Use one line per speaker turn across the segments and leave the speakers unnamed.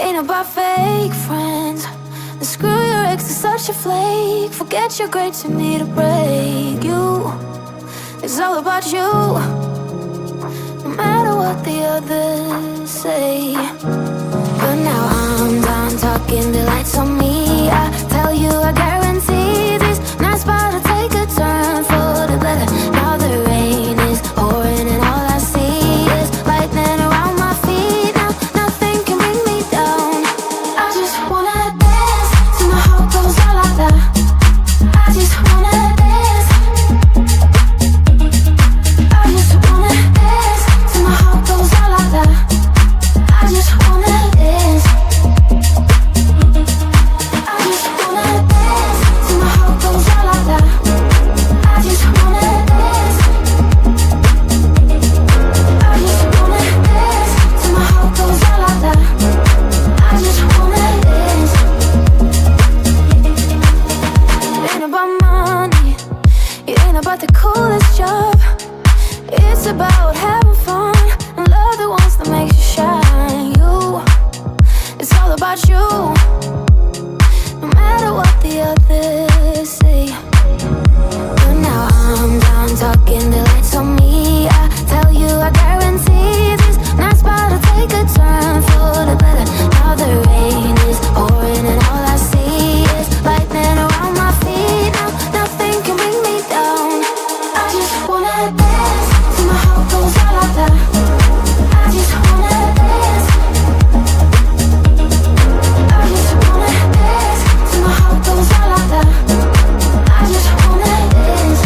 ain't about fake friends. And screw your ex, is such a flake. Forget your grades, you need a break. It's all about you, no matter what the others say. But now I'm done talking, the lights on me. I tell you, I guarantee this night's about to take a turn for the better. Now the rain is pouring and all I see is lightning around my feet. Now nothing can bring me down. I just wanna dance till my heart goes all like that. I just wanna dance. I just wanna dance till my heart goes all like that. I just wanna dance. I just wanna dance till my heart goes all like that. I just wanna dance. I just wanna dance till my heart goes all like that. I just wanna dance. It ain't about money, it ain't about the coolest job. It's about having fun and love the ones that makes you shine. It's all about you, no matter what the others say. But now I'm done talking, the lights on me. I tell you, I guarantee this night's about to take a turn for the better. Now the rain is pouring and all I see is lightning around my feet. Now nothing can bring me down. I just wanna dance till my heart goes all like that. I just wanna dance. I just wanna dance till my heart goes all like that. I just wanna dance.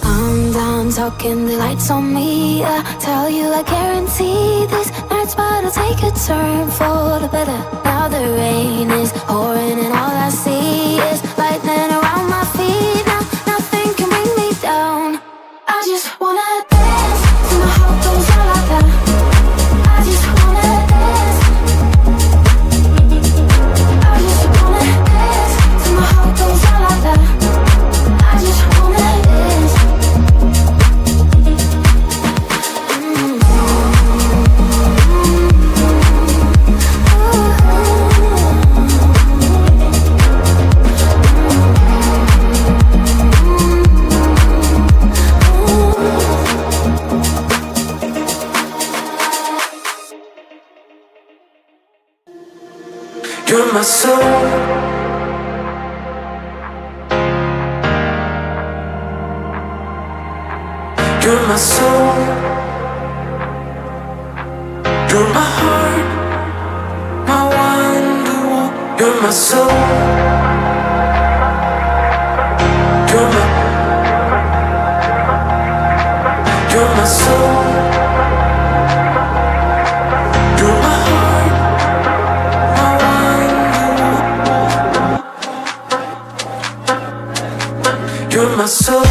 I'm done talking, the lights on me. I tell you, I guarantee this night's about to take a turn for the better. Now the rain is pouring and all I see is lightning around my feet. Now nothing can bring me down. I just wanna dance till my heart goes all like that. I just wanna dance. I just wanna dance till my heart goes all like that. I just wanna dance.
You're my soul. You're my soul. You're my heart, my wonderwall. You're my soul. You're my. You're my soul. You're my heart, my wonderwall. You're my soul.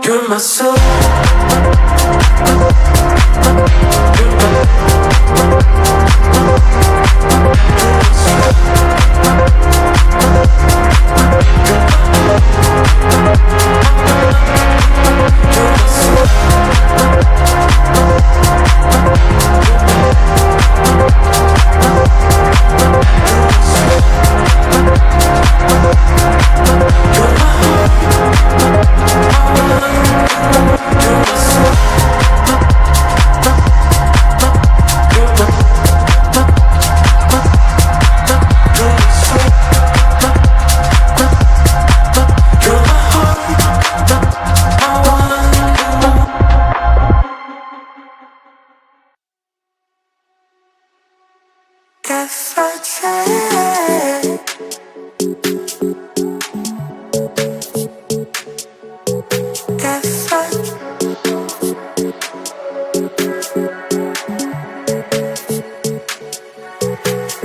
You're my soul. Guess I tried. Guess I.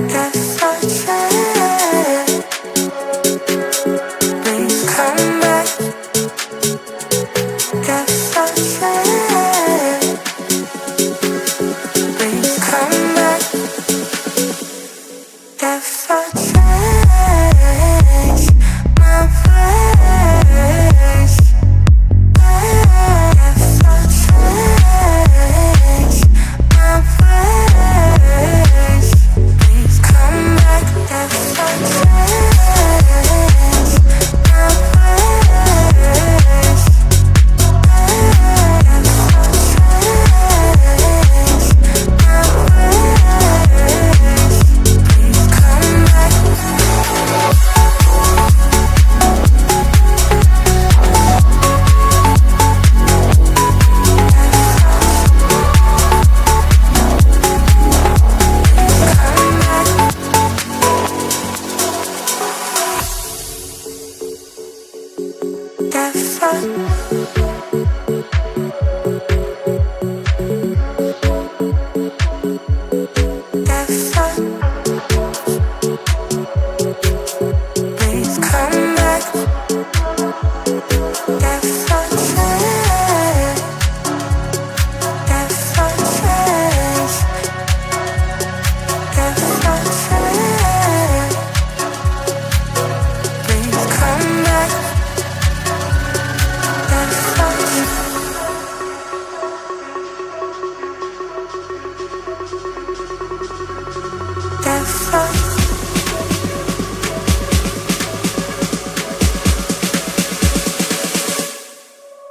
Guess I tried. Please come back. Guess I tried. Please come back. Guess I changed my place. Guess I changed my place. Please come back. Guess I changed my place.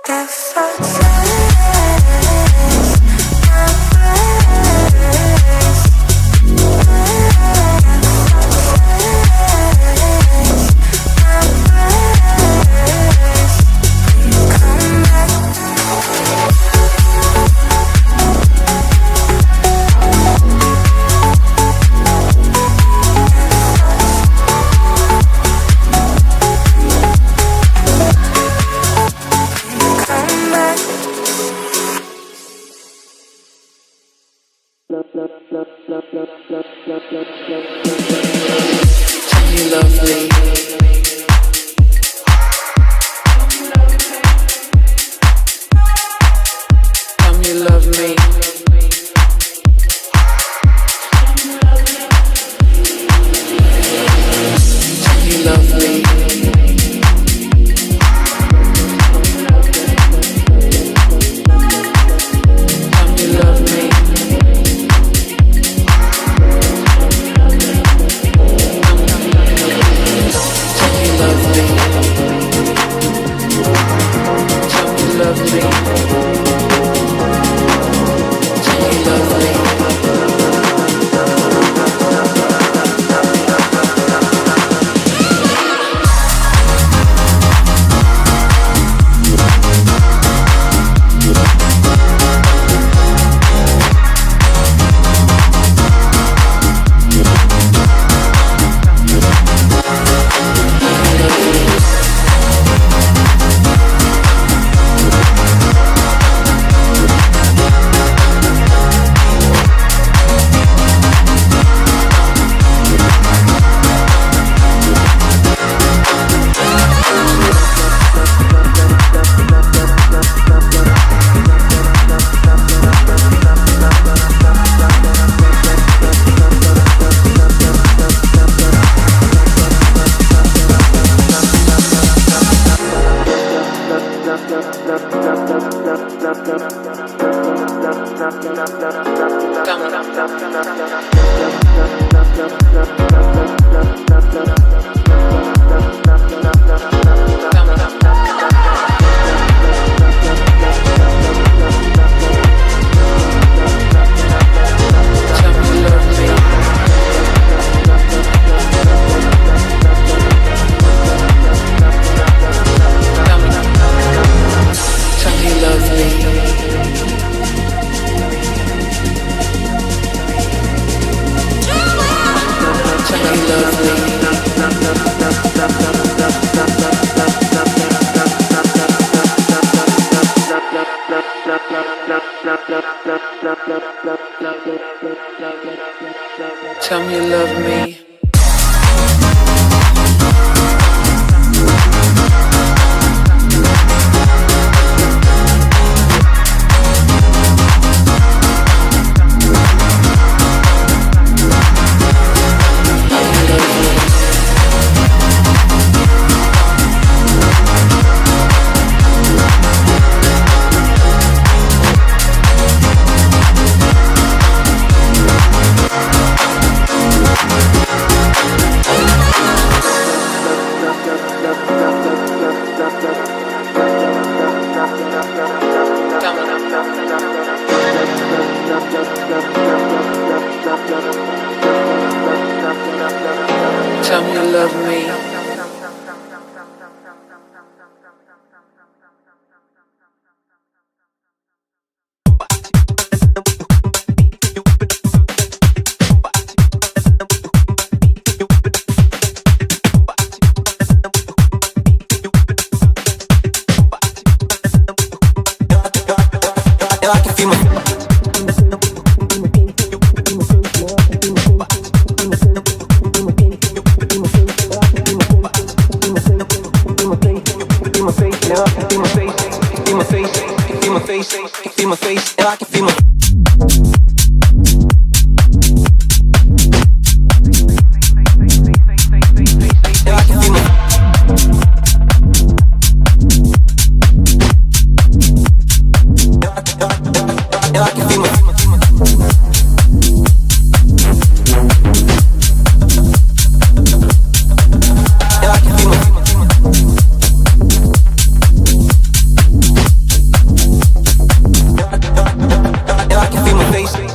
Guess I changed my place. Come back.
Tell me you love me. Tell me you love me.
I can feel my face, and I can feel my face.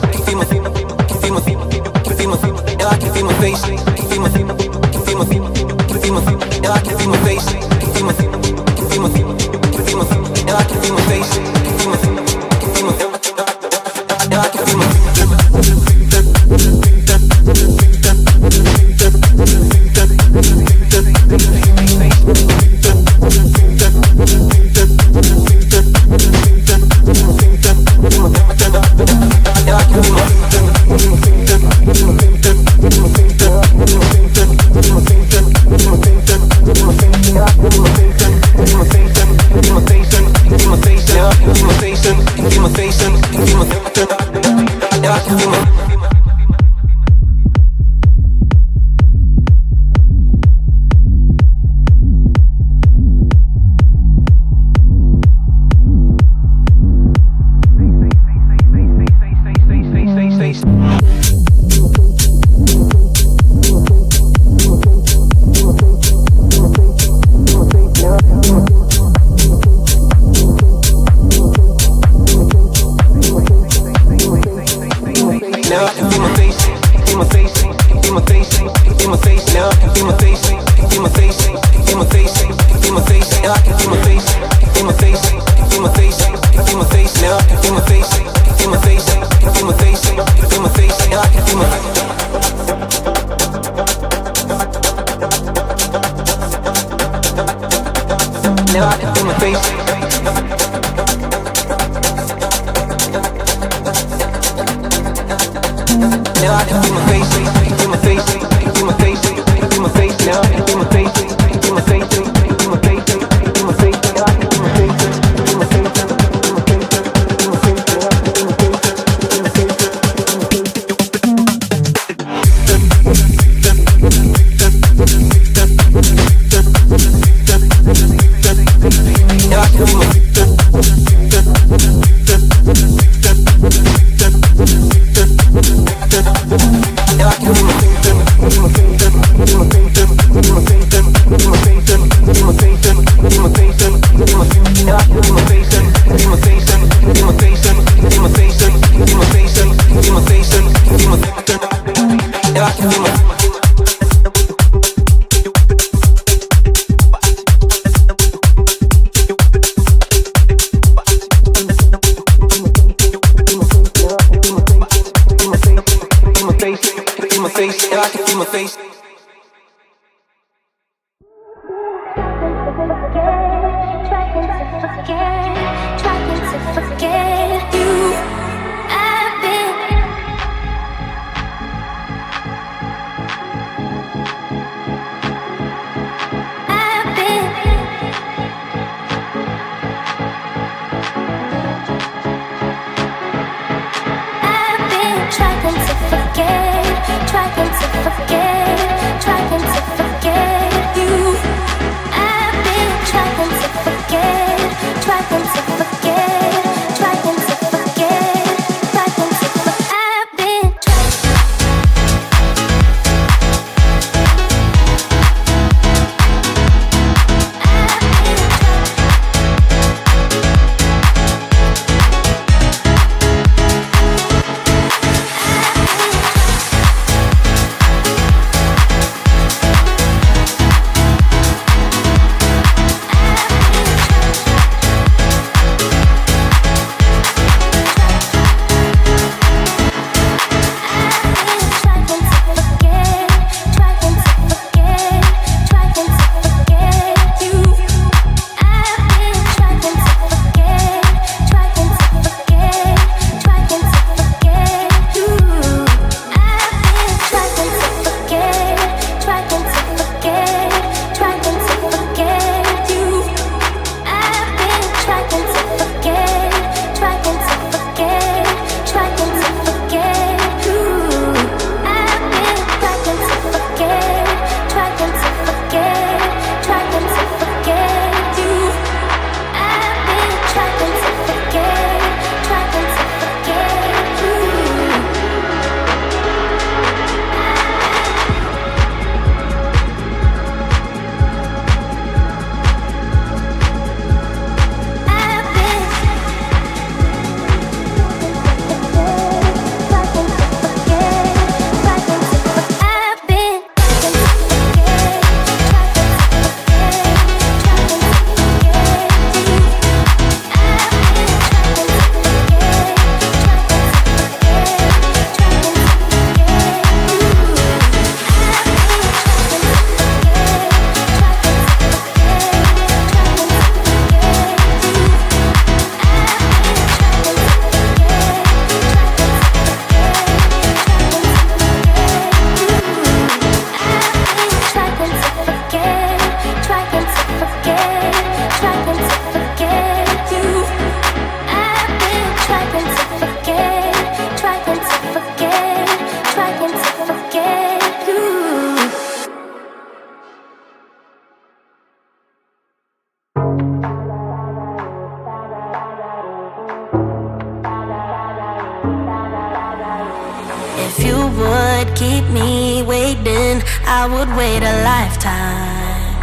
If you would keep me waiting, I would wait a lifetime.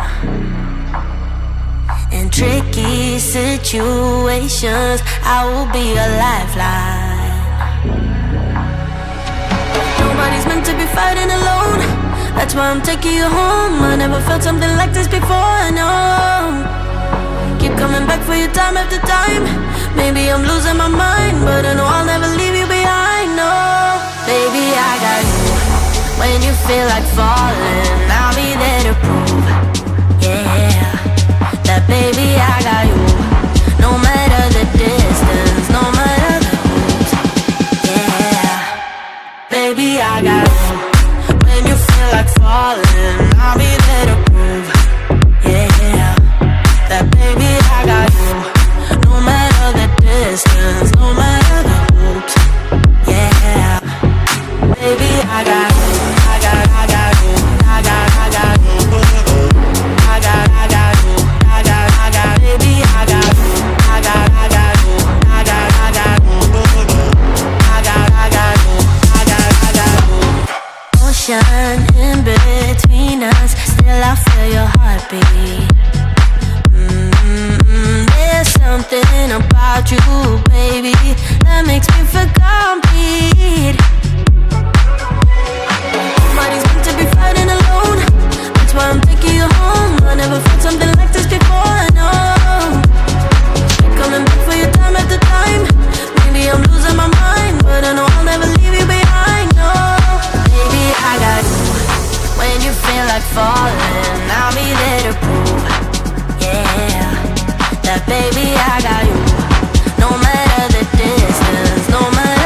In tricky situations, I will be a lifeline. Nobody's meant to be fighting alone. That's why I'm taking you home. I never felt something like this before, no. Keep coming back for you time after time. Maybe I'm losing my mind, but I know I'll never leave you behind, no. Baby, I got you. When you feel like falling, I'll be there to prove, yeah, that baby, I got you. No matter the distance, no matter the moves, yeah, baby, I got you. When you feel like falling, I'll be there to prove, yeah, that baby, I got you. No matter the distance, no matter the moves, yeah, baby, I got you. I got you. I got you. I got you. Baby, I got you. I got you. I got you. Ocean in between us, still I feel your heartbeat. There's something about you, baby, that makes me feel complete. Nobody's meant to be fighting alone. That's why I'm taking you home. I never felt something like this before, I know. Coming back for you time after time. Maybe I'm losing my mind, but I know I'll never leave you behind, no. Baby, I got you. When you feel like falling, I'll be there to prove, yeah, that baby, I got you. No matter the distance, no matter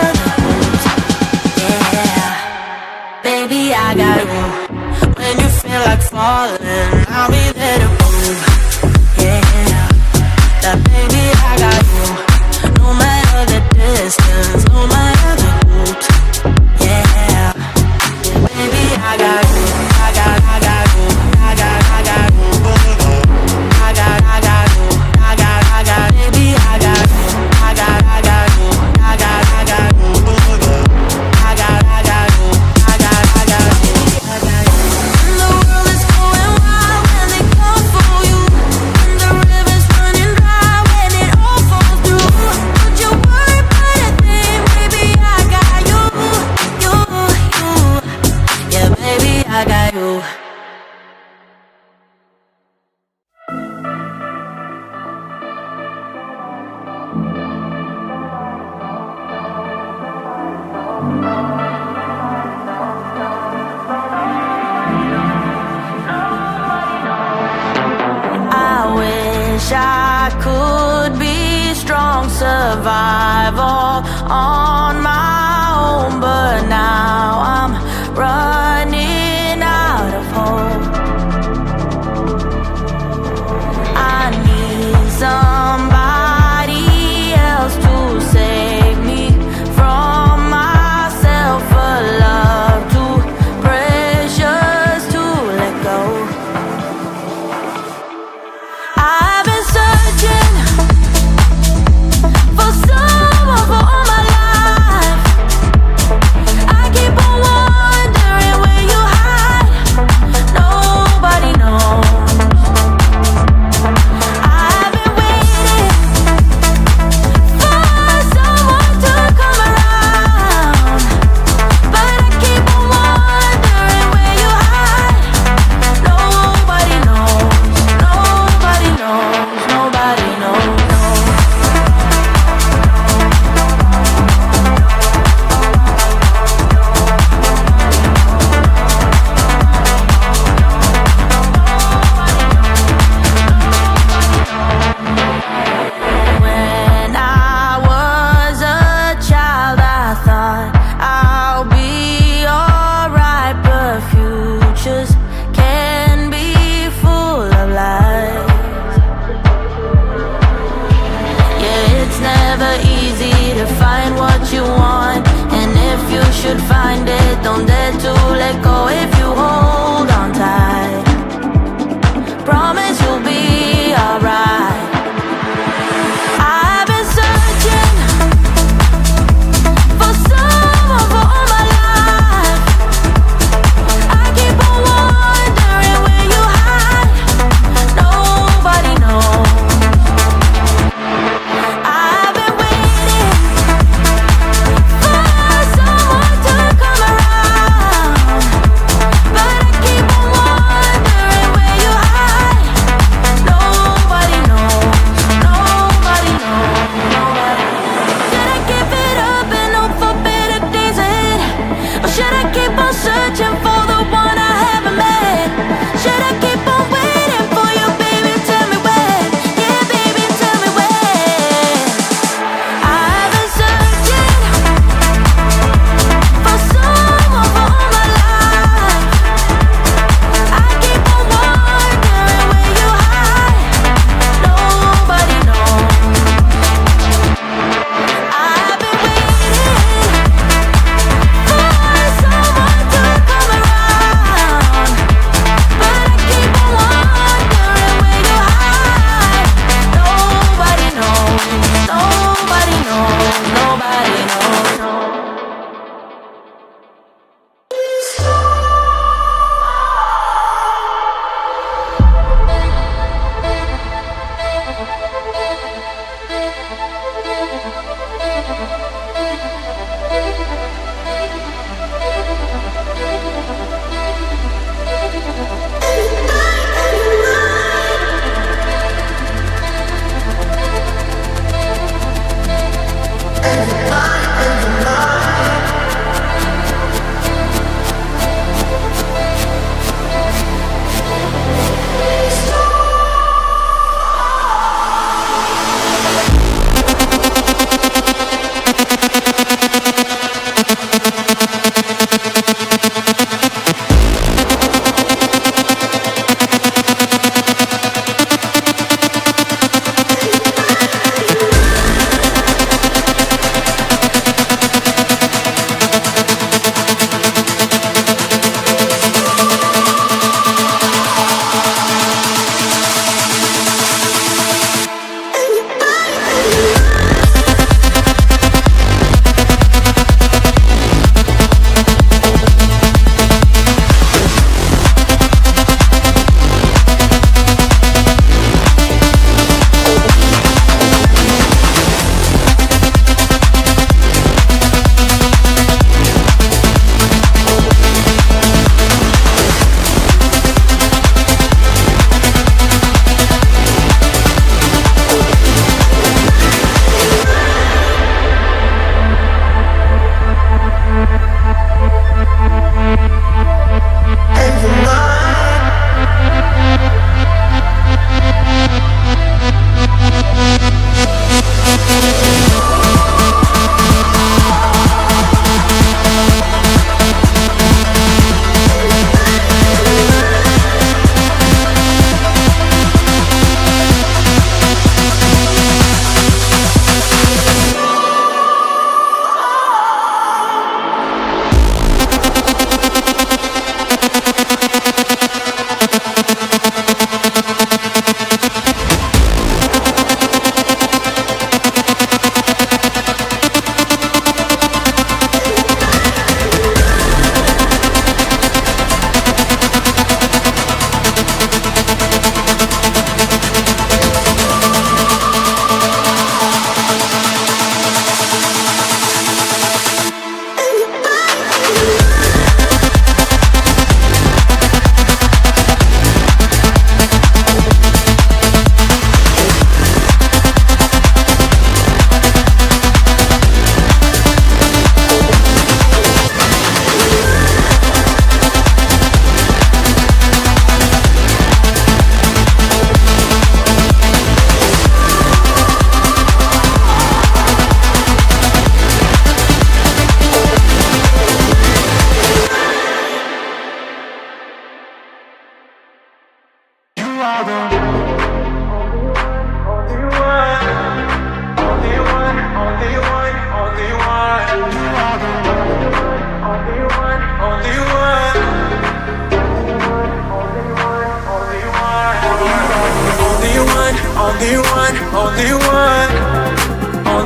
survival on my own, but now I'm running out of hope. I need somebody else to save me from myself. A love too precious to let go. I've been searching for someone for all my life. I keep on wondering where you hide. Nobody knows. I've been waiting for someone to come around, but I keep on wondering where you hide. Nobody knows. Nobody knows. Nobody knows. When I was a child, I thought I'll be alright, but futures can be full of lies. Yeah, it's never easy to find what you want, and if you should find it, don't dare to let go. If you hold on tight, promise you'll be alright. I've been searching for someone for all my life. I keep on wondering where you hide. Nobody knows. I've been waiting for someone to come around,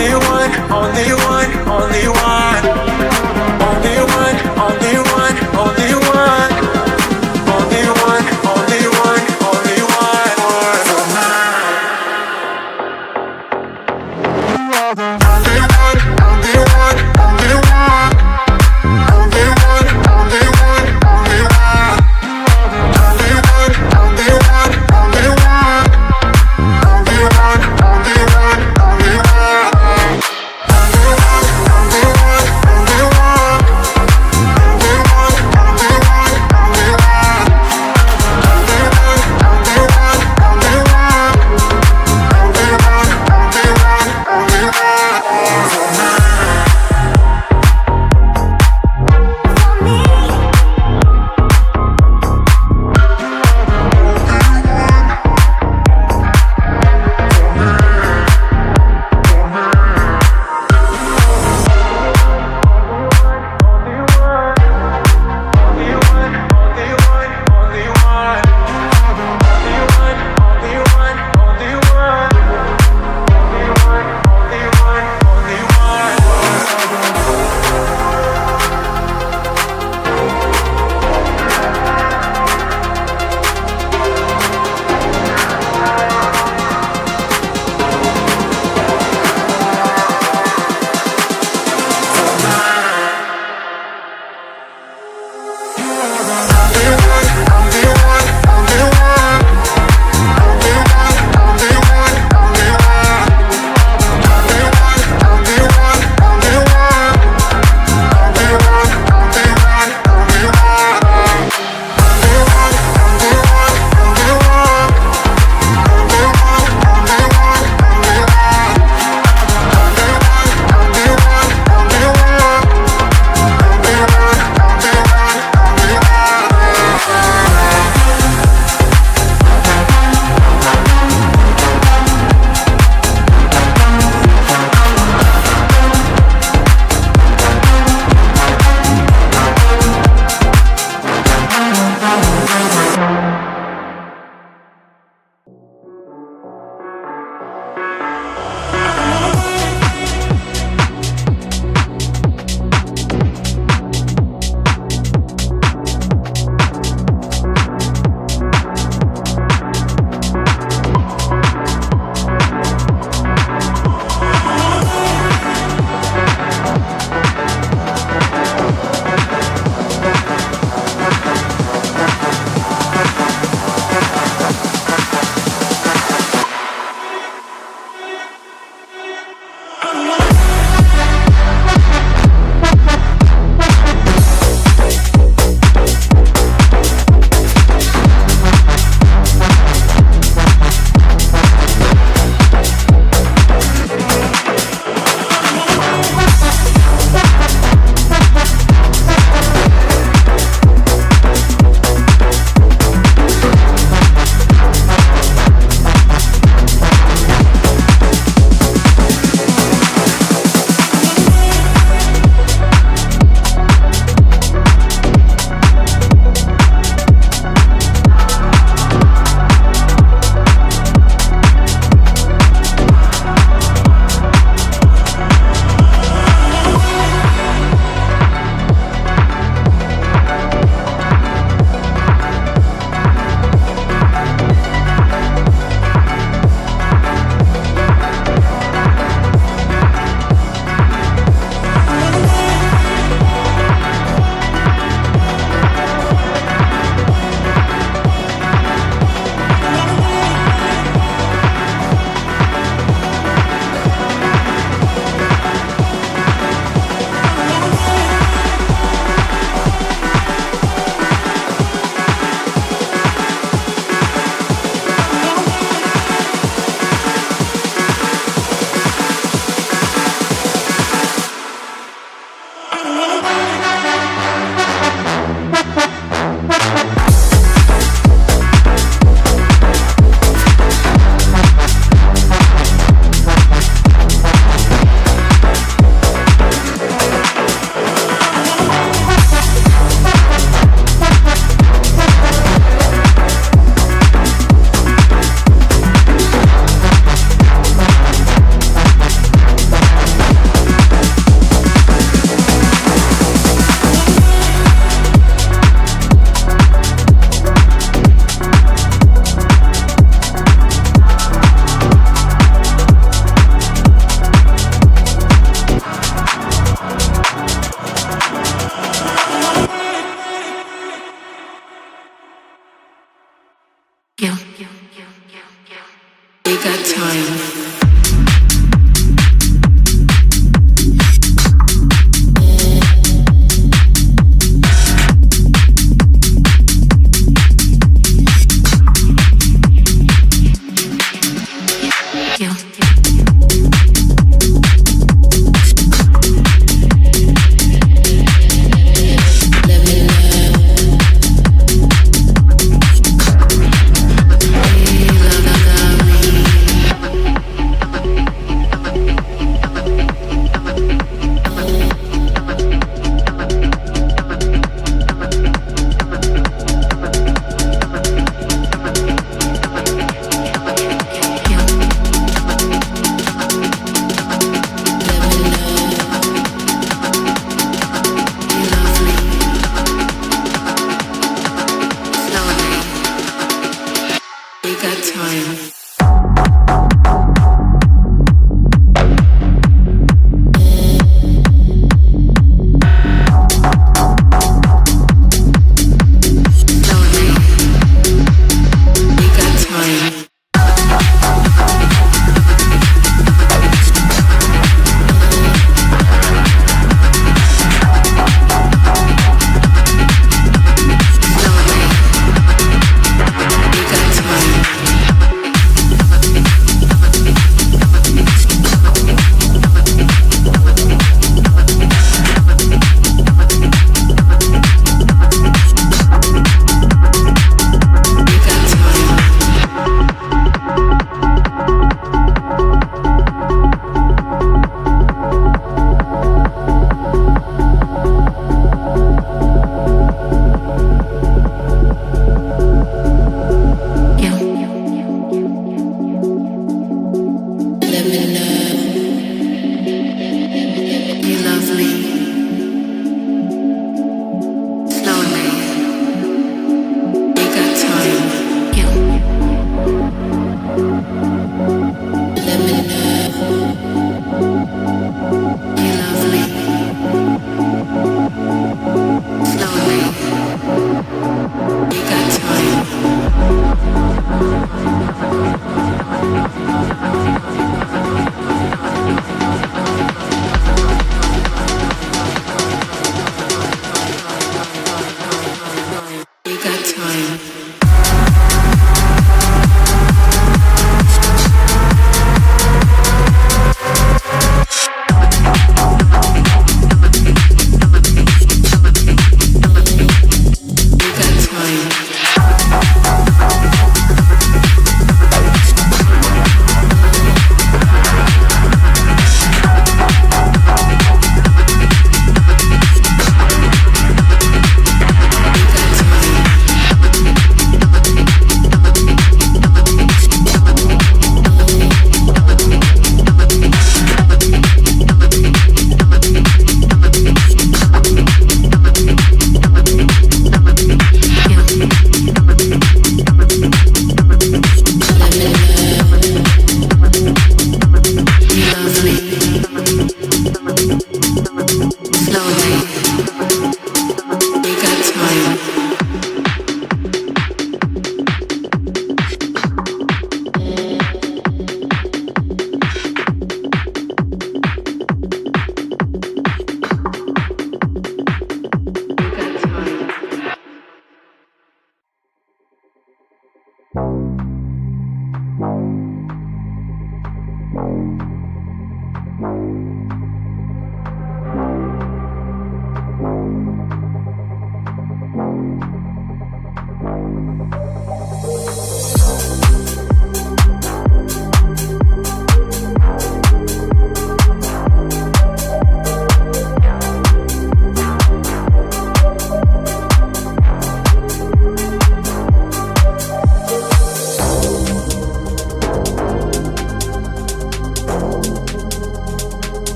only one, only one, only one. Only one, only one, only one. Only one, only one, only one. Only one, only one, only one. Only one, only one, only one. Only one, only one, only one. Only one, only one, only one. Only one, only one, only one. Only one, only one, only one. Only one, only one, only one. Only one, only one, only one.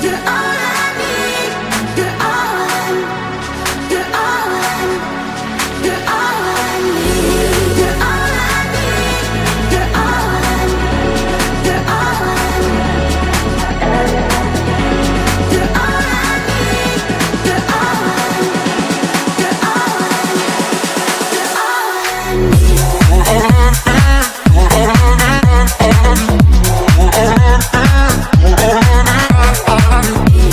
You're all I need. You're all. You're all. You're all I need. You're all I need. You're all. You're all. You're all I need. You're all. You're all. You're all I need.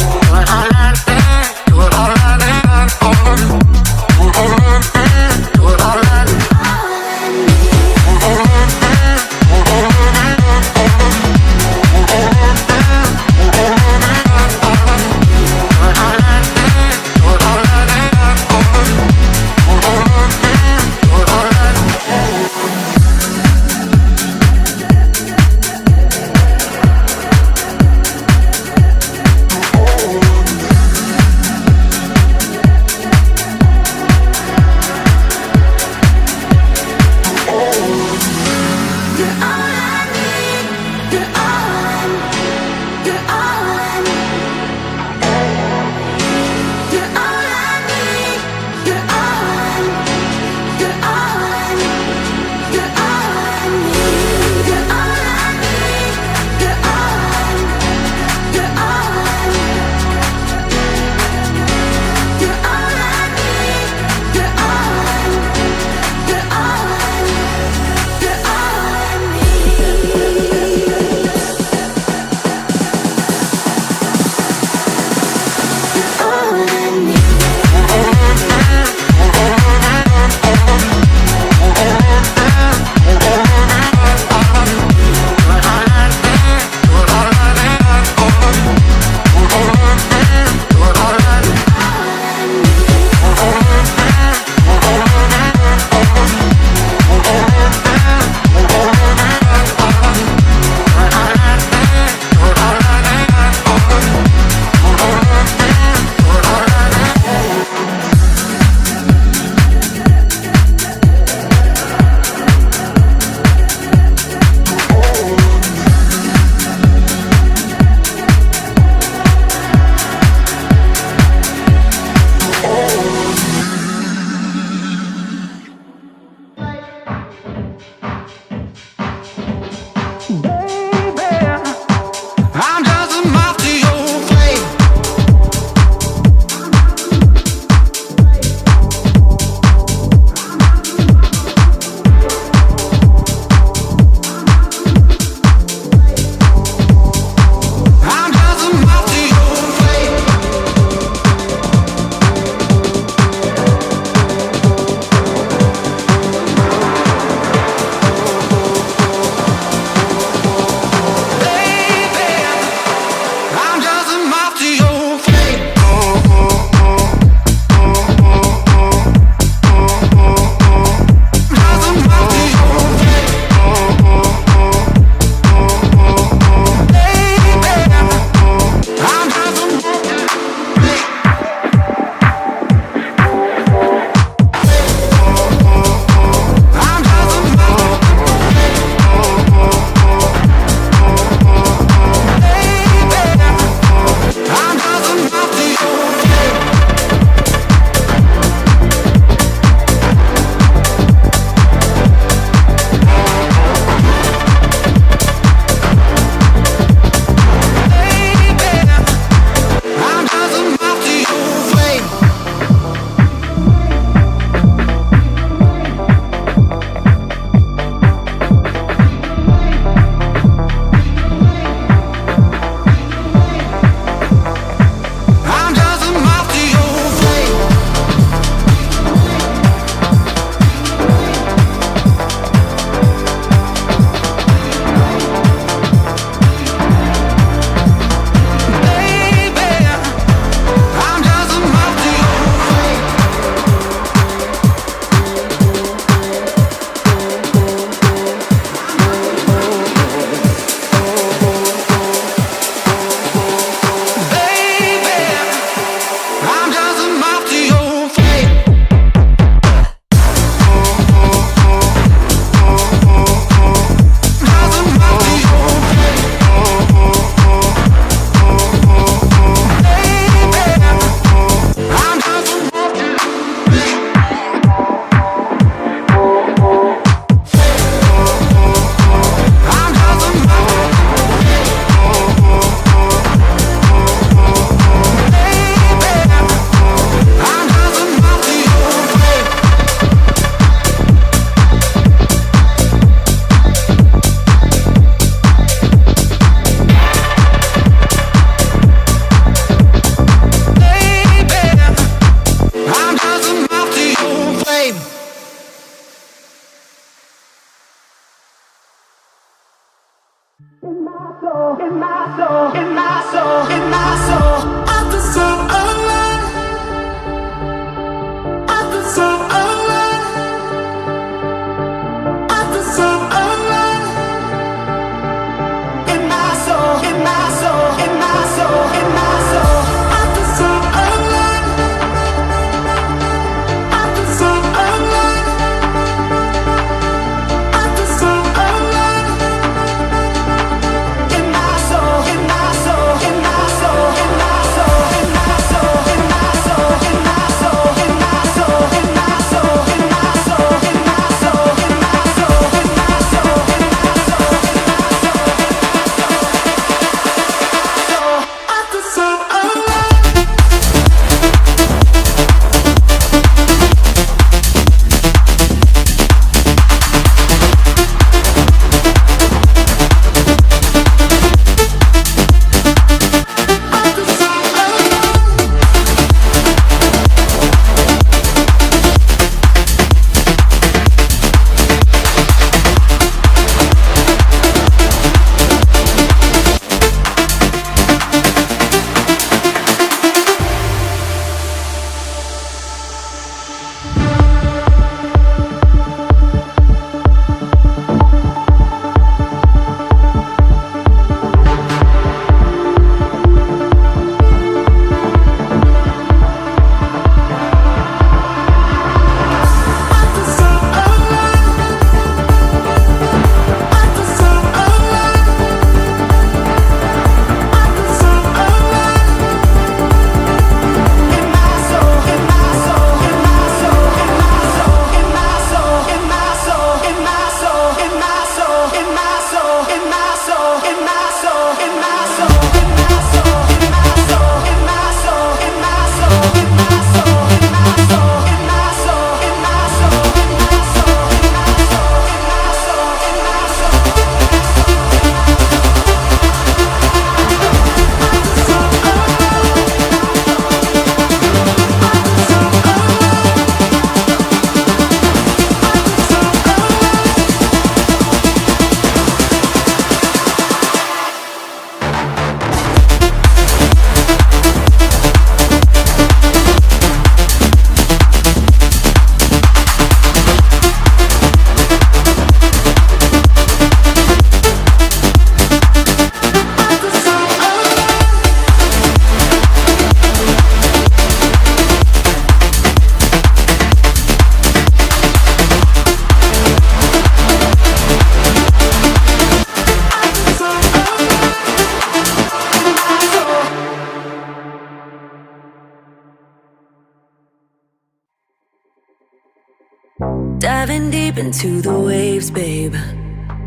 Diving deep into the waves, babe.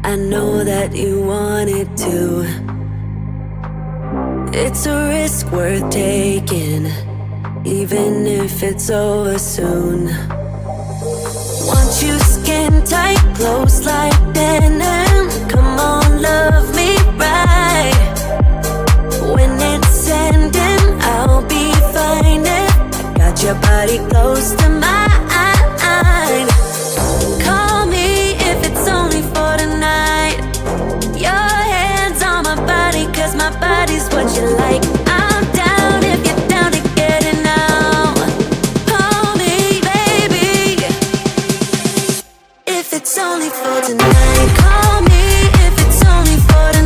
I know that you want it too. It's a risk worth taking, even if it's over soon. Want you skin tight, close like denim. Come on, love me right. When it's ending, I'll be fine. I got your body close to mine. Call me if it's only for tonight. Your hands on my body, 'cause my body's what you like. I'm down if you're down to get it now. Call me, baby, if it's only for tonight. Call me if it's only for tonight.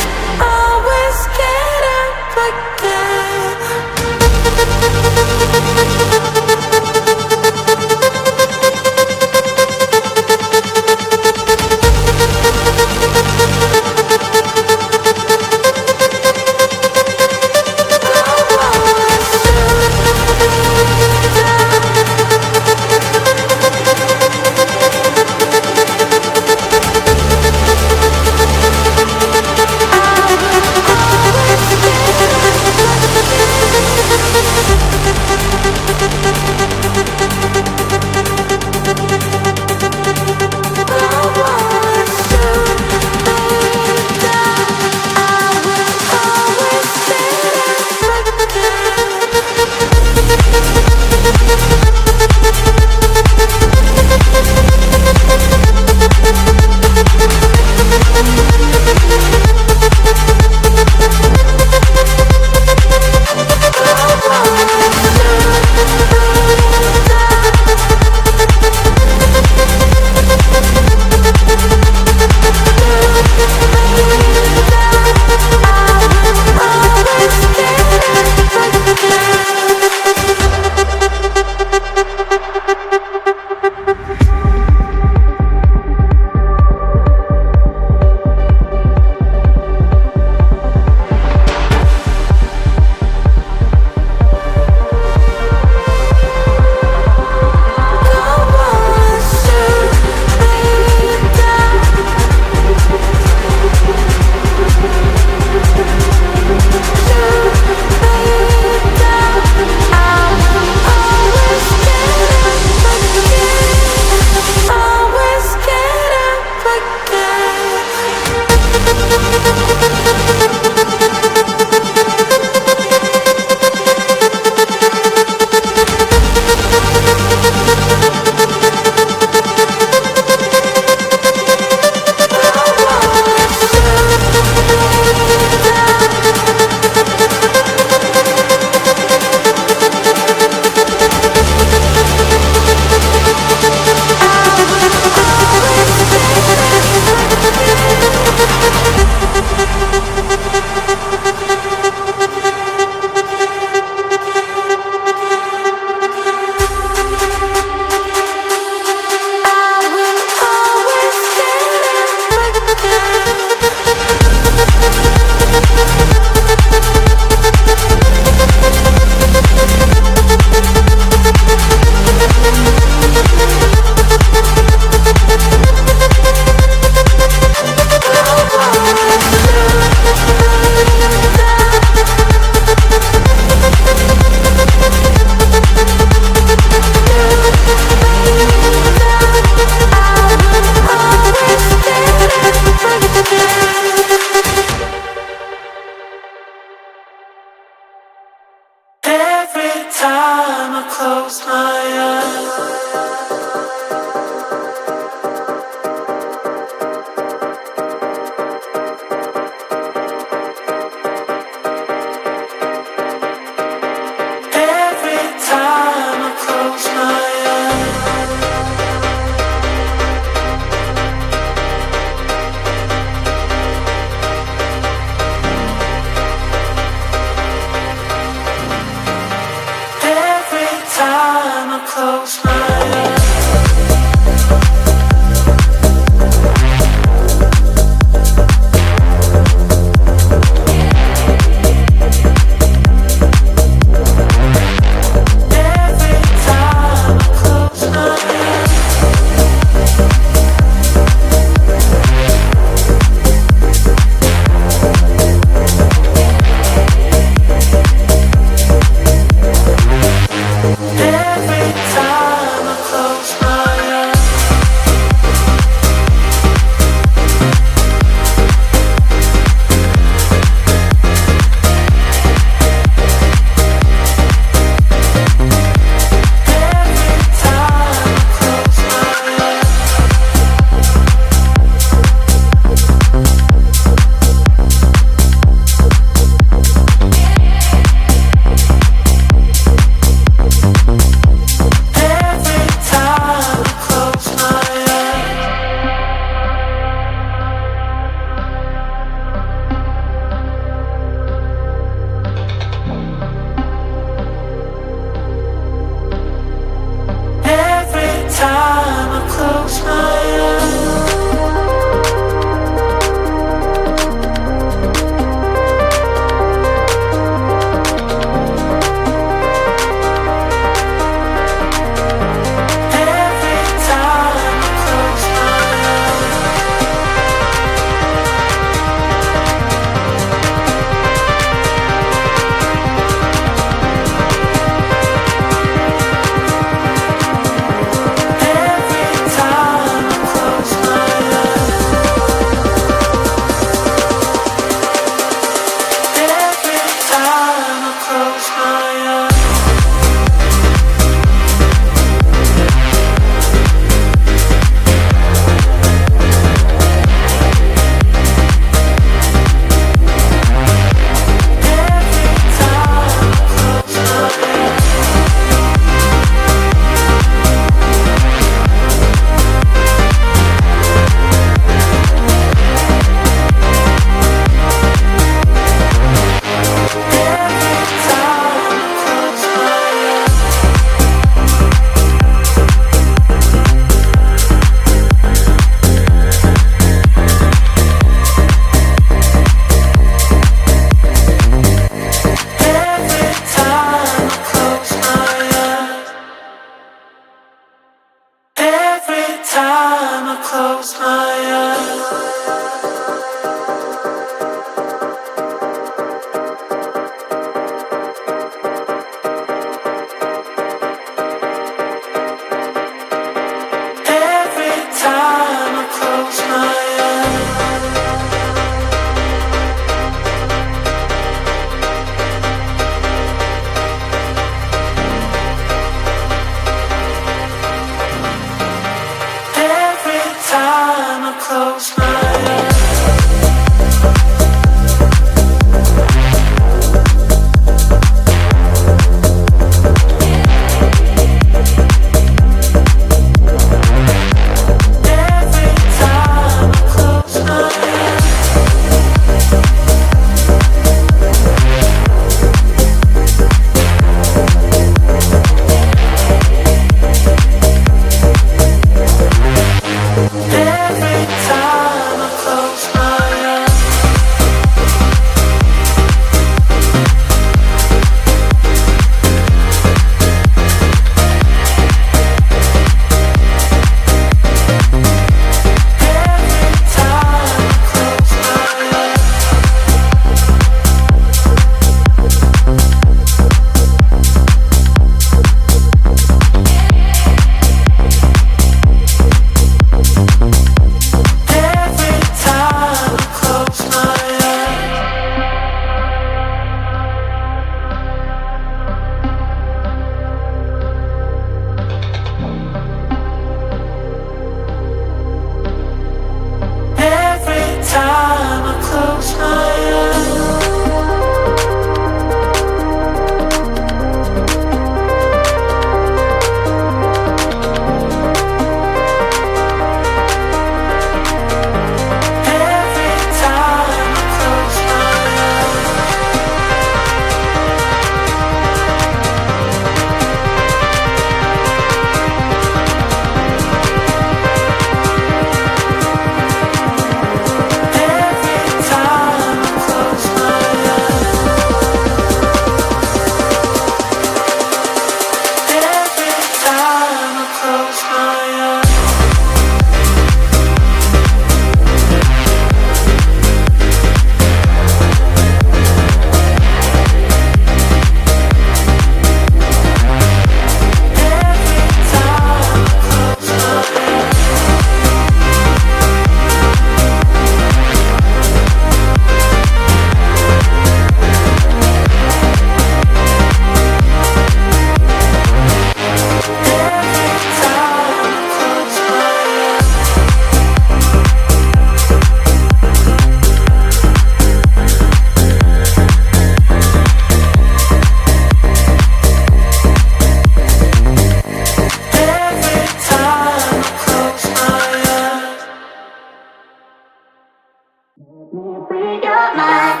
Free your mind.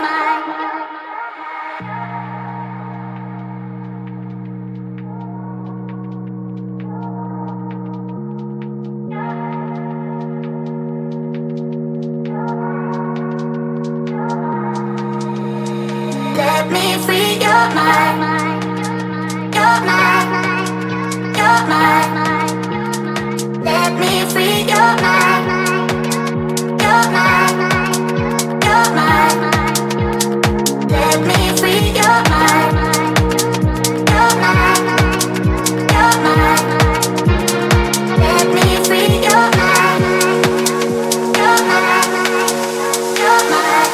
Let me free your mind, your mind, your mind. Let me free your mind, your mind, your mind. Let me free your mind, your mind, your mind. Let me free your mind, your mind, your mind.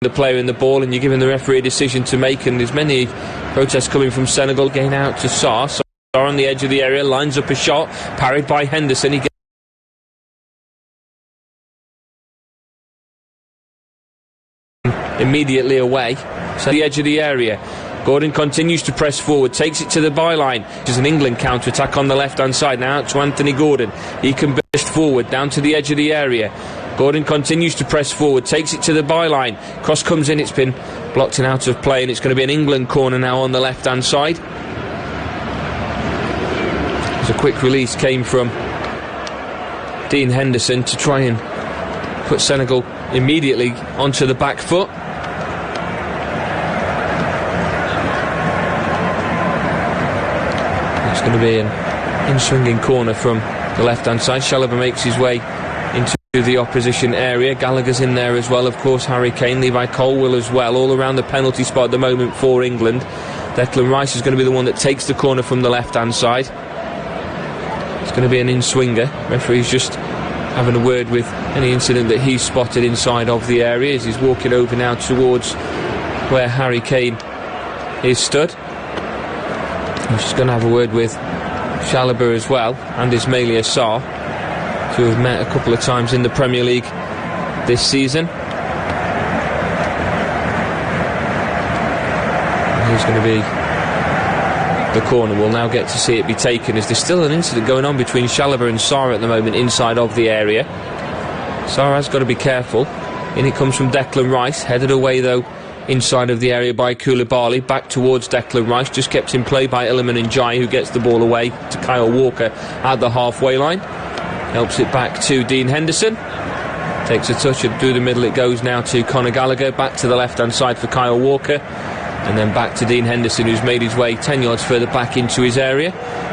the player in the ball, and you're giving the referee a decision to make, and there's many protests coming from Senegal. Getting out to Sarr. Sarr on the edge of the area, lines up a shot, parried by Henderson. He gets immediately away. So the edge of the area. Gordon continues to press forward, takes it to the byline. There's an England counter-attack on the left-hand side now to Anthony Gordon. He can burst forward down to the edge of the area. Gordon continues to press forward, takes it to the byline. Cross comes in, it's been blocked and out of play, and it's going to be an England corner now on the left-hand side. As a quick release came from Dean Henderson to try and put Senegal immediately onto the back foot. It's going to be an in-swinging corner from the left-hand side. Chalobah makes his way into the opposition area. Gallagher's in there as well, of course. Harry Kane, Levi Colwill as well, all around the penalty spot at the moment for England. Declan Rice is going to be the one that takes the corner from the left-hand side. It's going to be an in-swinger. Referee's just having a word with any incident that he's spotted inside of the area as he's walking over now towards where Harry Kane is stood. He's just going to have a word with Chalobah as well, and Ismaila Sarr, who have met a couple of times in the Premier League this season. Here's going to be the corner. We'll now get to see it be taken, as there's still an incident going on between Chalobah and Sarr at the moment inside of the area. Sarr has got to be careful. In it comes from Declan Rice, headed away though inside of the area by Koulibaly, back towards Declan Rice, just kept in play by Iliman Ndiaye, who gets the ball away to Kyle Walker at the halfway line. Helps it back to Dean Henderson. Takes a touch and through the middle it goes now to Conor Gallagher, back to the left hand side for Kyle Walker, and then back to Dean Henderson, who's made his way 10 yards further back into his area.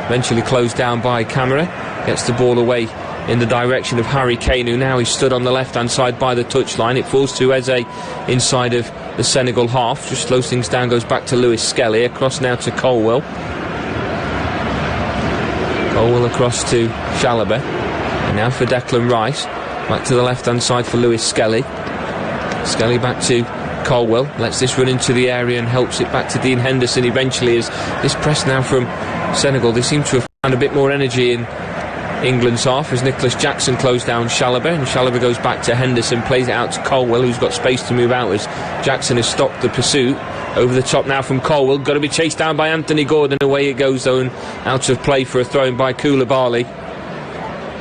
Eventually closed down by Camara, gets the ball away in the direction of Harry Kane, who now is stood on the left hand side by the touchline. It falls to Eze inside of the Senegal half, just slows things down, goes back to Lewis Skelly, across now to Colwill. Colwill across to Chalobah, and now for Declan Rice, back to the left hand side for Lewis Skelly. Skelly back to Colwill, lets this run into the area and helps it back to Dean Henderson eventually. As this press now from Senegal, they seem to have found a bit more energy in England's half as Nicholas Jackson closed down Chalobah, and Chalobah goes back to Henderson, plays it out to Colwill, who's got space to move out as Jackson has stopped the pursuit. Over the top now from Colwill, got to be chased down by Anthony Gordon. Away it goes though, and out of play for a throw in by Koulibaly.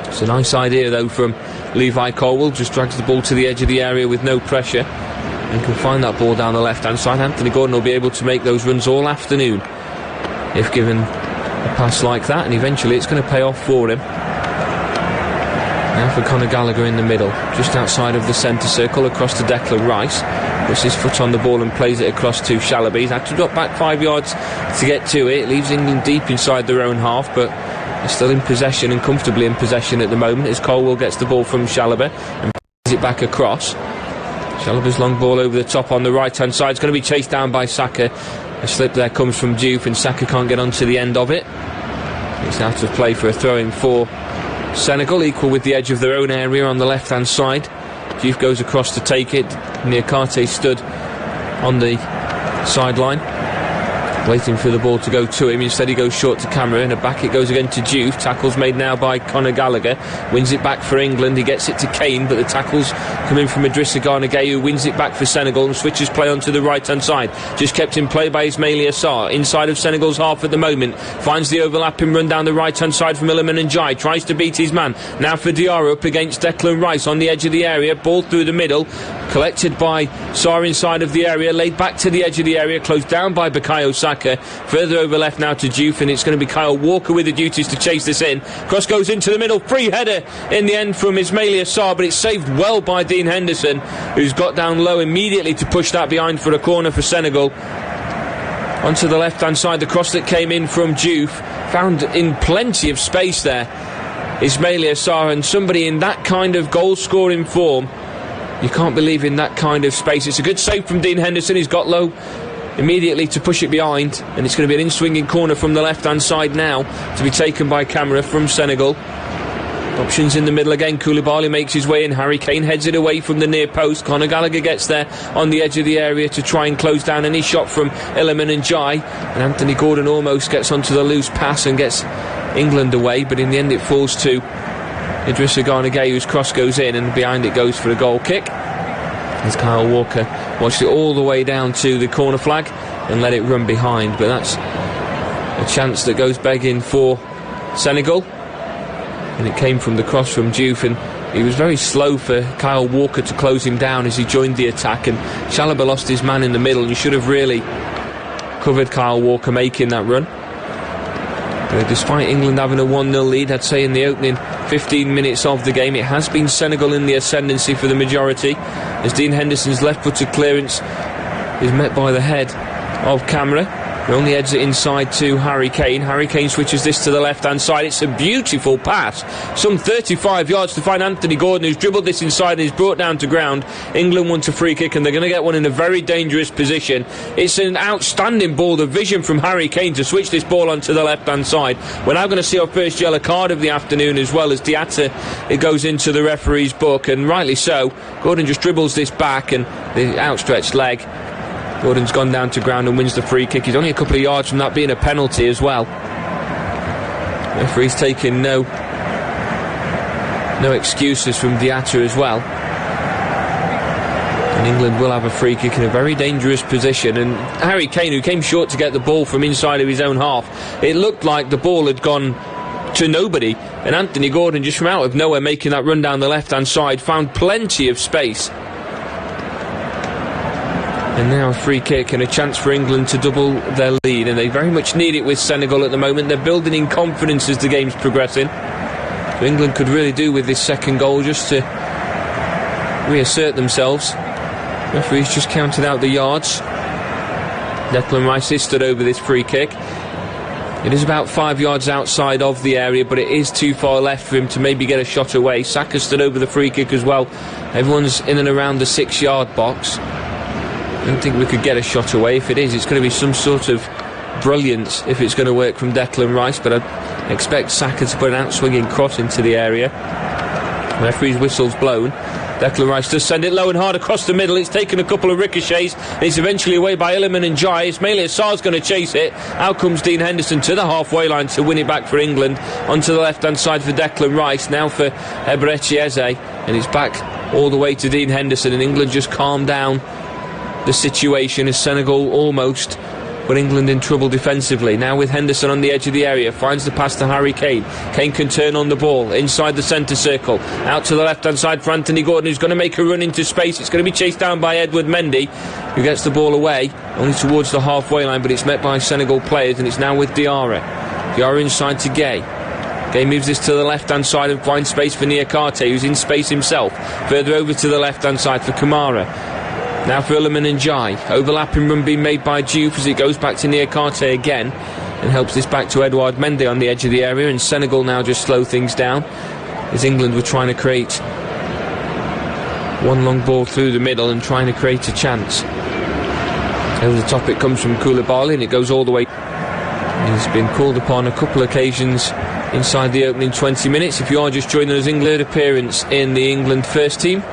It's a nice idea though from Levi Colwill, just drags the ball to the edge of the area with no pressure and can find that ball down the left hand side. Anthony Gordon will be able to make those runs all afternoon if given a pass like that, and eventually it's going to pay off for him. Now for Conor Gallagher in the middle, just outside of the centre circle, across to Declan Rice. Puts his foot on the ball and plays it across to Chalobah. He's had to drop back 5 yards to get to it. Leaves England deep inside their own half, but they're still in possession and comfortably in possession at the moment as Colwill gets the ball from Chalobah and plays it back across. Chalobah's long ball over the top on the right hand side. It's going to be chased down by Saka. A slip there comes from Diouf and Saka can't get onto the end of it. It's out of play for a throw-in for Senegal, equal with the edge of their own area on the left hand side. Diouf goes across to take it. Niakate stood on the sideline waiting for the ball to go to him. Instead he goes short to Camara, and back it goes again to Diouf. Tackle's made now by Conor Gallagher, wins it back for England. He gets it to Kane, but the tackle's coming from Idrissa Gana Gueye, who wins it back for Senegal and switches play onto the right hand side. Just kept in play by Ismaila Sarr inside of Senegal's half at the moment. Finds the overlapping run down the right hand side from Iliman Ndiaye, tries to beat his man. Now for Diarra up against Declan Rice on the edge of the area. Ball through the middle, collected by Sarr inside of the area, laid back to the edge of the area, closed down by Bukayo Saka. Further over left now to Diouf, and it's going to be Kyle Walker with the duties to chase this in. Cross goes into the middle, free header in the end from Ismaila Sarr, but it's saved well by Dean Henderson, who's got down low immediately to push that behind for a corner for Senegal. Onto the left hand side, the cross that came in from Diouf, found in plenty of space there. Ismaila Sarr, and somebody in that kind of goal scoring form, you can't believe in that kind of space. It's a good save from Dean Henderson. He's got low immediately to push it behind, and it's going to be an in-swinging corner from the left hand side now to be taken by Camara from Senegal. Options in the middle again. Koulibaly makes his way in. Harry Kane heads it away from the near post. Conor Gallagher gets there on the edge of the area to try and close down any shot from Iliman and Jai. And Anthony Gordon almost gets onto the loose pass and gets England away, but in the end it falls to Idrissa Gana Gueye, whose cross goes in, and behind it goes for a goal kick. As Kyle Walker watched it all the way down to the corner flag and let it run behind. But that's a chance that goes begging for Senegal. And it came from the cross from Diouf, and he was very slow for Kyle Walker to close him down as he joined the attack, and Chalobah lost his man in the middle, and he should have really covered Kyle Walker making that run. But despite England having a 1-0 lead, I'd say in the opening 15 minutes of the game, it has been Senegal in the ascendancy for the majority, as Dean Henderson's left-footed clearance is met by the head of Camara. He only heads it inside to Harry Kane. Harry Kane switches this to the left-hand side. It's a beautiful pass. Some 35 yards to find Anthony Gordon, who's dribbled this inside and is brought down to ground. England want a free kick, and they're going to get one in a very dangerous position. It's an outstanding ball. The vision from Harry Kane to switch this ball onto the left-hand side. We're now going to see our first yellow card of the afternoon as well, as Diatta, it goes into the referee's book, and rightly so. Gordon just dribbles this back, and the outstretched leg. Gordon's gone down to ground and wins the free kick. He's only a couple of yards from that being a penalty as well. Referee's taking no excuses from Diatta as well. And England will have a free kick in a very dangerous position. And Harry Kane, who came short to get the ball from inside of his own half, it looked like the ball had gone to nobody. And Anthony Gordon, just from out of nowhere, making that run down the left-hand side, found plenty of space. And now a free kick and a chance for England to double their lead, and they very much need it with Senegal at the moment. They're building in confidence as the game's progressing. So England could really do with this second goal just to reassert themselves. Referee's just counted out the yards. Declan Rice is stood over this free kick. It is about 5 yards outside of the area, but it is too far left for him to maybe get a shot away. Saka stood over the free kick as well. Everyone's in and around the 6-yard box. I don't think we could get a shot away. If it is, it's going to be some sort of brilliance if it's going to work from Declan Rice, but I expect Saka to put an out-swinging cross into the area. Referee's whistle's blown. Declan Rice does send it low and hard across the middle. It's taken a couple of ricochets, and it's eventually away by Iliman and Jai. Ismaila Sarr's going to chase it. Out comes Dean Henderson to the halfway line to win it back for England. Onto the left-hand side for Declan Rice. Now for Eberechi Eze, and it's back all the way to Dean Henderson, and England just calmed down the situation as Senegal almost put England in trouble defensively. Now with Henderson on the edge of the area, finds the pass to Harry Kane. Kane can turn on the ball inside the centre circle, out to the left hand side for Anthony Gordon, who's going to make a run into space. It's going to be chased down by Edward Mendy, who gets the ball away only towards the halfway line, but it's met by Senegal players, and it's now with Diarra inside to Gueye. Gueye moves this to the left hand side and finds space for Niakate, who's in space himself. Further over to the left hand side for Kamara. Now for Iliman and Jai. Overlapping run being made by Diouf as it goes back to Niakate again, and helps this back to Edouard Mendy on the edge of the area. And Senegal now just slow things down as England were trying to create one long ball through the middle and trying to create a chance. Over the top it comes from Koulibaly, and it goes all the way. He's been called upon a couple of occasions inside the opening 20 minutes. If you are just joining us, England appearance in the England first team.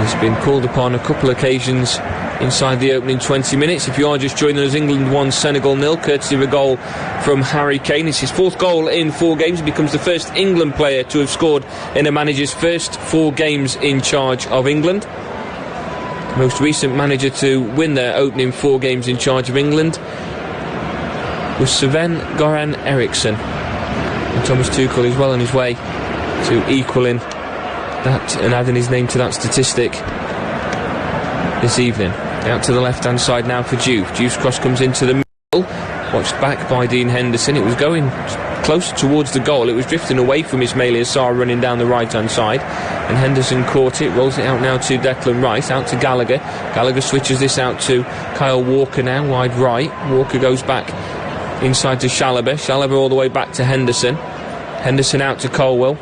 He's been called upon a couple of occasions inside the opening 20 minutes. If you are just joining us, England 1, Senegal 0, courtesy of a goal from Harry Kane. It's his 4th goal in 4 games. He becomes the first England player to have scored in a manager's first 4 games in charge of England. The most recent manager to win their opening 4 games in charge of England was Sven Goran Eriksson. And Thomas Tuchel is well on his way to equalling that and adding his name to that statistic this evening. Out to the left hand side now for Diouf. Diouf's cross comes into the middle, watched back by Dean Henderson. It was going closer towards the goal. It was drifting away from Ismaila Sarr running down the right hand side, and Henderson caught it, rolls it out now to Declan Rice, out to Gallagher. Gallagher switches this out to Kyle Walker now, wide right. Walker goes back inside to Chalobah all the way back to Henderson. Henderson out to Colwell.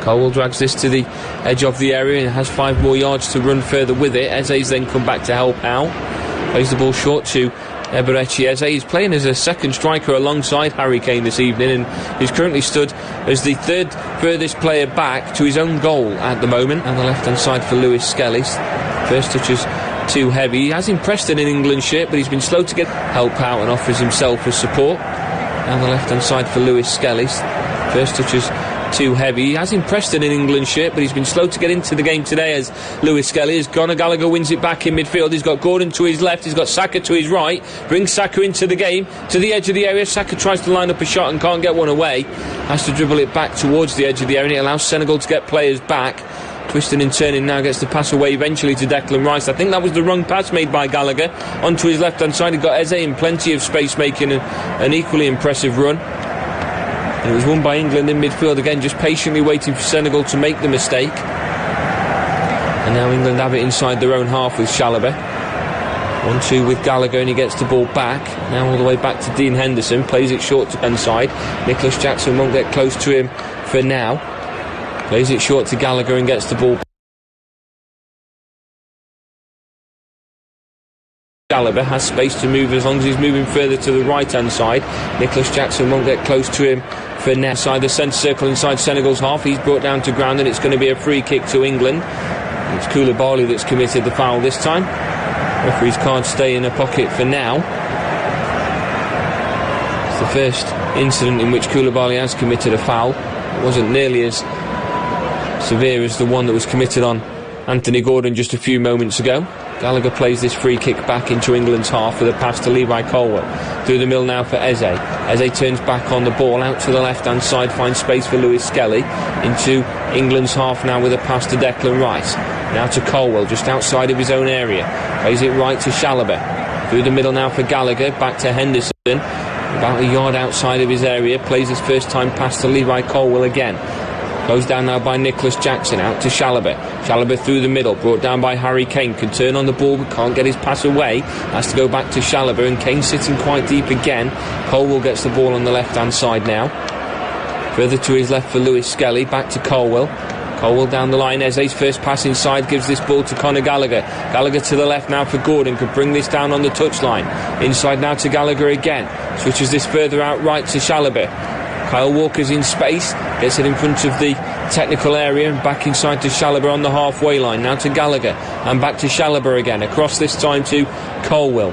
Colwell drags this to the edge of the area and has 5 more yards to run further with it. Eze's then come back to help out. Plays the ball short to Eberechi Eze. He's playing as a second striker alongside Harry Kane this evening, and he's currently stood as the third furthest player back to his own goal at the moment. On the left-hand side for Lewis Skelly. First touch is too heavy. He has impressed in an England shirt, but he's been slow to get help out and offers himself as support. On the left-hand side for Lewis Skelly. First touch is too heavy. He has impressed in an England shirt, but he's been slow to get into the game today as Lewis Skelly has gone. Gallagher wins it back in midfield. He's got Gordon to his left. He's got Saka to his right. Brings Saka into the game to the edge of the area. Saka tries to line up a shot and can't get one away. Has to dribble it back towards the edge of the area, and it allows Senegal to get players back. Twisting and turning now, gets the pass away eventually to Declan Rice. I think that was the wrong pass made by Gallagher. Onto his left hand side, he got Eze in plenty of space, making an equally impressive run. And it was won by England in midfield again, just patiently waiting for Senegal to make the mistake. And now England have it inside their own half with Chalobah. 1-2 with Gallagher, and he gets the ball back. Now all the way back to Dean Henderson, plays it short to inside. Nicholas Jackson won't get close to him for now. Plays it short to Gallagher and gets the ball back. Chalobah has space to move as long as he's moving further to the right hand side. Nicholas Jackson won't get close to him for now. Inside the centre circle, inside Senegal's half, he's brought down to ground, and it's going to be a free kick to England. It's Koulibaly that's committed the foul this time. Referees can't stay in a pocket for now. It's the first incident in which Koulibaly has committed a foul. It wasn't nearly as severe as the one that was committed on Anthony Gordon just a few moments ago. Gallagher plays this free kick back into England's half with a pass to Levi Colwill. Through the middle now for Eze. Eze turns back on the ball, out to the left-hand side, finds space for Lewis Skelly. Into England's half now with a pass to Declan Rice. Now to Colwill, just outside of his own area. Plays it right to Chalobah. Through the middle now for Gallagher, back to Henderson. About a yard outside of his area, plays his first time pass to Levi Colwill again. Closed down now by Nicholas Jackson, out to Chalobah. Chalobah through the middle, brought down by Harry Kane. Can turn on the ball but can't get his pass away. Has to go back to Chalobah, and Kane sitting quite deep again. Colwill gets the ball on the left hand side now. Further to his left for Lewis Skelly, back to Colwill. Colwill down the line. Eze's first pass inside gives this ball to Conor Gallagher. Gallagher to the left now for Gordon, could bring this down on the touchline. Inside now to Gallagher again. Switches this further out right to Chalobah. Kyle Walker's in space, gets it in front of the technical area, and back inside to Chalobah on the halfway line. Now to Gallagher, and back to Chalobah again. Across this time to Colwill.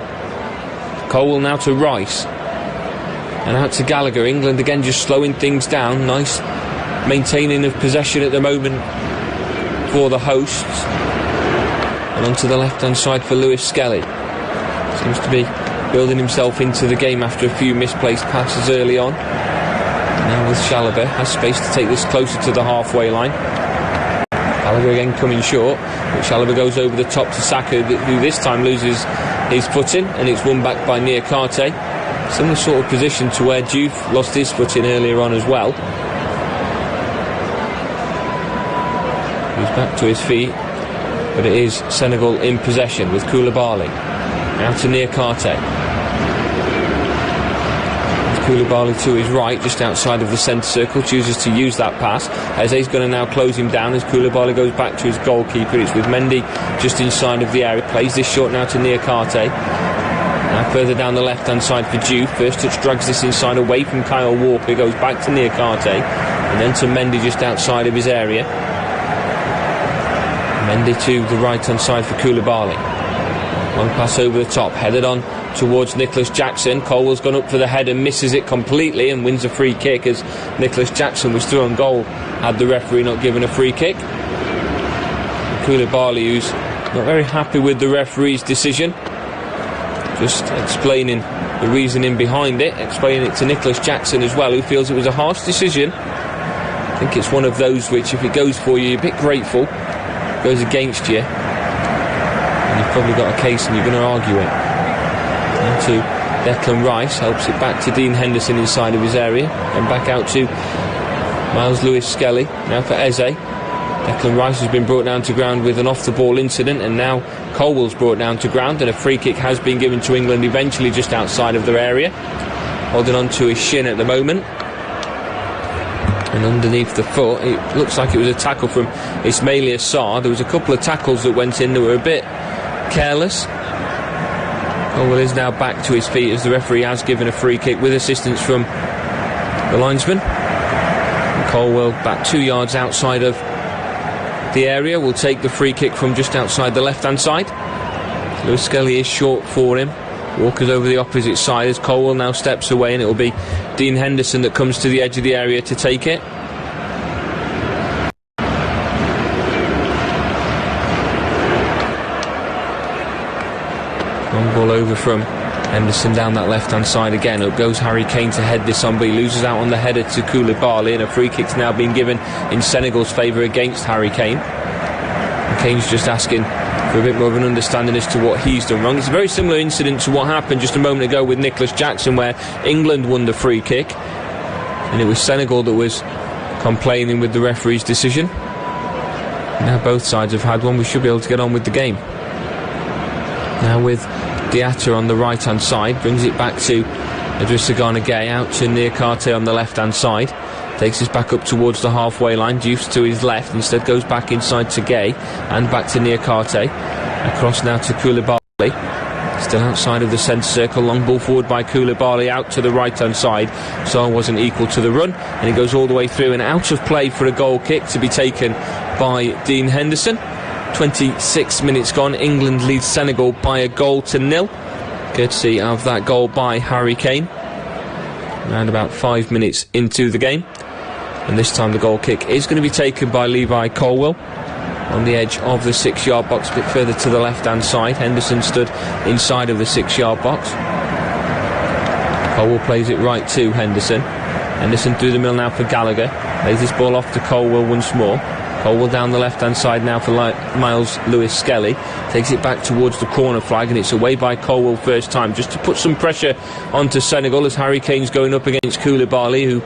Colwill now to Rice. And out to Gallagher. England again just slowing things down. Nice maintaining of possession at the moment for the hosts. And onto the left hand side for Lewis Skelly. Seems to be building himself into the game after a few misplaced passes early on. Now with Chalobah, has space to take this closer to the halfway line. Gallagher again coming short, but Chalobah goes over the top to Saka, who this time loses his footing, and it's won back by Niakate. Similar sort of position to where Diouf lost his footing earlier on as well. He's back to his feet, but it is Senegal in possession with Koulibaly. Now to Niakate. Koulibaly to his right, just outside of the centre circle, chooses to use that pass. Eze's going to now close him down as Koulibaly goes back to his goalkeeper. It's with Mendy just inside of the area. Plays this short now to Niakate. Now further down the left hand side for Diouf. First touch drags this inside away from Kyle Walker, goes back to Niakate, and then to Mendy just outside of his area. Mendy to the right hand side for Koulibaly. One pass over the top, headed on towards Nicholas Jackson. Colwill's gone up for the head and misses it completely, and wins a free kick as Nicholas Jackson was through on goal had the referee not given a free kick. Koulibaly, who's not very happy with the referee's decision, just explaining the reasoning behind it, explaining it to Nicholas Jackson as well, who feels it was a harsh decision. I think it's one of those which, if it goes for you, you're a bit grateful. If it goes against you, and you've probably got a case and you're going to argue it. To Declan Rice, helps it back to Dean Henderson inside of his area, and back out to Miles Lewis Skelly. Now for Eze. Declan Rice has been brought down to ground with an off-the-ball incident, and now Colwill's brought down to ground, and a free kick has been given to England eventually just outside of their area. Holding on to his shin at the moment. And underneath the foot, it looks like it was a tackle from Ismaila Sarr. There was a couple of tackles that went in that were a bit careless. Colwell is now back to his feet as the referee has given a free kick with assistance from the linesman. And Colwell back 2 yards outside of the area will take the free kick from just outside the left-hand side. Lewis Skelly is short for him. Walker's over the opposite side as Colwell now steps away, and it will be Dean Henderson that comes to the edge of the area to take it. Long ball over from Henderson down that left-hand side again. Up goes Harry Kane to head this on, but he loses out on the header to Koulibaly, and a free kick's now being given in Senegal's favour against Harry Kane. And Kane's just asking for a bit more of an understanding as to what he's done wrong. It's a very similar incident to what happened just a moment ago with Nicholas Jackson, where England won the free kick, and it was Senegal that was complaining with the referee's decision. Now both sides have had one. We should be able to get on with the game. Now with Diatta on the right hand side, brings it back to Idrissa Gana Gueye, out to Niakate on the left hand side, takes us back up towards the halfway line. Diouf to his left, instead goes back inside to Gueye and back to Niakate, across now to Koulibaly, still outside of the centre circle. Long ball forward by Koulibaly out to the right hand side. Sarr wasn't equal to the run, and he goes all the way through and out of play for a goal kick to be taken by Dean Henderson. 26 minutes gone, England leads Senegal by 1-0, courtesy of that goal by Harry Kane, around about 5 minutes into the game. And this time the goal kick is going to be taken by Levi Colwell on the edge of the 6-yard box, a bit further to the left hand side. Henderson stood inside of the 6-yard box. Colwell plays it right to Henderson. Henderson through the middle now for Gallagher, lays this ball off to Colwell once more. Colwell down the left hand side now for Miles Lewis Skelly, takes it back towards the corner flag, and it's away by Colwell first time, just to put some pressure onto Senegal as Harry Kane's going up against Koulibaly, who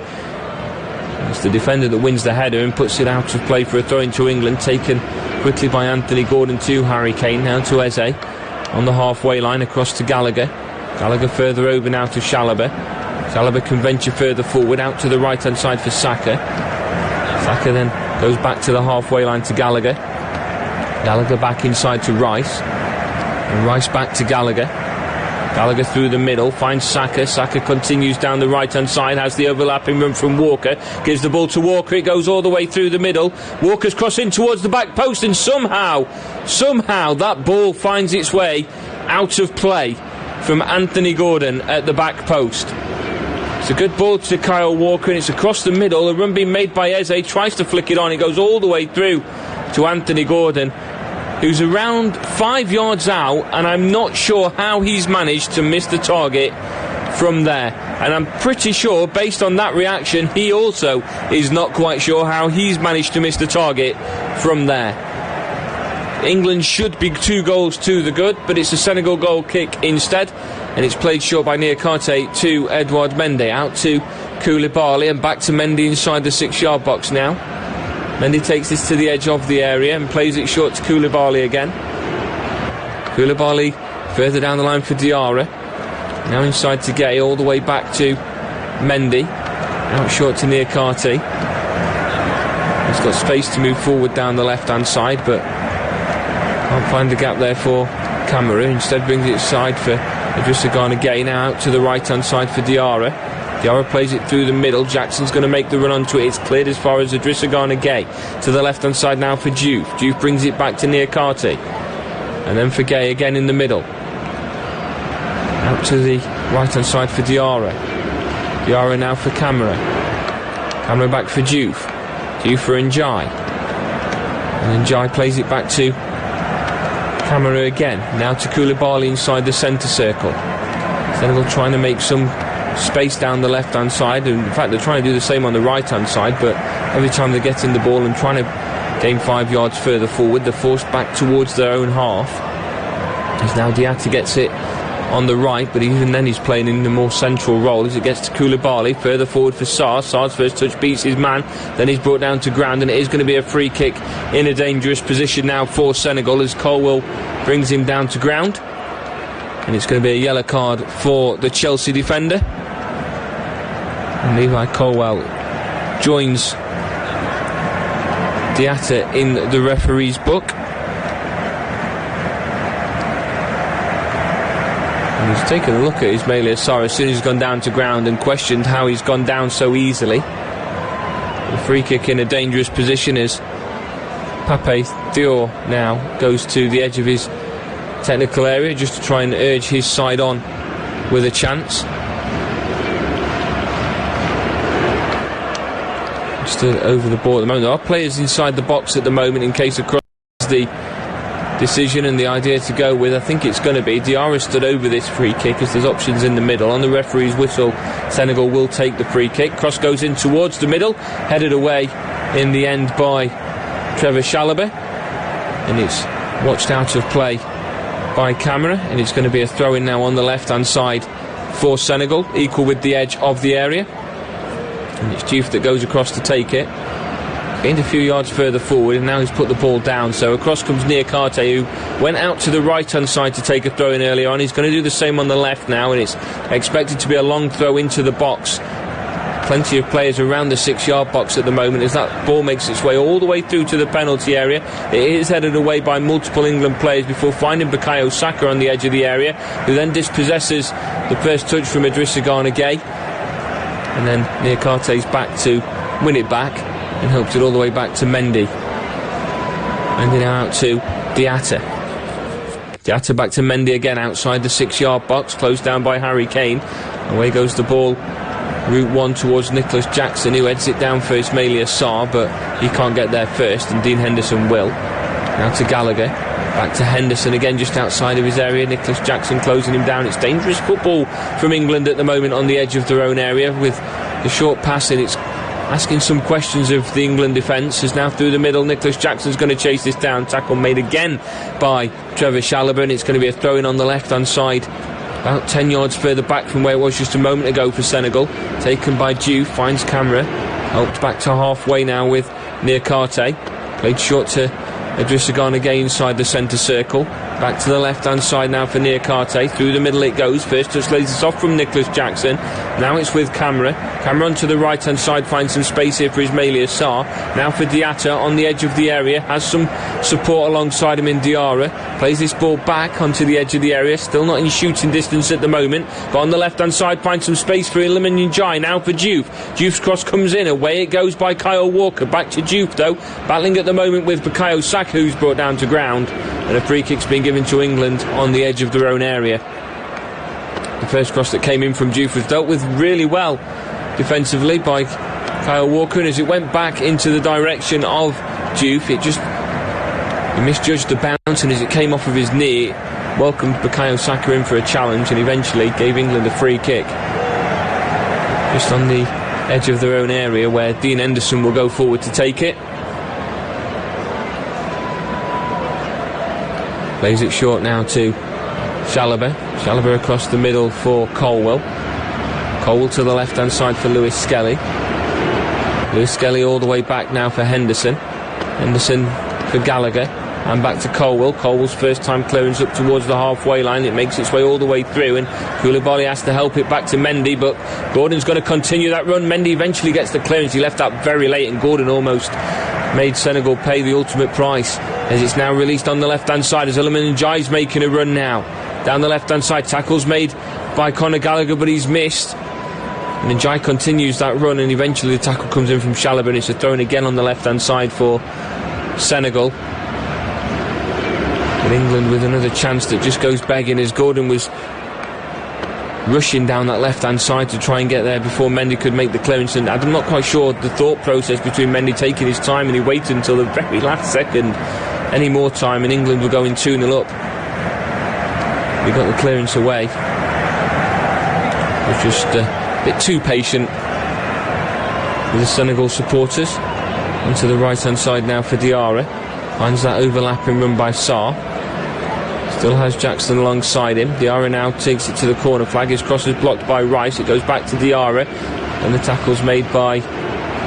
is the defender that wins the header and puts it out of play for a throw into England, taken quickly by Anthony Gordon to Harry Kane, now to Eze on the halfway line, across to Gallagher. Gallagher further over now to Chalobah. Chalobah can venture further forward out to the right hand side for Saka. Saka then goes back to the halfway line to Gallagher. Gallagher back inside to Rice, and Rice back to Gallagher. Gallagher through the middle, finds Saka. Saka continues down the right hand side, has the overlapping run from Walker, gives the ball to Walker, it goes all the way through the middle. Walker's crossing towards the back post, and somehow that ball finds its way out of play from Anthony Gordon at the back post. It's a good ball to Kyle Walker, and it's across the middle. A run being made by Eze, tries to flick it on. It goes all the way through to Anthony Gordon, who's around 5 yards out, and I'm not sure how he's managed to miss the target from there. And I'm pretty sure, based on that reaction, he also is not quite sure how he's managed to miss the target from there. England should be 2 goals to the good, but it's a Senegal goal kick instead, and it's played short by Niakate to Edouard Mendy, out to Koulibaly, and back to Mendy inside the 6-yard box now. Mendy takes this to the edge of the area and plays it short to Koulibaly again. Koulibaly further down the line for Diarra, now inside to Gueye, all the way back to Mendy, out short to Niakate. He's got space to move forward down the left hand side, but can't find the gap there for Camera. Instead brings it side for Idrissa Gana Gueye, now out to the right hand side for Diarra. Diarra plays it through the middle. Jackson's going to make the run onto it. It's cleared as far as Idrissa Gana Gueye. To the left hand side now for Diouf. Diouf brings it back to Niakate, and then for Gueye again in the middle. Out to the right hand side for Diarra. Diarra now for Camera. Camera back for Diouf. Diouf for Njai. And Njai plays it back to Camera again, now to Koulibaly inside the centre circle. Senegal trying to make some space down the left hand side, and in fact they're trying to do the same on the right hand side, but every time they're getting the ball and trying to gain 5 yards further forward, they're forced back towards their own half. As now Diatta gets it on the right, but even then he's playing in the more central role as it gets to Koulibaly, further forward for Sarr. Sarr's first touch beats his man, then he's brought down to ground, and it is going to be a free kick in a dangerous position now for Senegal as Colwell brings him down to ground, and it's going to be a yellow card for the Chelsea defender. And Levi Colwell joins Diatta in the referee's book. And he's taken a look at Ismaila Sarr as soon as he's gone down to ground and questioned how he's gone down so easily. The free kick in a dangerous position as Pape Dior now goes to the edge of his technical area just to try and urge his side on with a chance. Stood over the ball at the moment. There are players inside the box at the moment in case of cross the decision and the idea to go with. I think it's going to be Diarra stood over this free kick as there's options in the middle. On the referee's whistle, Senegal will take the free kick. Cross goes in towards the middle, headed away in the end by Trevor Chalobah, and it's watched out of play by camera, and it's going to be a throw in now on the left hand side for Senegal, equal with the edge of the area. And it's Diouf that goes across to take it. Gained a few yards further forward, and now he's put the ball down. So across comes Niakate, who went out to the right-hand side to take a throw in earlier on. He's going to do the same on the left now, and it's expected to be a long throw into the box. Plenty of players around the 6-yard box at the moment as that ball makes its way all the way through to the penalty area. It is headed away by multiple England players before finding Bukayo Saka on the edge of the area, who then dispossesses the first touch from Idrissa Gana Gueye. And then Niakate's back to win it back and helps it all the way back to Mendy. Mendy now out to Diatta. Diatta back to Mendy again outside the 6-yard box, closed down by Harry Kane. Away goes the ball, route one towards Nicholas Jackson, who heads it down for Ismaila Sarr, but he can't get there first, and Dean Henderson will. Now to Gallagher, back to Henderson again just outside of his area. Nicholas Jackson closing him down. It's dangerous football from England at the moment on the edge of their own area with the short passing. It's asking some questions of the England defence. Is now through the middle. Nicholas Jackson's going to chase this down. Tackle made again by Trevor Chalobah, and it's going to be a throw in on the left hand side, about 10 yards further back from where it was just a moment ago for Senegal. Taken by Diouf, finds camera, helped back to halfway now with Niakate. Played short to Idrissa Gana Gueye inside the centre circle. Back to the left hand side now for Niakate. Through the middle it goes. First touch lays it off from Nicholas Jackson. Now it's with Camera. Camera onto the right hand side, finds some space here for Ismaila Sarr. Now for Diatta on the edge of the area. Has some support alongside him in Diarra. Plays this ball back onto the edge of the area. Still not in shooting distance at the moment. But on the left hand side finds some space for Iliman Ndiaye. Now for Diouf. Diouf's cross comes in. Away it goes by Kyle Walker. Back to Diouf though. Battling at the moment with Bukayo Saka, who's brought down to ground. And a free kick's been given to England on the edge of their own area. The first cross that came in from Diouf was dealt with really well defensively by Kyle Walker, and as it went back into the direction of Diouf, he misjudged the bounce, and as it came off of his knee, it welcomed Bukayo Saka in for a challenge and eventually gave England a free kick just on the edge of their own area, where Dean Henderson will go forward to take it. Plays it short now to Chalobah. Chalobah across the middle for Colwell. Colwell to the left hand side for Lewis Skelly. Lewis Skelly all the way back now for Henderson. Henderson for Gallagher. And back to Colwell. Colwell's first time clearance up towards the halfway line. It makes its way all the way through, and Koulibaly has to help it back to Mendy, but Gordon's going to continue that run. Mendy eventually gets the clearance. He left that very late, and Gordon almost made Senegal pay the ultimate price, as it's now released on the left hand side as Iliman Ndiaye's making a run now. Down the left hand side, tackles made by Conor Gallagher, but he's missed. And Ndiaye continues that run, and eventually the tackle comes in from Chalobah, and it's a throw in again on the left hand side for Senegal. But England with another chance that just goes begging, as Gordon was rushing down that left hand side to try and get there before Mendy could make the clearance. And I'm not quite sure the thought process between Mendy taking his time, and he waited until the very last second. Any more time and England were going 2-0 up. He got the clearance away. Was just a bit too patient with the Senegal supporters. Onto the right hand side now for Diarra. Finds that overlapping run by Sarr. Still has Jackson alongside him. Diarra now takes it to the corner flag. His cross is blocked by Rice. It goes back to Diarra, and the tackle's made by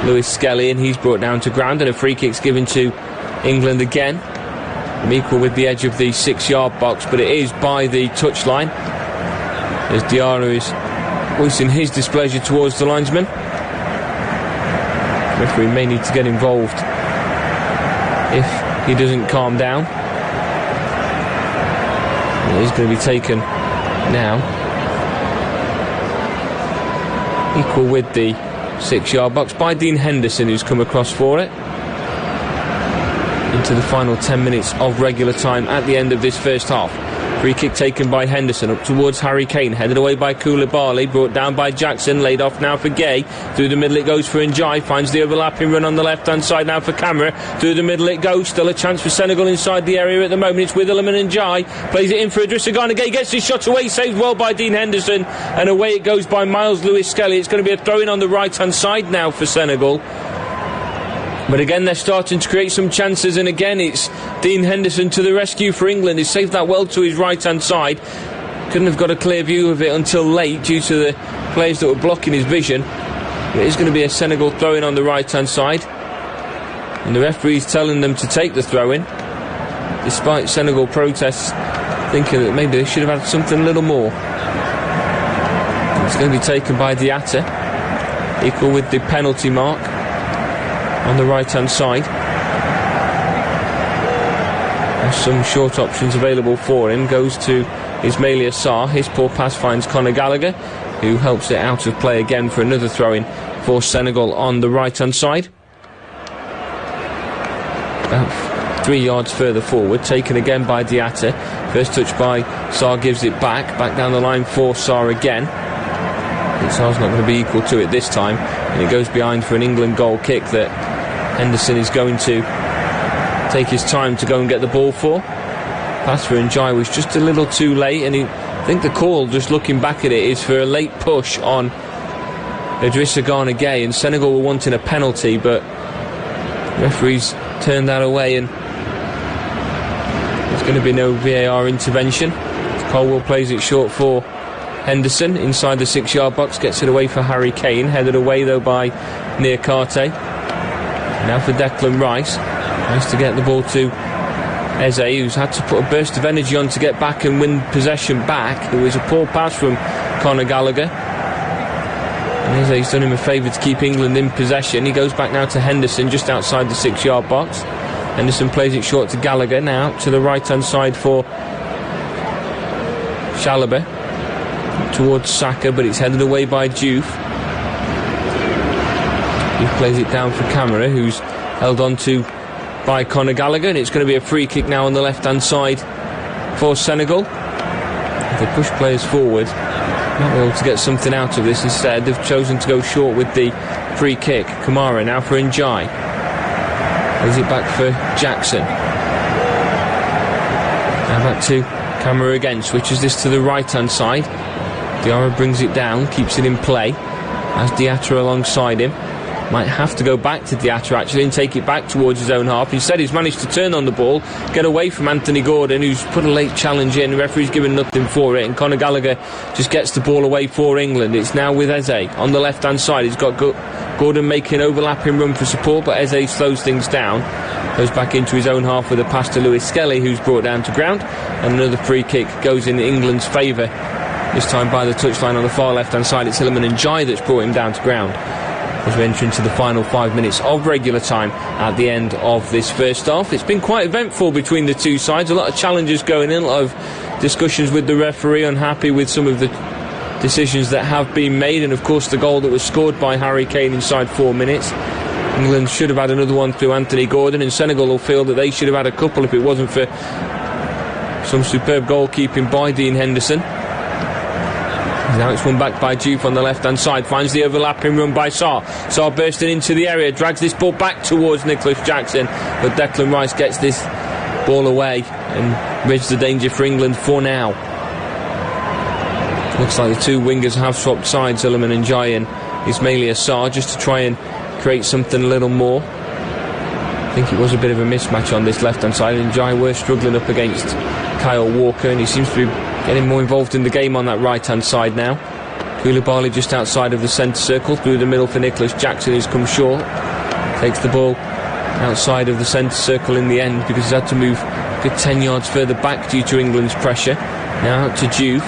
Lewis Skelly, and he's brought down to ground, and a free kick's given to England again. Equal with the edge of the 6-yard box, but it is by the touchline, as Diarra is voicing his displeasure towards the linesman. The referee may need to get involved if he doesn't calm down. It is going to be taken now equal with the 6-yard box by Dean Henderson, who's come across for it. Into the final 10 minutes of regular time at the end of this first half. Free kick taken by Henderson up towards Harry Kane, headed away by Koulibaly, brought down by Jackson, laid off now for Gay. Through the middle it goes for Njai, finds the overlapping run on the left hand side now for Camera. Through the middle it goes, still a chance for Senegal inside the area at the moment. It's Witherlam and Njai, plays it in for Idrissa Gana Gueye, gets his shot away, saved well by Dean Henderson, and away it goes by Miles Lewis-Skelly. It's going to be a throw-in on the right hand side now for Senegal. But again, they're starting to create some chances, and again, it's Dean Henderson to the rescue for England. He saved that well to his right-hand side. Couldn't have got a clear view of it until late due to the players that were blocking his vision. It is going to be a Senegal throw-in on the right-hand side. And the referee's telling them to take the throw-in, despite Senegal protests, thinking that maybe they should have had something a little more. It's going to be taken by Diatta, equal with the penalty mark on the right hand side. There's some short options available for him. Goes to Ismaila Sarr. His poor pass finds Conor Gallagher, who helps it out of play again for another throw-in for Senegal on the right hand side. About 3 yards further forward, taken again by Diatta. First touch by Sarr, gives it back down the line for Sarr again. Sarr's not going to be equal to it this time, and it goes behind for an England goal kick that Henderson is going to take his time to go and get the ball for. Pass for Njai was just a little too late, and I think the call, just looking back at it, is for a late push on Idrissa Gana Gueye, and Senegal were wanting a penalty, but referees turned that away, and there's going to be no VAR intervention. Colwell plays it short for Henderson inside the 6-yard box, gets it away for Harry Kane, headed away though by Niakate. Now for Declan Rice. Nice to get the ball to Eze, who's had to put a burst of energy on to get back and win possession back. It was a poor pass from Conor Gallagher, and Eze's done him a favour to keep England in possession. He goes back now to Henderson just outside the 6-yard box. Henderson plays it short to Gallagher, now to the right hand side for Chalobah towards Saka, but it's headed away by Diouf. He plays it down for Camera, who's held on to by Conor Gallagher, and it's going to be a free kick now on the left hand side for Senegal. If they push players forward, not able to get something out of this. Instead, they've chosen to go short with the free kick. Kamara now for Njai, plays it back for Jackson. Now back to Camera again, switches this to the right hand side. Diarra brings it down, keeps it in play, has Diatta alongside him. Might have to go back to Diatta actually and take it back towards his own half. Instead he's managed to turn on the ball, get away from Anthony Gordon, who's put a late challenge in. The referee's given nothing for it, and Conor Gallagher just gets the ball away for England. It's now with Eze on the left hand side. He's got Gordon making overlapping run for support, but Eze slows things down, goes back into his own half with a pass to Lewis-Skelly, who's brought down to ground, and another free kick goes in England's favour, this time by the touchline on the far left hand side. It's Iliman Njai that's brought him down to ground as we enter into the final 5 minutes of regular time at the end of this first half. It's been quite eventful between the two sides, a lot of challenges going in, a lot of discussions with the referee, unhappy with some of the decisions that have been made, and of course the goal that was scored by Harry Kane inside 4 minutes. England should have had another one through Anthony Gordon, and Senegal will feel that they should have had a couple if it wasn't for some superb goalkeeping by Dean Henderson. Now it's won back by Diouf on the left hand side, finds the overlapping run by Sarr. Sarr bursting into the area, drags this ball back towards Nicholas Jackson, but Declan Rice gets this ball away and rids the danger for England for now. Looks like the two wingers have swapped sides, Iliman Njai and Ismaila Sarr, just to try and create something a little more. I think it was a bit of a mismatch on this left hand side, and Njai were struggling up against Kyle Walker, and he seems to be getting more involved in the game on that right hand side now. Koulibaly just outside of the centre circle, through the middle for Nicholas Jackson, who's come short, takes the ball outside of the centre circle in the end because he's had to move a good 10 yards further back due to England's pressure. Now out to Diouf,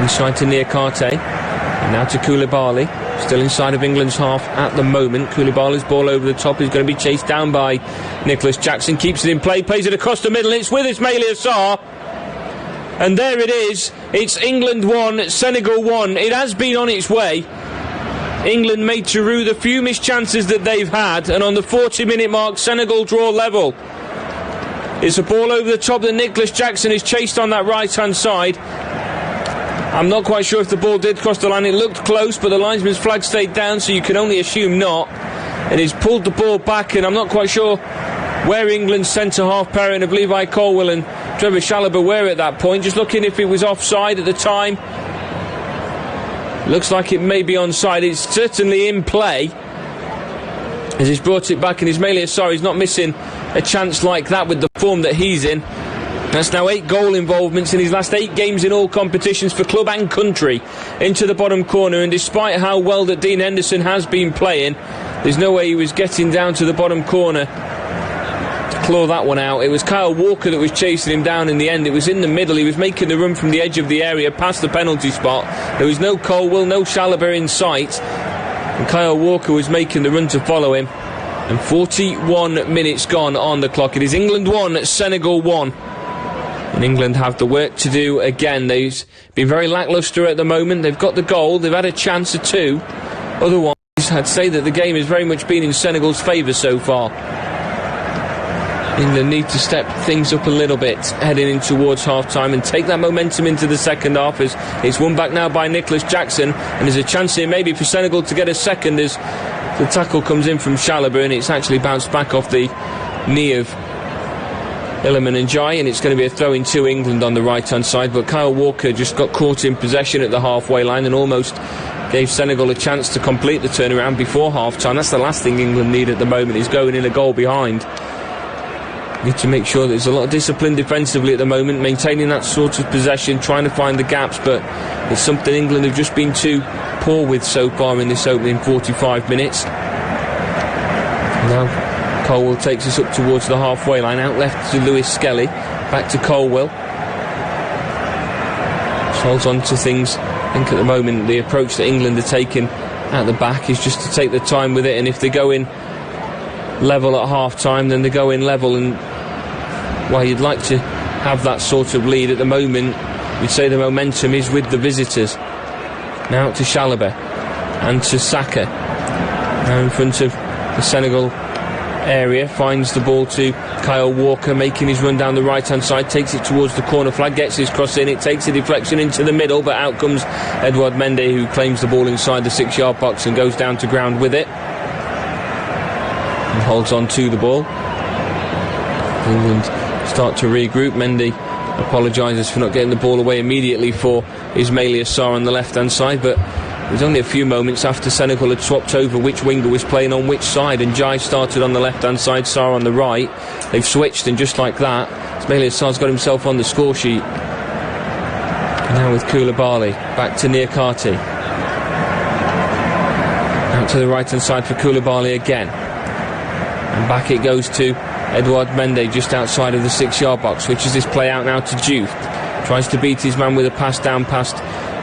inside to Niakate, and now to Koulibaly, still inside of England's half at the moment. Koulibaly's ball over the top is going to be chased down by Nicholas Jackson, keeps it in play, plays it across the middle, it's with Ismaila Sarr. And there it is. It's England 1, Senegal 1. It has been on its way. England made to rue the few missed chances that they've had, and on the 40-minute mark, Senegal draw level. It's a ball over the top that Nicholas Jackson is chased on that right-hand side. I'm not quite sure if the ball did cross the line. It looked close, but the linesman's flag stayed down, so you can only assume not. And he's pulled the ball back, and I'm not quite sure where England's centre-half pairing of Levi Colwill and Trevor Chalobah were at that point. Just looking if it was offside at the time. Looks like it may be onside. It's certainly in play, as he's brought it back, and Ismaila Sarr is not missing a chance like that with the form that he's in. That's now 8 goal involvements in his last 8 games in all competitions for club and country into the bottom corner, and despite how well that Dean Henderson has been playing, there's no way he was getting down to the bottom corner to claw that one out. It was Kyle Walker that was chasing him down in the end. It was in the middle. He was making the run from the edge of the area past the penalty spot. There was no Colwill, no Chalobah in sight, and Kyle Walker was making the run to follow him. And 41 minutes gone on the clock. It is England 1, Senegal 1. And England have the work to do again. They've been very lacklustre at the moment. They've got the goal. They've had a chance or two. Otherwise, I'd say that the game has very much been in Senegal's favour so far. England need to step things up a little bit heading in towards half-time and take that momentum into the second half, as it's won back now by Nicholas Jackson, and there's a chance here maybe for Senegal to get a second as the tackle comes in from Chalobah, and it's actually bounced back off the knee of Iliman Ndiaye, and it's going to be a throw-in to England on the right-hand side. But Kyle Walker just got caught in possession at the halfway line and almost gave Senegal a chance to complete the turnaround before half-time. That's the last thing England need at the moment, is going in a goal behind. Need to make sure there's a lot of discipline defensively at the moment, maintaining that sort of possession, trying to find the gaps, but it's something England have just been too poor with so far in this opening 45 minutes. Now Colwill takes us up towards the halfway line, out left to Lewis Skelly, back to Colwill. Just holds on to things. I think at the moment the approach that England are taking at the back is just to take the time with it, and if they go in level at half-time, then they go in level, and well, you'd like to have that sort of lead. At the moment, you'd say the momentum is with the visitors. Now to Chalobah and to Saka, now in front of the Senegal area, finds the ball to Kyle Walker, making his run down the right-hand side, takes it towards the corner flag, gets his cross in, it takes a deflection into the middle, but out comes Edouard Mendy, who claims the ball inside the 6-yard box and goes down to ground with it and holds on to the ball. England start to regroup. Mendy apologises for not getting the ball away immediately for Ismaila Sarr on the left-hand side, but it was only a few moments after Senegal had swapped over which winger was playing on which side, and Ndiaye started on the left-hand side, Sarr on the right. They've switched, and just like that, Ismaila Sarr's got himself on the score sheet. Now with Koulibaly, back to Niakate. Out to the right-hand side for Koulibaly again. And back it goes to Edouard Mendy, just outside of the 6-yard box. Switches this play out now to Diouf. Tries to beat his man with a pass down past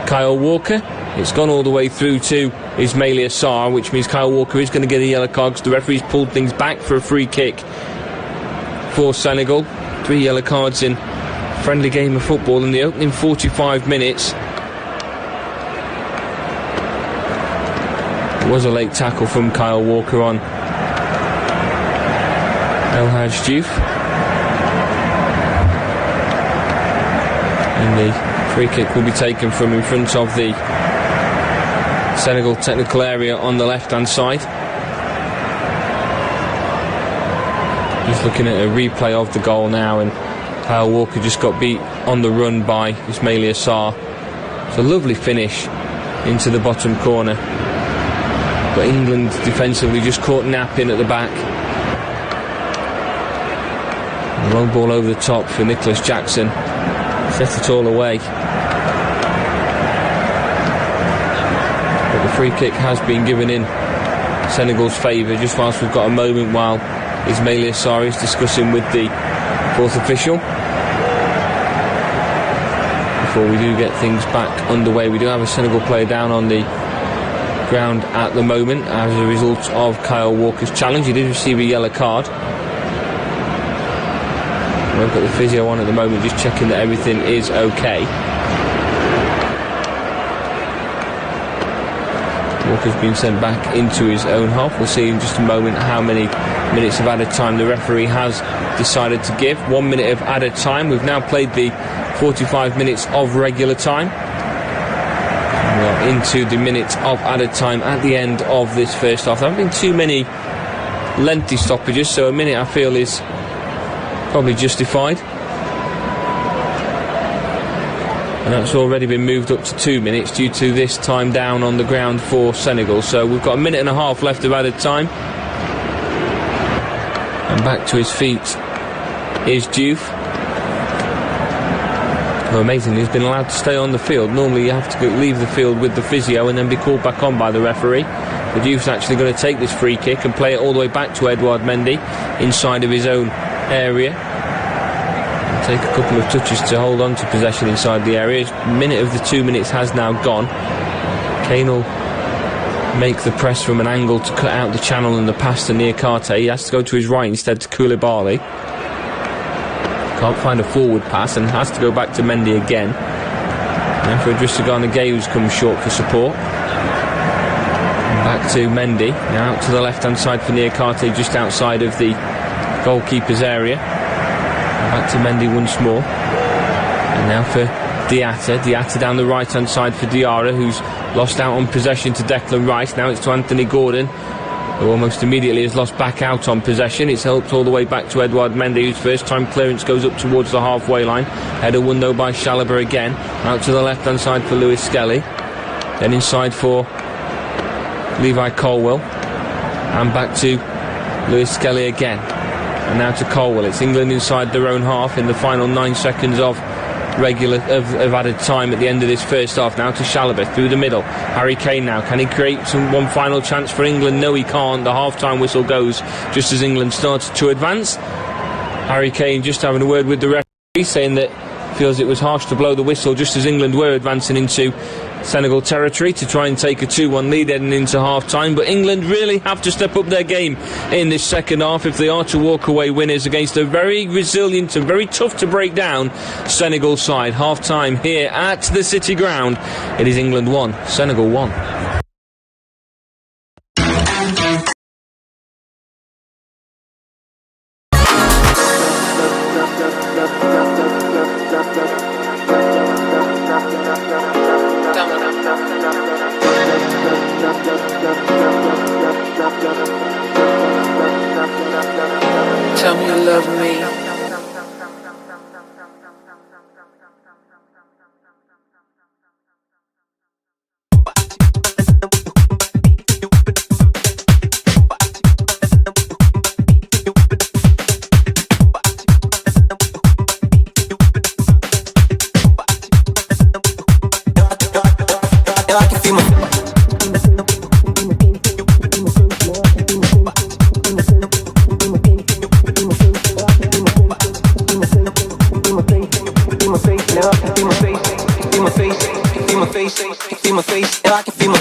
Kyle Walker. It's gone all the way through to Ismaila Sarr, which means Kyle Walker is going to get a yellow card, because the referee's pulled things back for a free kick for Senegal. 3 yellow cards in a friendly game of football in the opening 45 minutes. It was a late tackle from Kyle Walker on El Hadj Diouf. And the free kick will be taken from in front of the Senegal technical area on the left-hand side. Just looking at a replay of the goal now, and Kyle Walker just got beat on the run by Ismaila Sarr. It's a lovely finish into the bottom corner, but England defensively just caught napping at the back. A long ball over the top for Nicholas Jackson, set it all away. But the free kick has been given in Senegal's favour, just whilst we've got a moment while Ismaila Sarr is discussing with the fourth official. Before we do get things back underway, we do have a Senegal player down on the ground at the moment as a result of Kyle Walker's challenge. He did receive a yellow card. We've got the physio on at the moment, just checking that everything is okay. Walker's been sent back into his own half. We'll see in just a moment how many minutes of added time the referee has decided to give. 1 minute of added time. We've now played the 45 minutes of regular time. We're into the minutes of added time at the end of this first half. There haven't been too many lengthy stoppages, so a minute I feel is probably justified. And that's already been moved up to 2 minutes due to this time down on the ground for Senegal. So we've got a minute and a half left of added time. And back to his feet is Diouf, who amazingly has been allowed to stay on the field. Normally you have to leave the field with the physio and then be called back on by the referee. But Diouf's actually going to take this free kick and play it all the way back to Edouard Mendy inside of his own area. Take a couple of touches to hold on to possession inside the area. A minute of the 2 minutes has now gone. Kane will make the press from an angle to cut out the channel and the pass to Niakate. He has to go to his right instead to Koulibaly. Can't find a forward pass and has to go back to Mendy again. Now for Idrissa Gana Gueye, who's come short for support. And back to Mendy. Now out to the left hand side for Niakate, just outside of the goalkeeper's area. Back to Mendy once more. And now for Diatta. Diatta down the right hand side for Diarra, who's lost out on possession to Declan Rice. Now it's to Anthony Gordon, who almost immediately has lost back out on possession. It's helped all the way back to Edouard Mendy, whose first time clearance goes up towards the halfway line. Header won though by Chalobah again. Out to the left hand side for Lewis Skelly. Then inside for Levi Colwill. And back to Lewis Skelly again. And now to Colwill. It's England inside their own half in the final 9 seconds of added time at the end of this first half. Now to Chalobah through the middle. Harry Kane now. Can he create one final chance for England? No, he can't. The half-time whistle goes just as England started to advance. Harry Kane just having a word with the referee, saying that feels it was harsh to blow the whistle just as England were advancing into Senegal territory to try and take a 2-1 lead heading into half-time. But England really have to step up their game in this second half if they are to walk away winners against a very resilient and very tough to break down Senegal side. Half-time here at the City Ground. It is England 1, Senegal 1.
Tell me you love me.
I can feel my face, now I can feel my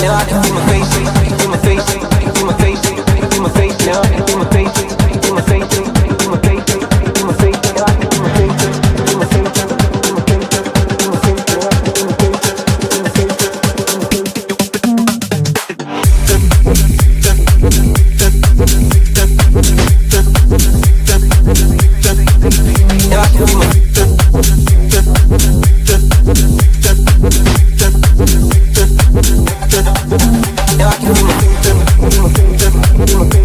now I can see my face, see my face, see my face, see my face, now I can see my face, see my face, see my face, see my face, now I can see my face, see my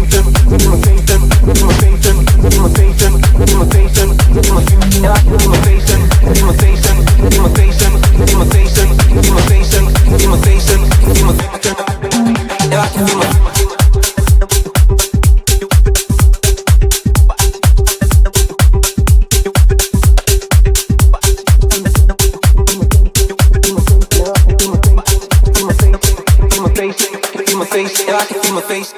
face, see my face, see my face, now I can see my face, see my face.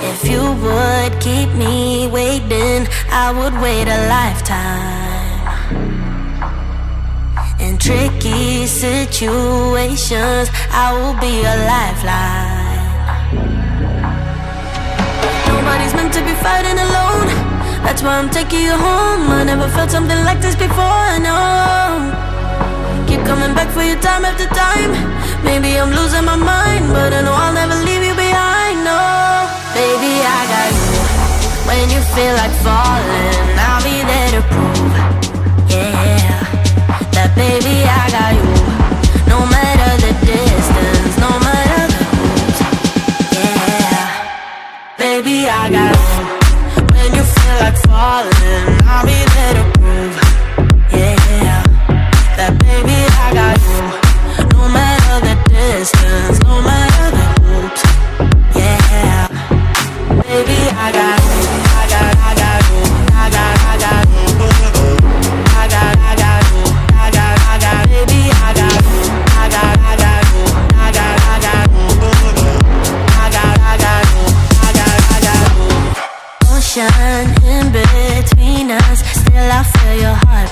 If you would keep me waiting, I would wait a lifetime. In tricky situations, I will be a lifeline. Nobody's meant to be fighting alone. That's why I'm taking you home. I never felt something like this before, no. Keep coming back for your time after time. Maybe I'm losing my mind, but I know I'll never leave you behind, no. Baby, I got you. When you feel like falling, I'll be there to prove, yeah, that baby, I got you. No matter the distance, no matter the moves, yeah, baby, I got you.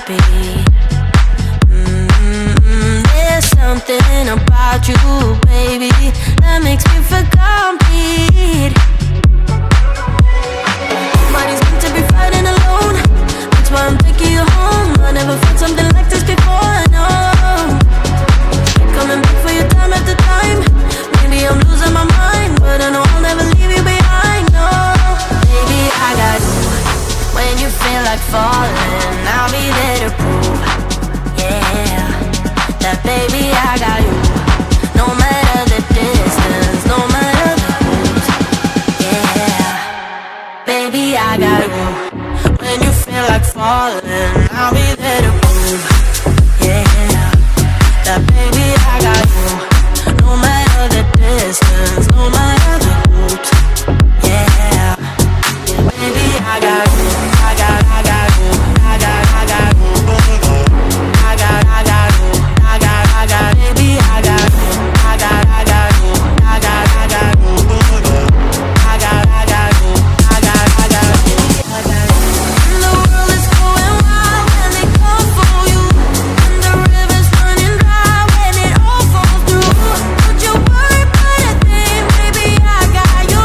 heartbeat. There's something about you, baby, that makes me feel complete. Nobody's meant to be fighting alone. That's why I'm taking you home. I never felt something like this before, no. Coming back for your time after time. Maybe I'm losing my mind, but I know I'll never leave you behind, no. Baby, I got you. When you feel like falling, I'll be there to prove, yeah, that baby, I got you. No matter the distance, no matter the route, yeah, baby, I got you. When you feel like falling, I'll be there to prove, yeah, that baby, I got you. No matter the distance, no matter the route, yeah, baby, I got you. I got you. I got you. I got you. I got you. Baby, I got you. I got you. I got you. I got you. And the world is going wild when they come for you, and the river's running dry when it all falls through. Don't you worry about a thing, baby, I got you.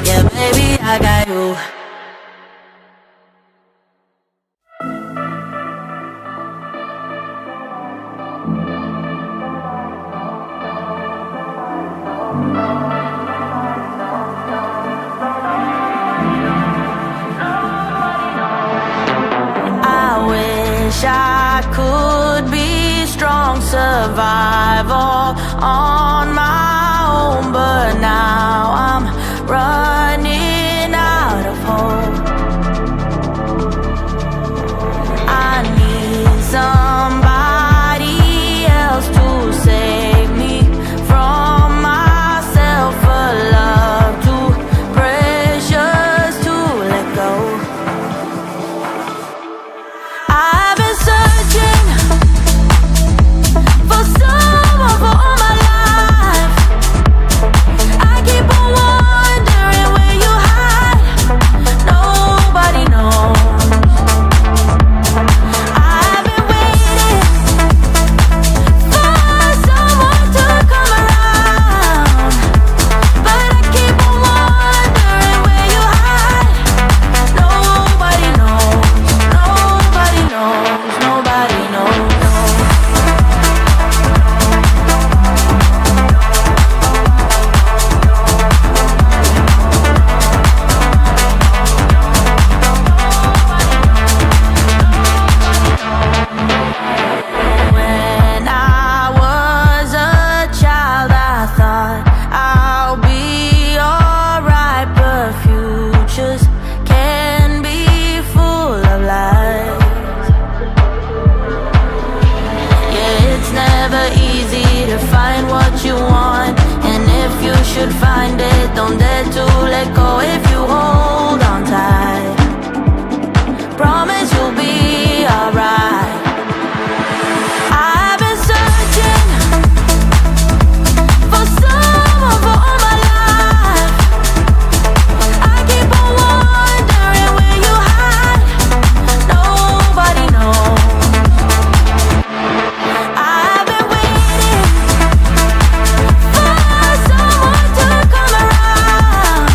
Yeah, baby, I got you. I wish I could be strong, survival on my own, but now I'm running out of hope. I need somebody else to save me from myself, a love too precious to let go. I've been searching for someone for all my life. I keep on wondering where you hide. Nobody knows. I've been waiting for someone to come around, but I keep on wondering where you hide. Nobody knows. Nobody knows. Nobody knows. When I was a child, I thought I'll be alright, but futures can be full of lies. Yeah, it's never easy to find what you want, and if you should find it, don't dare to let go. If you hold on tight, promise you'll be alright. I've been searching for someone for all my life. I keep on wondering where you hide. Nobody knows. I've been waiting for someone to come around,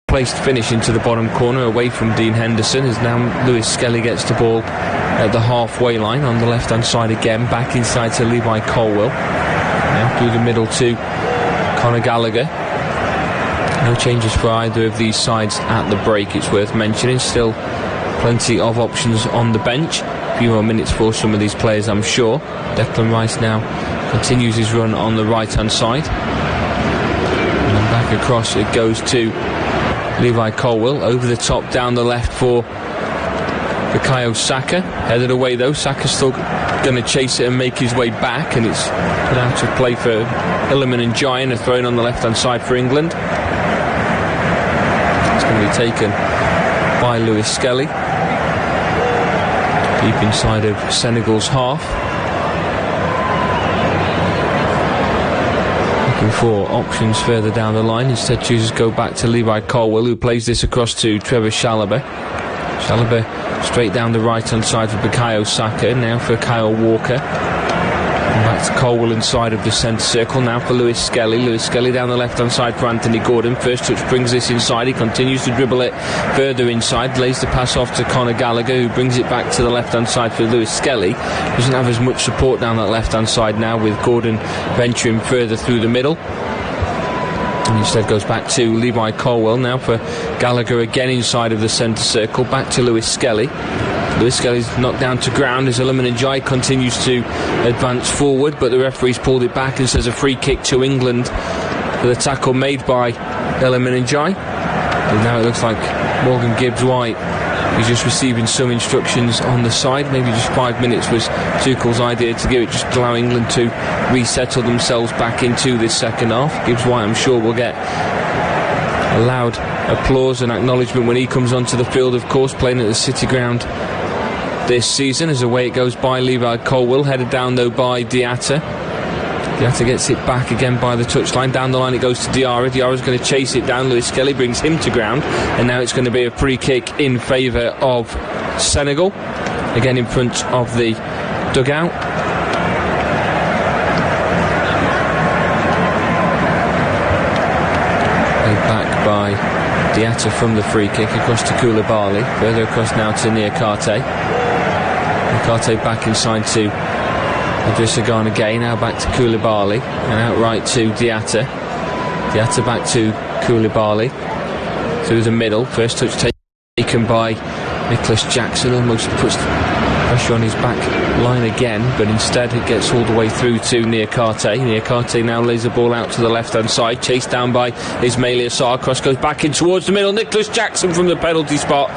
Placed finish into the bottom corner away from Dean Henderson as now Lewis Skelly gets the ball at the halfway line on the left hand side again, back inside to Levi Colwell, now through the middle to Conor Gallagher. No changes for either of these sides at the break, it's worth mentioning. Still plenty of options on the bench, a few more minutes for some of these players I'm sure. Declan Rice now continues his run on the right hand side, and then back across it goes to Levi Colwell, over the top down the left for Bukayo Saka, headed away though. Saka's still going to chase it and make his way back, and it's put out of play for Illiman and Jai, and a throw on the left hand side for England. It's going to be taken by Lewis Skelly deep inside of Senegal's half. For options further down the line, instead chooses to go back to Levi Colwell, who plays this across to Trevor Chalobah. Chalobah straight down the right hand side for Bukayo Saka, now for Kyle Walker. And back to Colwell inside of the centre circle, now for Lewis Skelly. Lewis Skelly down the left hand side for Anthony Gordon. First touch brings this inside, he continues to dribble it further inside, lays the pass off to Conor Gallagher, who brings it back to the left hand side for Lewis Skelly. Doesn't have as much support down that left hand side now, with Gordon venturing further through the middle. And instead goes back to Levi Colwell, now for Gallagher again inside of the centre circle, back to Lewis Skelly. Lewis Skelly's knocked down to ground as Illiman and Jai continues to advance forward, but the referee's pulled it back and says a free kick to England for the tackle made by Illiman and Jai. And now it looks like Morgan Gibbs-White is just receiving some instructions on the side. Maybe just 5 minutes was Tuchel's idea to give it, just allow England to resettle themselves back into this second half. Gibbs-White, I'm sure, will get a loud applause and acknowledgement when he comes onto the field, of course, playing at the City Ground this season. As away it goes by Levi Colwell, headed down though by Diatta. Diatta gets it back again by the touchline. Down the line it goes to Diarra. Diarra's going to chase it down. Lewis Skelly brings him to ground. And now it's going to be a free kick in favour of Senegal. Again in front of the dugout. Played back by Diatta from the free kick across to Koulibaly. Further across now to Niakate. Niakate back inside to Idrissa Gana Gueye, now back to Koulibaly and outright to Diatta. Diatta back to Koulibaly through the middle. First touch taken by Nicholas Jackson, almost puts pressure on his back line again, but instead it gets all the way through to Niakate. Niakate now lays the ball out to the left hand side, chased down by Ismaila Sarr. Cross goes back in towards the middle. Nicholas Jackson from the penalty spot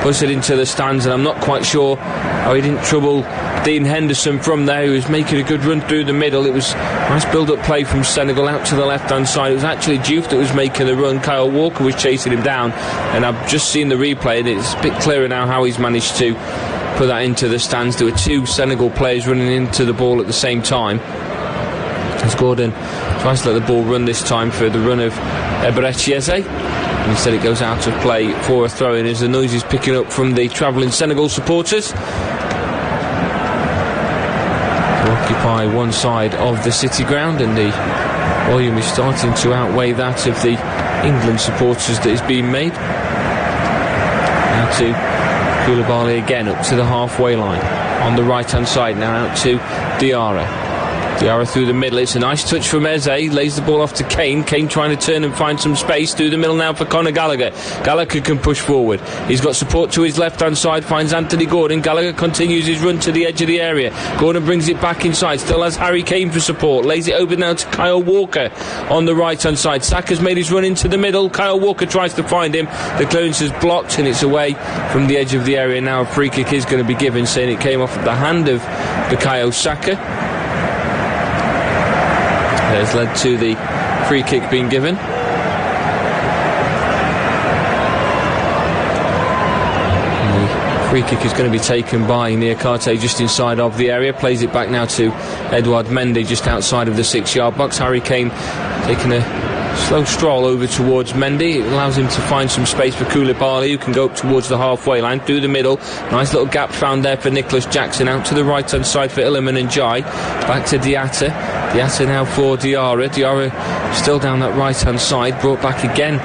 puts it into the stands, and I'm not quite sure how he didn't trouble Dean Henderson from there, who was making a good run through the middle. It was nice build-up play from Senegal out to the left-hand side. It was actually Diouf that was making the run. Kyle Walker was chasing him down, and I've just seen the replay, and it's a bit clearer now how he's managed to put that into the stands. There were two Senegal players running into the ball at the same time, as Gordon tries to let the ball run this time for the run of Eberechi Eze. Instead it goes out of play for a throw-in as the noise is picking up from the travelling Senegal supporters. Occupy one side of the city ground, and the volume is starting to outweigh that of the England supporters that is being made. Now to Koulibaly again up to the halfway line on the right hand side, now out to Diarra. Diarra through the middle. It's a nice touch from Eze. Lays the ball off to Kane. Kane trying to turn and find some space through the middle now for Conor Gallagher. Gallagher can push forward. He's got support to his left hand side. Finds Anthony Gordon. Gallagher continues his run to the edge of the area. Gordon brings it back inside. Still has Harry Kane for support. Lays it over now to Kyle Walker on the right hand side. Saka's made his run into the middle. Kyle Walker tries to find him. The clearance is blocked and it's away from the edge of the area. Now a free kick is going to be given, saying it came off at the hand of Bukayo Saka. Has led to the free kick being given. And the free kick is going to be taken by Niakate just inside of the area. Plays it back now to Edouard Mendy just outside of the 6-yard box. Harry Kane taking a slow stroll over towards Mendy. It allows him to find some space for Koulibaly, who can go up towards the halfway line through the middle. Nice little gap found there for Nicholas Jackson. Out to the right hand side for Iliman Ndiaye. Back to Diatta. Diatta now for Diarra. Diarra still down that right hand side. Brought back again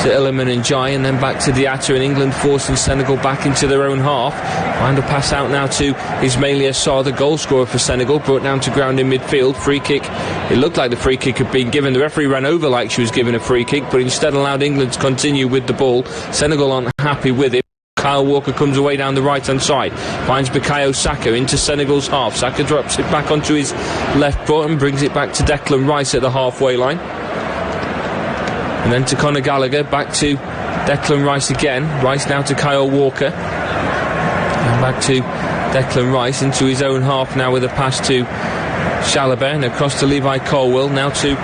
to Iliman Ndiaye, and then back to Diatta, and England forcing Senegal back into their own half. Find a pass out now to Ismaila Sarr, the goal scorer for Senegal, brought down to ground in midfield. Free kick. It looked like the free kick had been given. The referee ran over like she was given a free kick, but instead allowed England to continue with the ball. Senegal aren't happy with it. Kyle Walker comes away down the right hand side, finds Bukayo Saka into Senegal's half. Saka drops it back onto his left foot and brings it back to Declan Rice at the halfway line. And then to Conor Gallagher, back to Declan Rice again. Rice now to Kyle Walker. And back to Declan Rice into his own half now with a pass to Chalobah, and across to Levi Colwill. Now to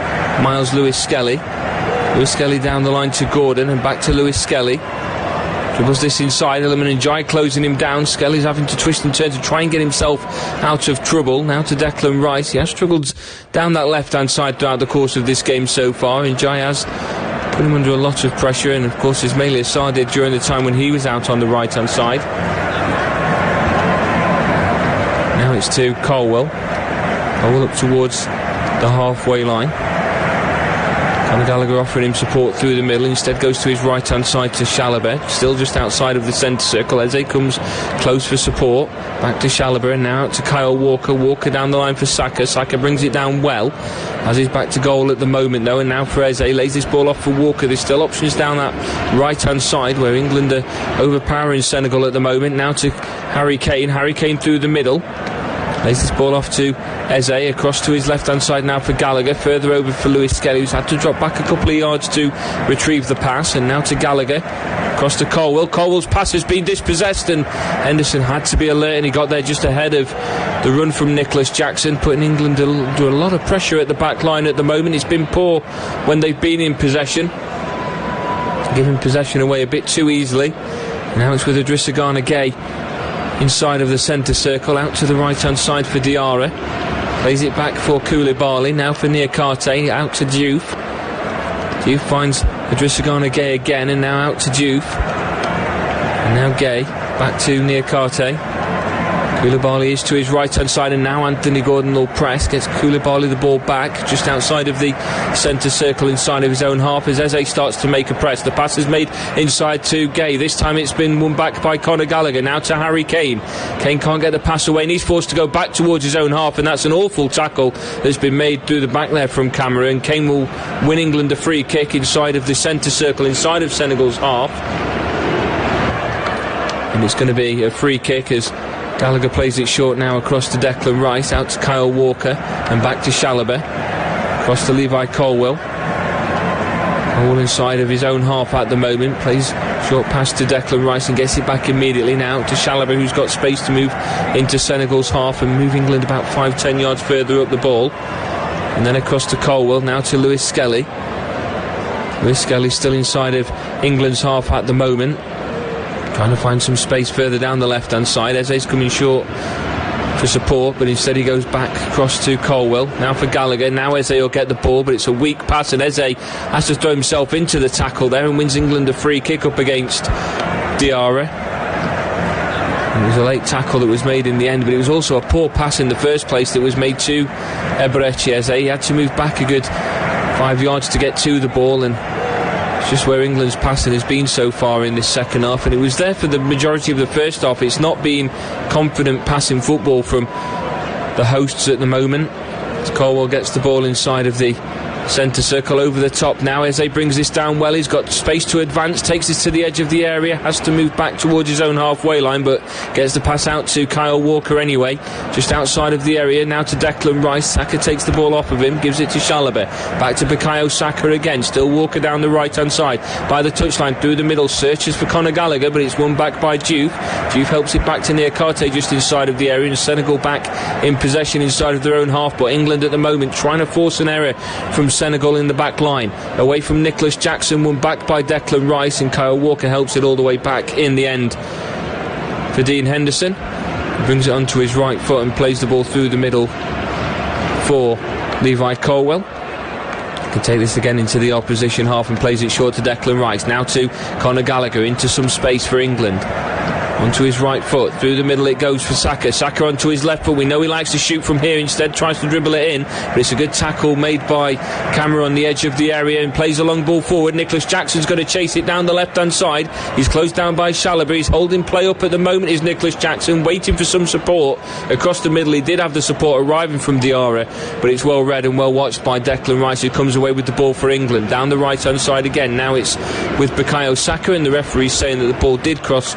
Miles Lewis Skelly. Lewis Skelly down the line to Gordon, and back to Lewis Skelly. Dribbles this inside. Iliman Ndiaye closing him down. Skelly's having to twist and turn to try and get himself out of trouble. Now to Declan Rice. He has struggled down that left hand side throughout the course of this game so far. Ndiaye has put him under a lot of pressure, and of course Ismaila Sarr did during the time when he was out on the right hand side. Now it's to Colwill. Colwill up towards the halfway line. Conor Gallagher offering him support through the middle. Instead goes to his right hand side to Chalobah, still just outside of the centre circle. Eze comes close for support. Back to Chalobah, and now out to Kyle Walker. Walker down the line for Saka. Saka brings it down well as he's back to goal at the moment though, and now for Eze. Lays this ball off for Walker. There's still options down that right hand side where England are overpowering Senegal at the moment. Now to Harry Kane. Harry Kane through the middle. Lays this ball off to Eze, across to his left hand side now for Gallagher, further over for Lewis Skelly, who's had to drop back a couple of yards to retrieve the pass, and now to Gallagher, across to Colwill. Colwill's pass has been dispossessed, and Henderson had to be alert, and he got there just ahead of the run from Nicholas Jackson, putting England under a lot of pressure at the back line at the moment. It's been poor when they've been in possession, giving possession away a bit too easily. Now it's with Idrissa Gana Gueye inside of the centre circle, out to the right hand side for Diarra. Plays it back for Koulibaly. Now for Niakate. Out to Diouf. Diouf finds Adrissagana Gay again, and now out to Diouf. And now Gay. Back to Niakate. Koulibaly is to his right-hand side, and now Anthony Gordon will press. Gets Koulibaly the ball back, just outside of the centre circle, inside of his own half, as Eze starts to make a press. The pass is made inside to Gay. This time it's been won back by Conor Gallagher. Now to Harry Kane. Kane can't get the pass away, and he's forced to go back towards his own half, and that's an awful tackle that's been made through the back there from Cameroon. Kane will win England a free kick inside of the centre circle, inside of Senegal's half. And it's going to be a free kick as Gallagher plays it short now across to Declan Rice, out to Kyle Walker, and back to Chalobah, across to Levi Colwill. All inside of his own half at the moment, plays short pass to Declan Rice and gets it back immediately now to Chalobah, who's got space to move into Senegal's half and move England about 5-10 yards further up the ball. And then across to Colwill, now to Lewis Skelly. Lewis Skelly still inside of England's half at the moment, trying to find some space further down the left-hand side. Eze's coming short for support, but instead he goes back across to Colwill. Now for Gallagher. Now Eze will get the ball, but it's a weak pass, and Eze has to throw himself into the tackle there and wins England a free kick up against Diarra. It was a late tackle that was made in the end, but it was also a poor pass in the first place that was made to Eberechi Eze. He had to move back a good 5 yards to get to the ball, and just where England's passing has been so far in this second half, and it was there for the majority of the first half. It's not been confident passing football from the hosts at the moment. As Colwill gets the ball inside of the centre circle over the top now. Eze brings this down well. He's got space to advance, takes this to the edge of the area, has to move back towards his own halfway line, but gets the pass out to Kyle Walker anyway, just outside of the area. Now to Declan Rice. Saka takes the ball off of him, gives it to Chalobah, back to Bukayo Saka again. Still Walker down the right hand side by the touchline, through the middle, searches for Conor Gallagher, but it's won back by Diouf. Diouf helps it back to Niakate just inside of the area, and Senegal back in possession inside of their own half. But England at the moment trying to force an error from Senegal in the back line, away from Nicholas Jackson, won back by Declan Rice, and Kyle Walker helps it all the way back in the end for Dean Henderson. He brings it onto his right foot and plays the ball through the middle for Levi Colwill. Can take this again into the opposition half and plays it short to Declan Rice. Now to Conor Gallagher, into some space for England. Onto his right foot, through the middle it goes for Saka. Saka onto his left foot. We know he likes to shoot from here, instead tries to dribble it in, but it's a good tackle made by Cameron on the edge of the area, and plays a long ball forward. Nicholas Jackson's going to chase it down the left hand side. He's closed down by Chalobah. He's holding play up at the moment, is Nicholas Jackson, waiting for some support across the middle. He did have the support arriving from Diarra, but it's well read and well watched by Declan Rice, who comes away with the ball for England. Down the right hand side again. Now it's with Bukayo Saka, and the referee's saying that the ball did cross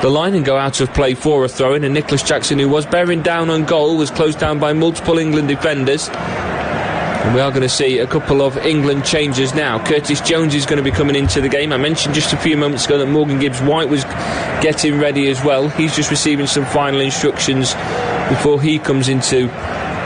the line and go out of play for a throw-in, and Nicholas Jackson, who was bearing down on goal, was closed down by multiple England defenders. And we are going to see a couple of England changes now. Curtis Jones is going to be coming into the game. I mentioned just a few moments ago that Morgan Gibbs-White was getting ready as well. He's just receiving some final instructions before he comes into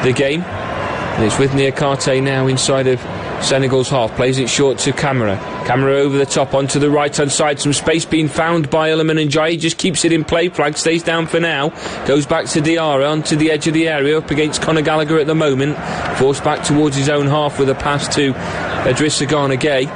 the game. And it's with Niakate now inside of Senegal's half, plays it short to Camara over the top onto the right hand side, some space being found by Iliman Ndiaye, just keeps it in play, flag stays down for now, goes back to Diarra onto the edge of the area up against Conor Gallagher at the moment, forced back towards his own half with a pass to Idrissa Gay.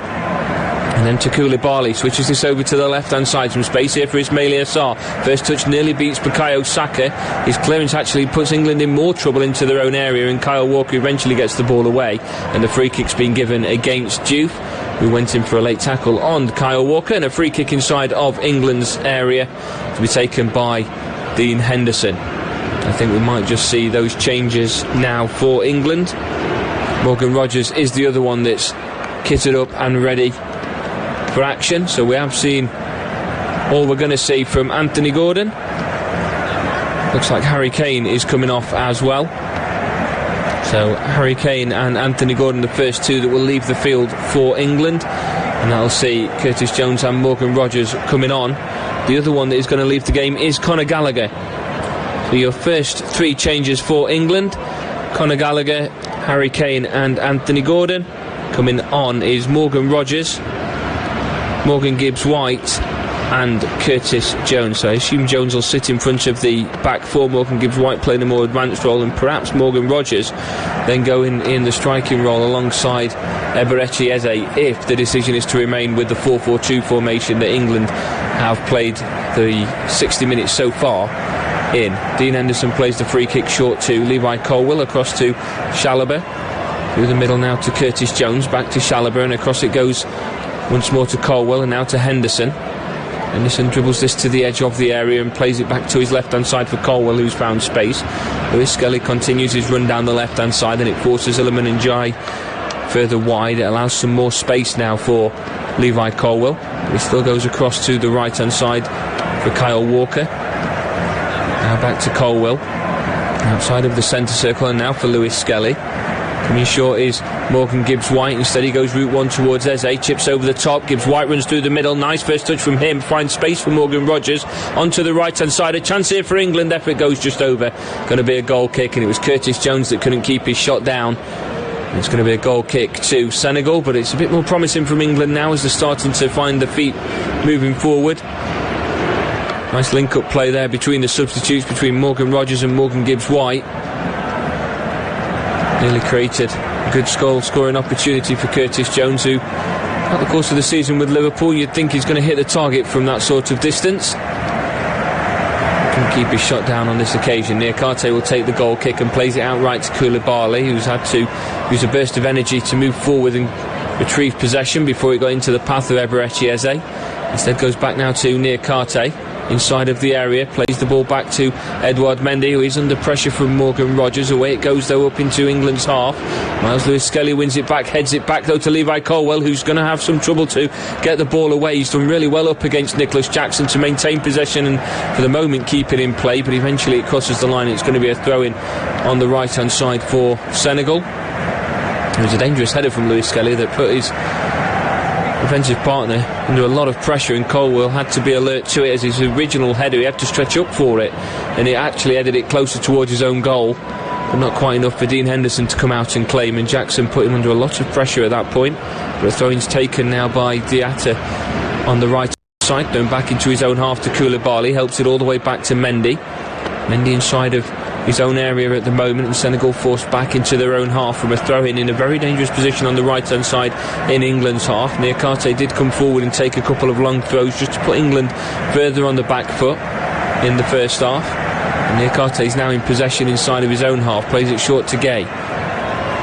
And then to Koulibaly, switches this over to the left-hand side. Some space here for Ismaila Sarr. First touch nearly beats Bukayo Saka. His clearance actually puts England in more trouble into their own area, and Kyle Walker eventually gets the ball away. And the free kick's been given against Diouf, who went in for a late tackle on Kyle Walker, and a free kick inside of England's area to be taken by Dean Henderson. I think we might just see those changes now for England. Morgan Rogers is the other one that's kitted up and ready for action, so we have seen all we're going to see from Anthony Gordon. Looks like Harry Kane is coming off as well, so Harry Kane and Anthony Gordon, the first two that will leave the field for England, and that'll see Curtis Jones and Morgan Rogers coming on. The other one that is going to leave the game is Conor Gallagher. So your first three changes for England: Conor Gallagher, Harry Kane and Anthony Gordon. Coming on is Morgan Rogers, Morgan Gibbs-White and Curtis Jones. So I assume Jones will sit in front of the back four. Morgan Gibbs-White playing a more advanced role, and perhaps Morgan Rogers then going in the striking role alongside Eberechi Eze, if the decision is to remain with the 4-4-2 formation that England have played the 60 minutes so far in. Dean Henderson plays the free kick short to Levi Colwill, across to Chalobah, through the middle now to Curtis Jones, back to Chalobah, and across it goes once more to Colwill, and now to Henderson. Henderson dribbles this to the edge of the area and plays it back to his left hand side for Colwill, who's found space. Lewis Skelly continues his run down the left hand side, and it forces Iliman Ndiaye further wide. It allows some more space now for Levi Colwill. He still goes across to the right hand side for Kyle Walker. Now back to Colwill, outside of the centre circle, and now for Lewis Skelly. Coming short is Morgan Gibbs-White. Instead he goes route one towards Eze, chips over the top. Gibbs-White runs through the middle. Nice first touch from him. Finds space for Morgan Rogers onto the right hand side. A chance here for England. Effort goes just over. Going to be a goal kick, and it was Curtis Jones that couldn't keep his shot down. It's going to be a goal kick to Senegal, but it's a bit more promising from England now as they're starting to find the feet moving forward. Nice link-up play there between the substitutes, between Morgan Rogers and Morgan Gibbs-White. Nearly created a good goal-scoring opportunity for Curtis Jones, who, at the course of the season with Liverpool, you'd think he's going to hit the target from that sort of distance. Can keep his shot down on this occasion. Niakate will take the goal kick and plays it outright to Koulibaly, who's had to use a burst of energy to move forward and retrieve possession before it got into the path of Eberechi Eze. Instead goes back now to Niakate, inside of the area, plays the ball back to Edouard Mendy, who is under pressure from Morgan Rogers. Away it goes though, up into England's half. Miles Lewis Skelly wins it back, heads it back though to Levi Colwill, who's going to have some trouble to get the ball away. He's done really well up against Nicholas Jackson to maintain possession and for the moment keep it in play, but eventually it crosses the line. It's going to be a throw-in on the right hand side for Senegal. It was a dangerous header from Lewis Skelly that put his defensive partner under a lot of pressure, and Colwill had to be alert to it. As his original header, he had to stretch up for it, and he actually headed it closer towards his own goal, but not quite enough for Dean Henderson to come out and claim, and Jackson put him under a lot of pressure at that point. But a throw-in's taken now by Diatta on the right side, going back into his own half to Koulibaly, helps it all the way back to Mendy. Mendy inside of his own area at the moment, and Senegal forced back into their own half from a throw-in in a very dangerous position on the right-hand side in England's half. Niakate did come forward and take a couple of long throws just to put England further on the back foot in the first half. And Niakate is now in possession inside of his own half, plays it short to Gay.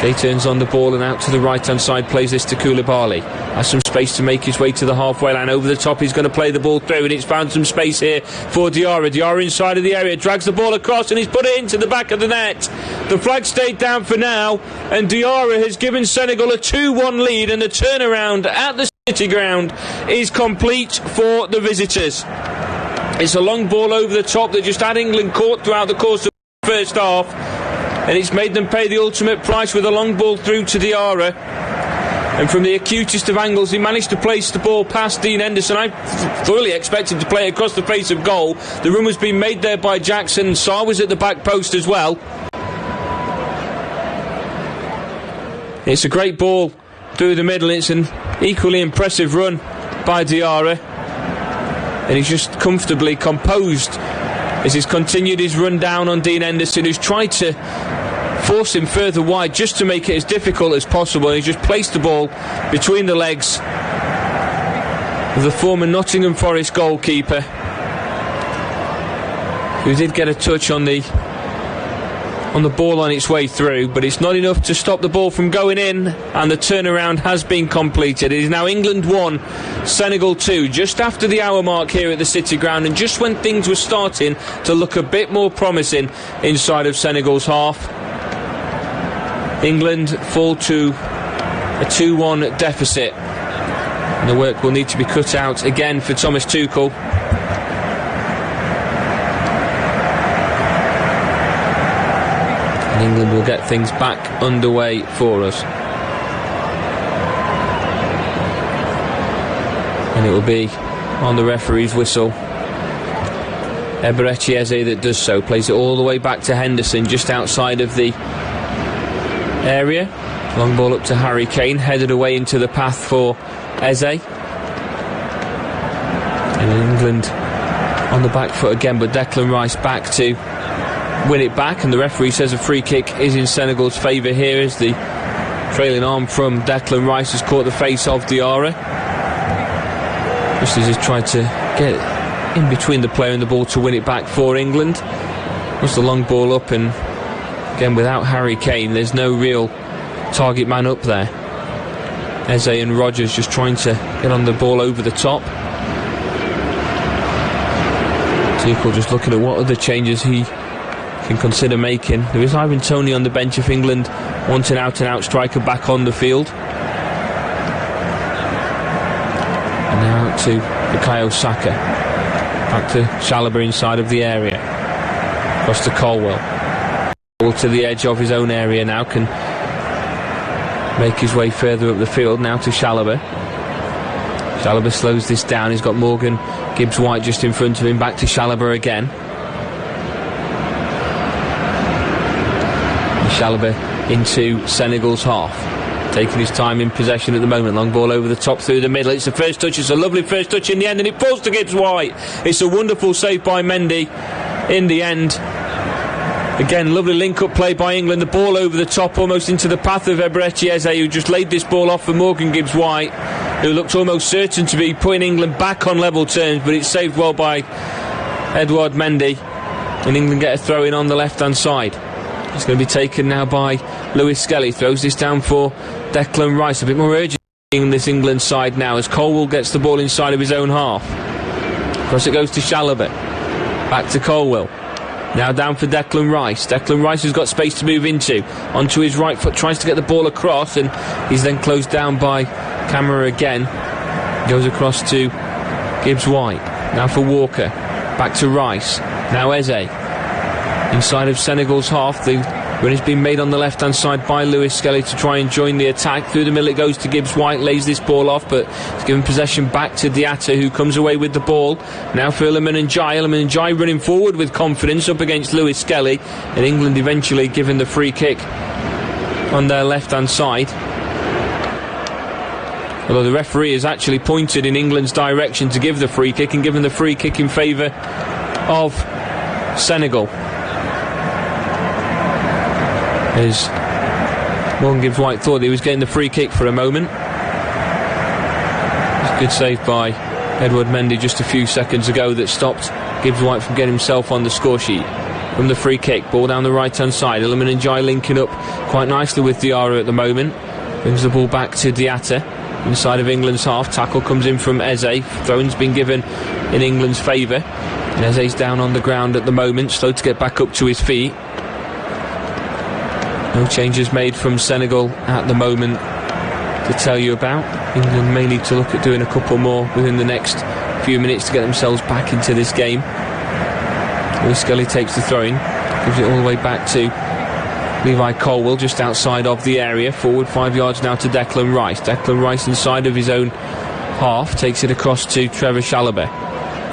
Gay turns on the ball and out to the right-hand side, plays this to Koulibaly. Has some space to make his way to the halfway line. Over the top, he's going to play the ball through, and it's found some space here for Diarra. Diarra inside of the area, drags the ball across, and he's put it into the back of the net. The flag stayed down for now, and Diarra has given Senegal a 2-1 lead, and the turnaround at the City Ground is complete for the visitors. It's a long ball over the top that just had England caught throughout the course of the first half, and it's made them pay the ultimate price with a long ball through to Diarra. And from the acutest of angles, he managed to place the ball past Dean Henderson. I thoroughly expected to play it across the face of goal. The run was being made there by Jackson. Sarr was at the back post as well. It's a great ball through the middle. It's an equally impressive run by Diarra. And he's just comfortably composed as he's continued his run down on Dean Henderson, who's tried to force him further wide just to make it as difficult as possible. He just placed the ball between the legs of the former Nottingham Forest goalkeeper, who did get a touch on the ball on its way through, but it's not enough to stop the ball from going in, and the turnaround has been completed. It is now England 1, Senegal 2, just after the hour mark here at the City Ground, and just when things were starting to look a bit more promising inside of Senegal's half. England fall to a 2-1 deficit, and the work will need to be cut out again for Thomas Tuchel. And England will get things back underway for us, and it will be on the referee's whistle. Eberechi Eze that does so, plays it all the way back to Henderson just outside of the area. Long ball up to Harry Kane, headed away into the path for Eze. And England on the back foot again, but Declan Rice back to win it back, and the referee says a free kick is in Senegal's favour here as the trailing arm from Declan Rice has caught the face of Diarra. Just as he's tried to get in between the player and the ball to win it back for England. Wants the long ball up, and again without Harry Kane there's no real target man up there. Eze and Rogers just trying to get on the ball over the top. Tuchel just looking at what other changes he can consider making. There is Ivan Toney on the bench if England want an out-and-out striker back on the field. And now out to Bukayo Saka. Back to Chalobah inside of the area. Across to Colwell. Ball to the edge of his own area now, can make his way further up the field. Now to Chalobah. Chalobah slows this down. He's got Morgan Gibbs-White just in front of him. Back to Chalobah again. And Chalobah into Senegal's half. Taking his time in possession at the moment. Long ball over the top through the middle. It's the first touch. It's a lovely first touch in the end, and it falls to Gibbs-White. It's a wonderful save by Mendy in the end. Again, lovely link-up play by England. The ball over the top, almost into the path of Eberechi Eze, who just laid this ball off for Morgan Gibbs-White, who looked almost certain to be putting England back on level terms, but it's saved well by Edouard Mendy, and England get a throw-in on the left-hand side. It's going to be taken now by Lewis Skelly. Throws this down for Declan Rice. A bit more urgent in this England side now as Colwell gets the ball inside of his own half. Across it goes to Chalobah. Back to Colwell. Now down for Declan Rice. Declan Rice has got space to move into. Onto his right foot, tries to get the ball across, and he's then closed down by Camara again. Goes across to Gibbs-White. Now for Walker. Back to Rice. Now Eze. Inside of Senegal's half. The run has been made on the left-hand side by Lewis Skelly to try and join the attack. Through the middle it goes to Gibbs-White. Lays this ball off, but he's given possession back to Diatta, who comes away with the ball. Now for Iliman Ndiaye running forward with confidence up against Lewis Skelly. And England eventually given the free kick on their left-hand side. Although the referee has actually pointed in England's direction to give the free kick, and given the free kick in favour of Senegal. As Morgan Gibbs-White thought he was getting the free kick for a moment. It's a good save by Edouard Mendy just a few seconds ago that stopped Gibbs-White from getting himself on the score sheet. From the free kick, ball down the right-hand side. Iliman Ndiaye linking up quite nicely with Diarra at the moment. Brings the ball back to Diatta inside of England's half. Tackle comes in from Eze. Throw-in's been given in England's favour. And Eze's down on the ground at the moment, slow to get back up to his feet. No changes made from Senegal at the moment to tell you about. England may need to look at doing a couple more within the next few minutes to get themselves back into this game. Lewis Skelly takes the throw-in, gives it all the way back to Levi Colwell just outside of the area. Forward 5 yards now to Declan Rice. Declan Rice inside of his own half, takes it across to Trevor Chalobah.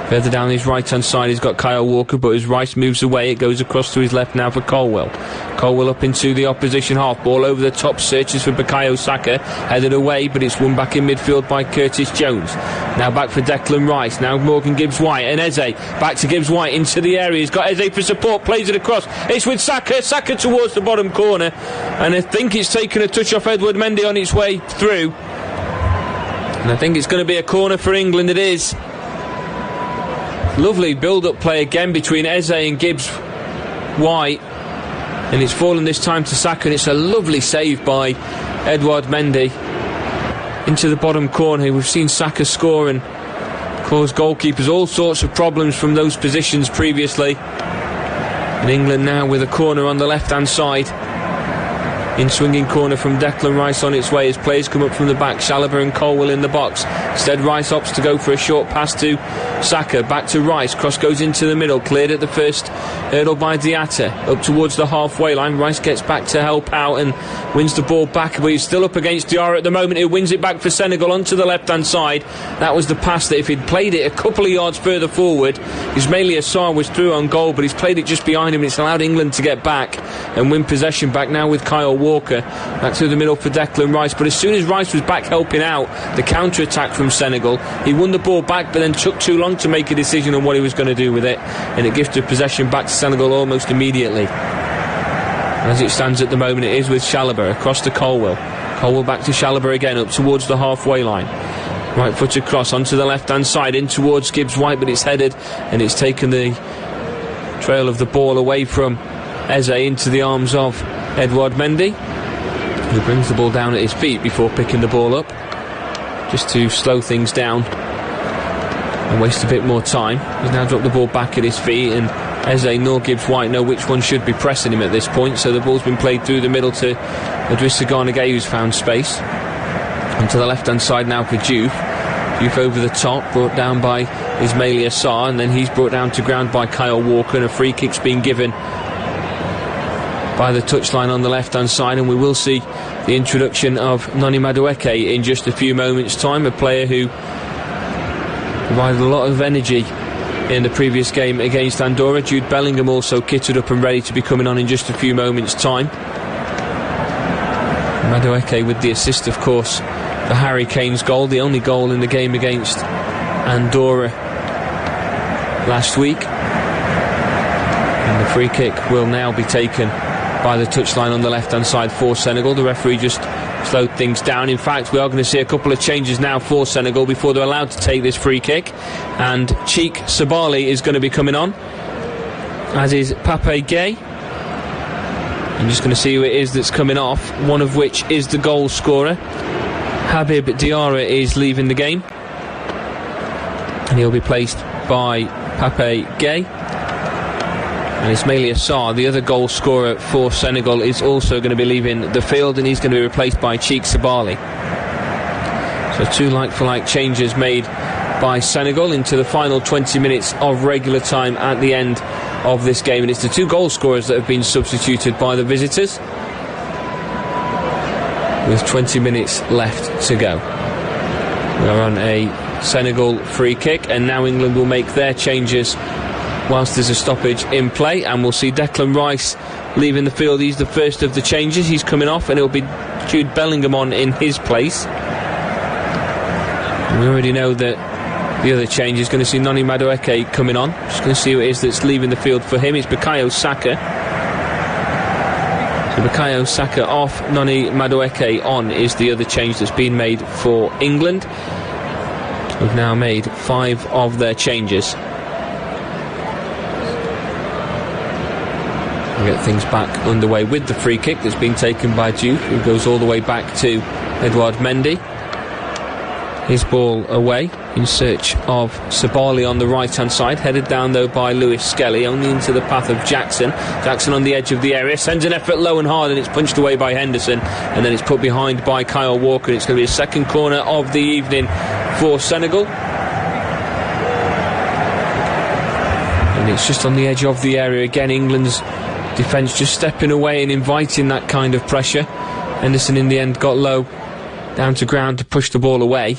Further down his right-hand side he's got Kyle Walker, but as Rice moves away it goes across to his left now for Colwell. Colwell up into the opposition half, ball over the top, searches for Bukayo Saka, headed away, but it's won back in midfield by Curtis Jones. Now back for Declan Rice, now Morgan Gibbs-White and Eze, back to Gibbs-White into the area, he's got Eze for support, plays it across, it's with Saka towards the bottom corner, and I think it's taken a touch off Edouard Mendy on its way through, and I think it's going to be a corner for England. It is. Lovely build-up play again between Eze and Gibbs-White, and it's fallen this time to Saka, and it's a lovely save by Edouard Mendy into the bottom corner. We've seen Saka score and cause goalkeepers all sorts of problems from those positions previously. And England now with a corner on the left-hand side. In swinging corner from Declan Rice on its way as players come up from the back. Chalobah and Colwell in the box. Instead Rice opts to go for a short pass to Saka. Back to Rice. Cross goes into the middle. Cleared at the first hurdle by Diatta. Up towards the halfway line. Rice gets back to help out and wins the ball back. But he's still up against Diarra at the moment. He wins it back for Senegal onto the left-hand side. That was the pass that if he'd played it a couple of yards further forward, Ismaili Assar was through on goal, but he's played it just behind him and it's allowed England to get back and win possession back now with Kyle Walker. Back through the middle for Declan Rice. But as soon as Rice was back helping out the counter-attack from Senegal, he won the ball back but then took too long to make a decision on what he was going to do with it. And it gifted possession back to Senegal almost immediately. As it stands at the moment, it is with Chalobah across to Colwell. Colwell back to Chalobah again, up towards the halfway line. Right foot across onto the left-hand side, in towards Gibbs-White, but it's headed, and it's taken the trail of the ball away from Eze into the arms of Edouard Mendy, who brings the ball down at his feet before picking the ball up, just to slow things down and waste a bit more time. He's now dropped the ball back at his feet, and Eze nor Gibbs-White know which one should be pressing him at this point, so the ball's been played through the middle to Idrissa Gana Gueye, who's found space. And to the left-hand side now for Diouf. Diouf over the top, brought down by Ismaila Sarr, and then he's brought down to ground by Kyle Walker, and a free kick's being given by the touchline on the left-hand side, and we will see the introduction of Noni Madueke in just a few moments' time, a player who provided a lot of energy in the previous game against Andorra. Jude Bellingham also kitted up and ready to be coming on in just a few moments' time. Madueke with the assist, of course, for Harry Kane's goal, the only goal in the game against Andorra last week. And the free kick will now be taken by the touchline on the left-hand side for Senegal. The referee just slowed things down. In fact, we are going to see a couple of changes now for Senegal before they're allowed to take this free kick. And Cheikh Sabali is going to be coming on, as is Pape Gueye. I'm just going to see who it is that's coming off, one of which is the goal scorer. Habib Diarra is leaving the game, and he'll be placed by Pape Gueye. And Ismaila Sarr, the other goal scorer for Senegal, is also going to be leaving the field, and he's going to be replaced by Cheikh Sabali. So two like-for-like changes made by Senegal into the final 20 minutes of regular time at the end of this game, and it's the two goal scorers that have been substituted by the visitors, with 20 minutes left to go. We are on a Senegal free kick, and now England will make their changes whilst there's a stoppage in play, and we'll see Declan Rice leaving the field. He's the first of the changes. He's coming off, and it'll be Jude Bellingham on in his place. And we already know that the other change is going to see Noni Madueke coming on. Just going to see who it is that's leaving the field for him. It's Bukayo Saka. So Bukayo Saka off, Noni Madueke on is the other change that's been made for England. We've now made 5 of their changes. We'll get things back underway with the free kick that's been taken by Diouf, who goes all the way back to Edouard Mendy. His ball away in search of Sabali on the right-hand side, headed down though by Lewis Skelly, only into the path of Jackson. Jackson on the edge of the area, sends an effort low and hard, and it's punched away by Henderson, and then it's put behind by Kyle Walker, and it's going to be a second corner of the evening for Senegal. And it's just on the edge of the area again. England's defence just stepping away and inviting that kind of pressure. Henderson in the end got low down to ground to push the ball away.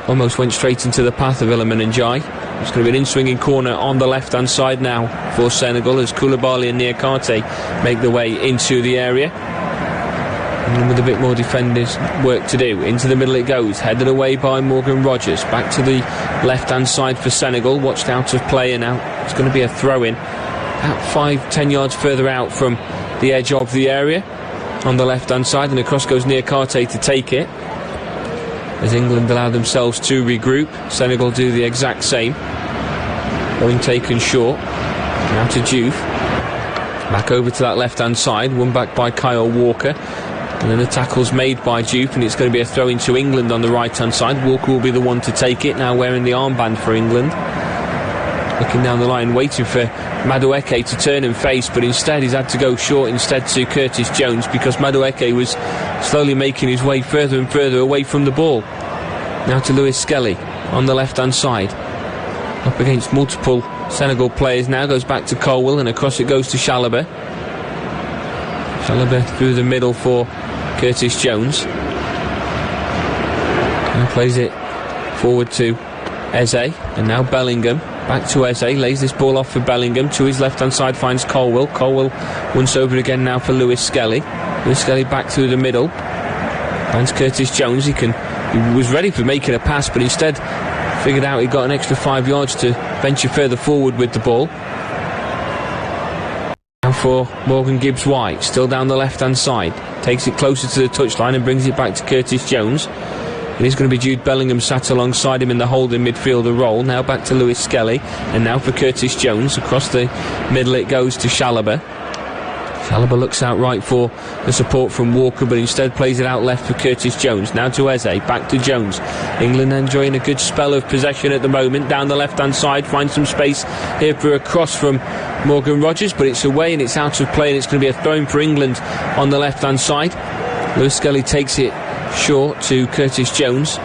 Almost went straight into the path of Iliman Ndiaye. It's going to be an in-swinging corner on the left-hand side now for Senegal, as Koulibaly and Niakate make their way into the area. And with a bit more defenders work to do. Into the middle it goes, headed away by Morgan Rogers. Back to the left-hand side for Senegal, watched out of play, and now it's going to be a throw-in about 5-10 yards further out from the edge of the area on the left-hand side, and across goes Niakate to take it. As England allow themselves to regroup, Senegal do the exact same. Going taken short. Now to Diouf. Back over to that left-hand side, won back by Kyle Walker. And then the tackle's made by Diouf, and it's going to be a throw into England on the right-hand side. Walker will be the one to take it, now wearing the armband for England. Looking down the line, waiting for Madueke to turn and face, but instead he's had to go short instead to Curtis Jones, because Madueke was slowly making his way further and further away from the ball. Now to Lewis Skelly on the left-hand side, up against multiple Senegal players. Now goes back to Colwell, and across it goes to Chalobah. Chalobah through the middle for Curtis Jones. Now plays it forward to Eze, and now Bellingham. Back to Eze, lays this ball off for Bellingham. To his left-hand side finds Colwell. Colwell once over again now for Lewis Skelly. Lewis Skelly back through the middle. Finds Curtis Jones. He was ready for making a pass, but instead figured out he got an extra 5 yards to venture further forward with the ball. Now for Morgan Gibbs-White, still down the left-hand side. Takes it closer to the touchline and brings it back to Curtis Jones. It is going to be Jude Bellingham sat alongside him in the holding midfielder role. Now back to Lewis Skelly, and now for Curtis Jones. Across the middle it goes to Chalobah. Chalobah looks out right for the support from Walker, but instead plays it out left for Curtis Jones. Now to Eze, back to Jones. England enjoying a good spell of possession at the moment. Down the left-hand side, finds some space here for a cross from Morgan Rogers, but it's away and it's out of play, and it's going to be a throw-in for England on the left-hand side. Lewis Skelly takes it short to Curtis Jones.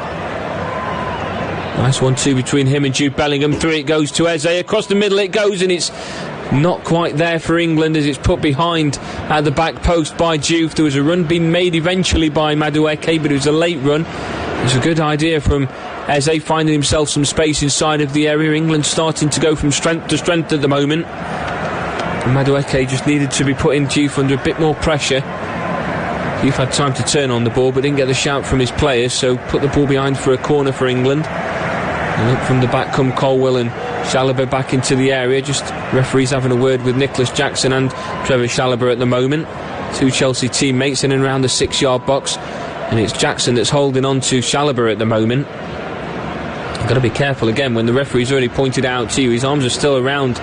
Nice 1-2 between him and Jude Bellingham. Through it goes to Eze. Across the middle it goes, and it's not quite there for England as it's put behind at the back post by Juve. There was a run being made eventually by Madueke, but it was a late run. It was a good idea from Eze, finding himself some space inside of the area. England starting to go from strength to strength at the moment. And Madueke just needed to be putting Juve under a bit more pressure. Juve had time to turn on the ball, but didn't get the shout from his players, so put the ball behind for a corner for England. And up from the back come Colwell and Chalobah back into the area. Just referees having a word with Nicholas Jackson and Trevor Chalobah at the moment. Two Chelsea teammates in and around the 6-yard box, and it's Jackson that's holding on to Chalobah at the moment. You've got to be careful again when the referee's already pointed out to you. His arms are still around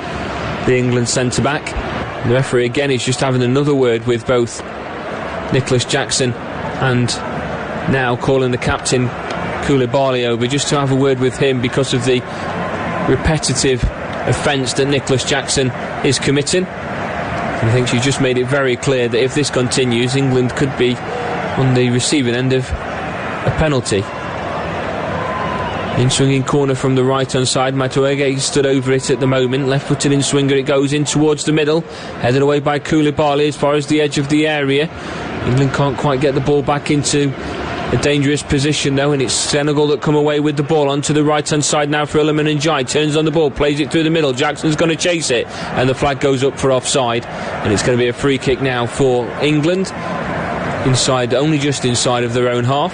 the England centre-back. The referee again is just having another word with both Nicholas Jackson and now calling the captain Koulibaly over just to have a word with him because of the repetitive offence that Nicholas Jackson is committing. And I think she just made it very clear that if this continues, England could be on the receiving end of a penalty. In swinging corner from the right hand side, Madueke stood over it at the moment. Left footed in swinger, it goes in towards the middle, headed away by Koulibaly as far as the edge of the area. England can't quite get the ball back into a dangerous position though, and it's Senegal that come away with the ball onto the right hand side now for Iliman Ndiaye. Turns on the ball, plays it through the middle. Jackson's going to chase it, and the flag goes up for offside, and it's going to be a free kick now for England, inside, only just inside of their own half.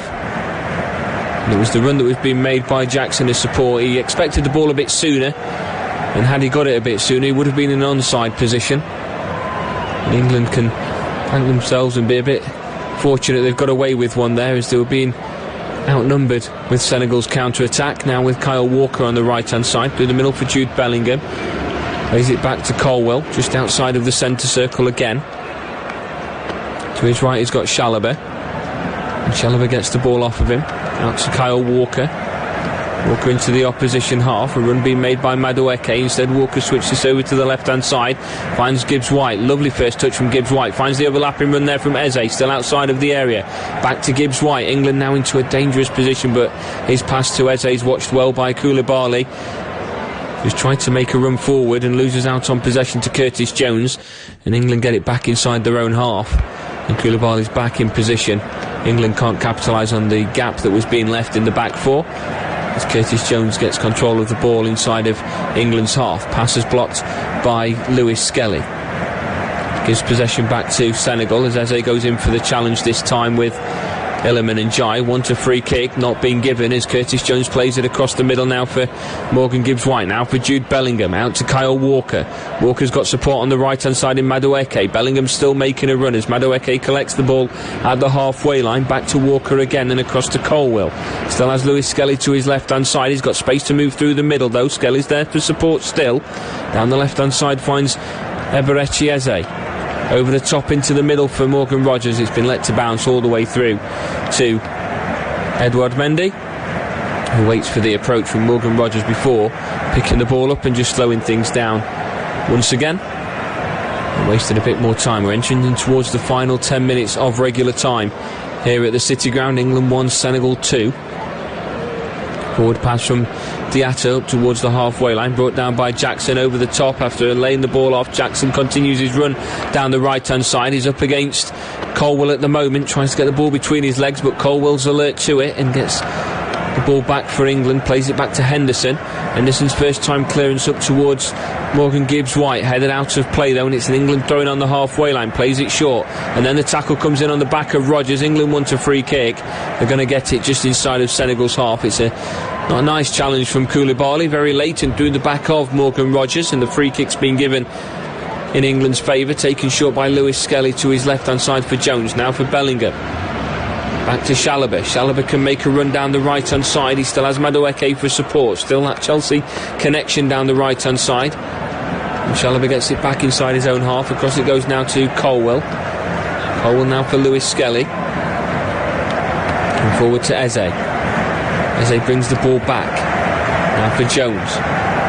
And it was the run that was being made by Jackson as support. He expected the ball a bit sooner, and had he got it a bit sooner he would have been in an onside position. And England can thank themselves and be a bit fortunate they've got away with one there, as they were being outnumbered with Senegal's counter-attack. Now with Kyle Walker on the right-hand side, through the middle for Jude Bellingham. Plays it back to Colwell, just outside of the centre circle again. To his right he's got Chalobah, and Chalobah gets the ball off of him. Out to Kyle Walker. Walker into the opposition half. A run being made by Madueke. Instead Walker switches over to the left hand side. Finds Gibbs-White. Lovely first touch from Gibbs-White. Finds the overlapping run there from Eze. Still outside of the area. Back to Gibbs-White. England now into a dangerous position, but his pass to Eze is watched well by Koulibaly, who's tried to make a run forward and loses out on possession to Curtis Jones. And England get it back inside their own half. And Koulibaly's back in position. England can't capitalise on the gap that was being left in the back four, as Curtis Jones gets control of the ball inside of England's half. Pass is blocked by Lewis Skelly. Gives possession back to Senegal as Eze goes in for the challenge this time with Iliman Ndiaye. Want a free kick, not being given, as Curtis Jones plays it across the middle now for Morgan Gibbs-White. Now for Jude Bellingham, out to Kyle Walker. Walker's got support on the right hand side in Madueke. Bellingham still making a run as Madueke collects the ball at the halfway line. Back to Walker again and across to Colwell. Still has Lewis Skelly to his left hand side. He's got space to move through the middle though. Skelly's there for support still. Down the left hand side finds Eberechi Eze. Over the top into the middle for Morgan Rogers. It's been let to bounce all the way through to Edouard Mendy, who waits for the approach from Morgan Rogers before picking the ball up and just slowing things down once again. And wasted a bit more time. We're entering in towards the final 10 minutes of regular time here at the City Ground. England 1, Senegal 2. Forward pass from Diatta up towards the halfway line, brought down by Jackson over the top after laying the ball off. Jackson continues his run down the right hand side. He's up against Colwell at the moment, tries to get the ball between his legs, but Colwell's alert to it and gets the The ball back for England, plays it back to Henderson. Henderson's first time clearance up towards Morgan Gibbs-White, headed out of play though, and it's an England throwing on the halfway line, plays it short, and then the tackle comes in on the back of Rodgers. England want a free kick. They're going to get it just inside of Senegal's half. It's not a nice challenge from Koulibaly, very late and through the back of Morgan Rodgers, and the free kick's been given in England's favour, taken short by Lewis Skelly to his left hand side for Jones. Now for Bellingham. Back to Chalobah. Chalobah can make a run down the right hand side. He still has Madueke for support. Still that Chelsea connection down the right hand side. And Chalobah gets it back inside his own half. Across it goes now to Colwell. Colwell now for Lewis Skelly. And forward to Eze. Eze brings the ball back. Now for Jones.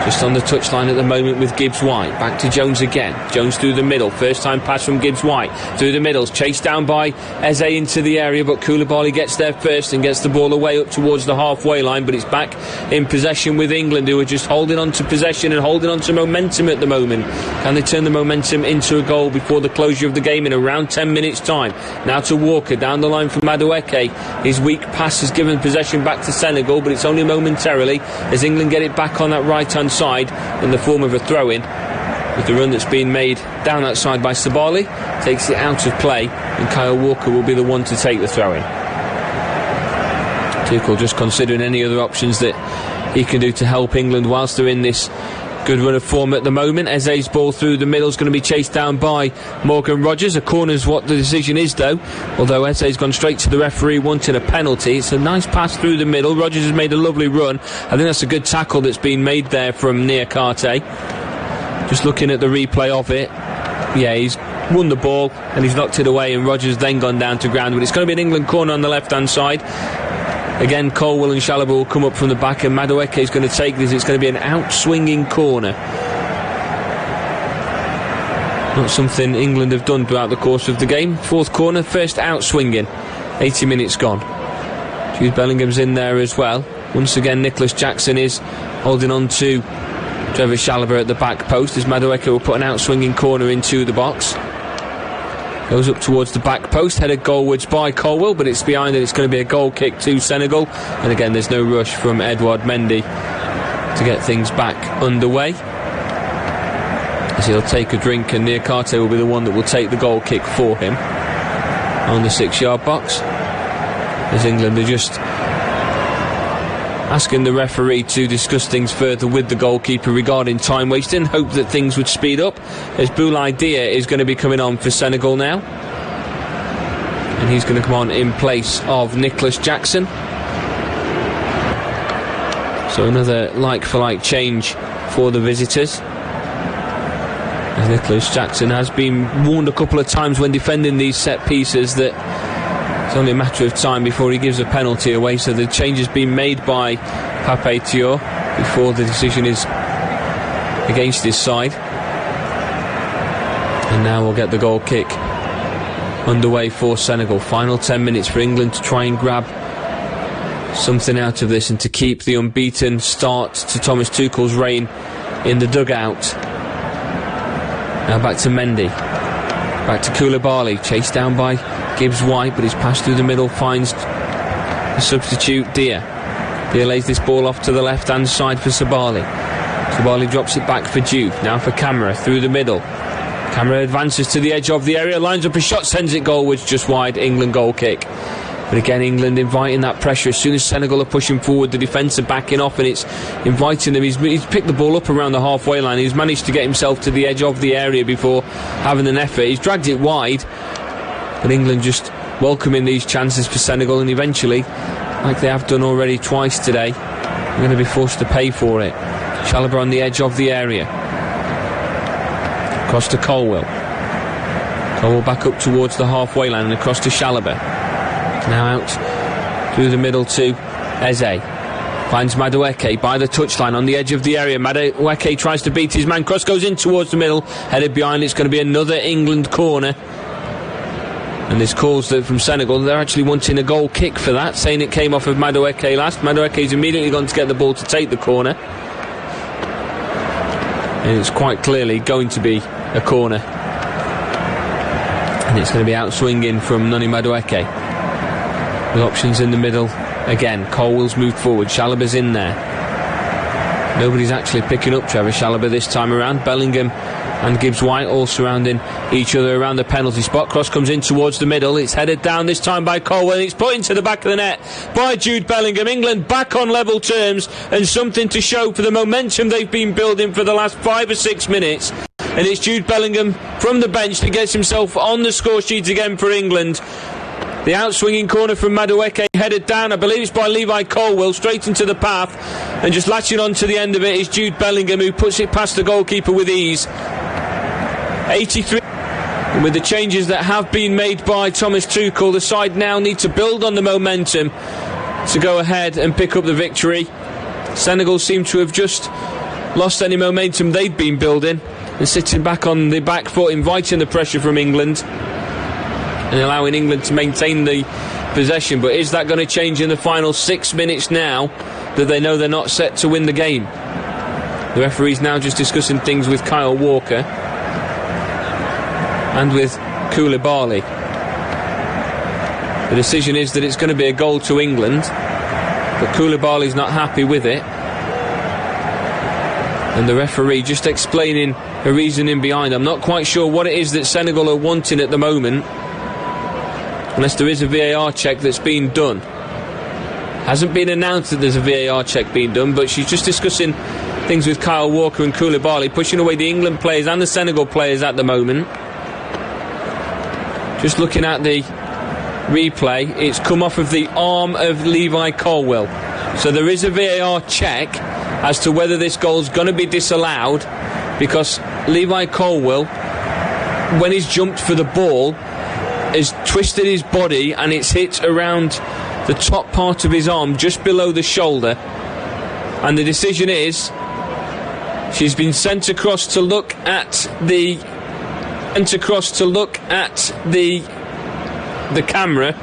Just on the touchline at the moment with Gibbs-White. Back to Jones again. Jones through the middle. First time pass from Gibbs-White. Through the middle. Chased down by Eze into the area, but Koulibaly gets there first and gets the ball away up towards the halfway line, but it's back in possession with England, who are just holding on to possession and holding on to momentum at the moment. Can they turn the momentum into a goal before the closure of the game in around 10 minutes time? Now to Walker. Down the line from Madueke. His weak pass has given possession back to Senegal, but it's only momentarily as England get it back on that right hand side in the form of a throw-in, with the run that's been made down that side by Sabali, takes it out of play, and Kyle Walker will be the one to take the throw-in. Tuchel just considering any other options that he can do to help England whilst they're in this good run of form at the moment. Eze's ball through the middle is going to be chased down by Morgan Rodgers. A corner is what the decision is though, although Eze's gone straight to the referee wanting a penalty. It's a nice pass through the middle. Rodgers has made a lovely run. I think that's a good tackle that's been made there from Niakate. Just looking at the replay of it, yeah, he's won the ball and he's knocked it away, and Rodgers then gone down to ground. But it's going to be an England corner on the left hand side. Again, Colwell and Chalobah will come up from the back, and Madueke is going to take this. It's going to be an out-swinging corner. Not something England have done throughout the course of the game. Fourth corner, first out-swinging. 80 minutes gone. Jude Bellingham's in there as well. Once again, Nicholas Jackson is holding on to Trevor Chalobah at the back post as Madueke will put an out-swinging corner into the box. Goes up towards the back post, headed goalwards by Colwell, but it's behind it. It's going to be a goal kick to Senegal. And again, there's no rush from Edouard Mendy to get things back underway, as he'll take a drink, and Niakate will be the one that will take the goal kick for him on the 6-yard box, as England are just asking the referee to discuss things further with the goalkeeper regarding time wasting, hope that things would speed up, as Boulaye Dia is going to be coming on for Senegal now, and he's going to come on in place of Nicholas Jackson. So another like-for-like change for the visitors, as Nicholas Jackson has been warned a couple of times when defending these set pieces that it's only a matter of time before he gives a penalty away. So the change has been made by Pape Thiaw before the decision is against his side, and now we'll get the goal kick underway for Senegal. Final 10 minutes for England to try and grab something out of this and to keep the unbeaten start to Thomas Tuchel's reign in the dugout. Now back to Mendy, back to Koulibaly, chased down by Gibbs-White, but he's passed through the middle, finds the substitute Dia. Dia lays this ball off to the left hand side for Sabali. Sabali drops it back for Juve, now for Camara through the middle. Camara advances to the edge of the area, lines up a shot, sends it goalwards, just wide. England goal kick. But again, England inviting that pressure. As soon as Senegal are pushing forward, the defence are backing off, and it's inviting them. He's picked the ball up around the halfway line. He's managed to get himself to the edge of the area before having an effort. He's dragged it wide, but England just welcoming these chances for Senegal, and eventually, like they have done already twice today, they're going to be forced to pay for it. Chalobah on the edge of the area. Across to Colwell. Colwell back up towards the halfway line and across to Chalobah. Now out through the middle to Eze. Finds Madueke by the touchline on the edge of the area. Madueke tries to beat his man. Cross goes in towards the middle. Headed behind. It's going to be another England corner. And there's calls that from Senegal, they're actually wanting a goal kick for that, saying it came off of Madueke last. Madueke's immediately gone to get the ball to take the corner. And it's quite clearly going to be a corner. And it's going to be out swinging from Noni Madueke. With options in the middle Again, Colwell's moved forward. Chalobah's in there. Nobody's actually picking up Trevor Chalobah this time around. Bellingham and Gibbs-White all surrounding each other around the penalty spot. Cross comes in towards the middle. It's headed down this time by Colwell. It's put into the back of the net by Jude Bellingham. England back on level terms and something to show for the momentum they've been building for the last 5 or 6 minutes. And it's Jude Bellingham from the bench that gets himself on the score sheet again for England. The outswinging corner from Madueke headed down, I believe it's by Levi Colwell, straight into the path, and just latching on to the end of it is Jude Bellingham, who puts it past the goalkeeper with ease. 83. And with the changes that have been made by Thomas Tuchel, the side now need to build on the momentum to go ahead and pick up the victory. Senegal seem to have just lost any momentum they'd been building and sitting back on the back foot, inviting the pressure from England and allowing England to maintain the possession. But is that going to change in the final 6 minutes now that they know they're not set to win the game? The referee's now just discussing things with Kyle Walker and with Koulibaly. The decision is that it's going to be a goal to England, but Koulibaly's not happy with it. And the referee just explaining the reasoning behind. I'm not quite sure what it is that Senegal are wanting at the moment, unless there is a VAR check that's been done. Hasn't been announced that there's a VAR check being done, but she's just discussing things with Kyle Walker and Koulibaly, pushing away the England players and the Senegal players at the moment. Just looking at the replay, it's come off of the arm of Levi Colwell. So there is a VAR check as to whether this goal's going to be disallowed, because Levi Colwell, when he's jumped for the ball, has twisted his body and it's hit around the top part of his arm, just below the shoulder. And the decision is, she's been sent across to look at the camera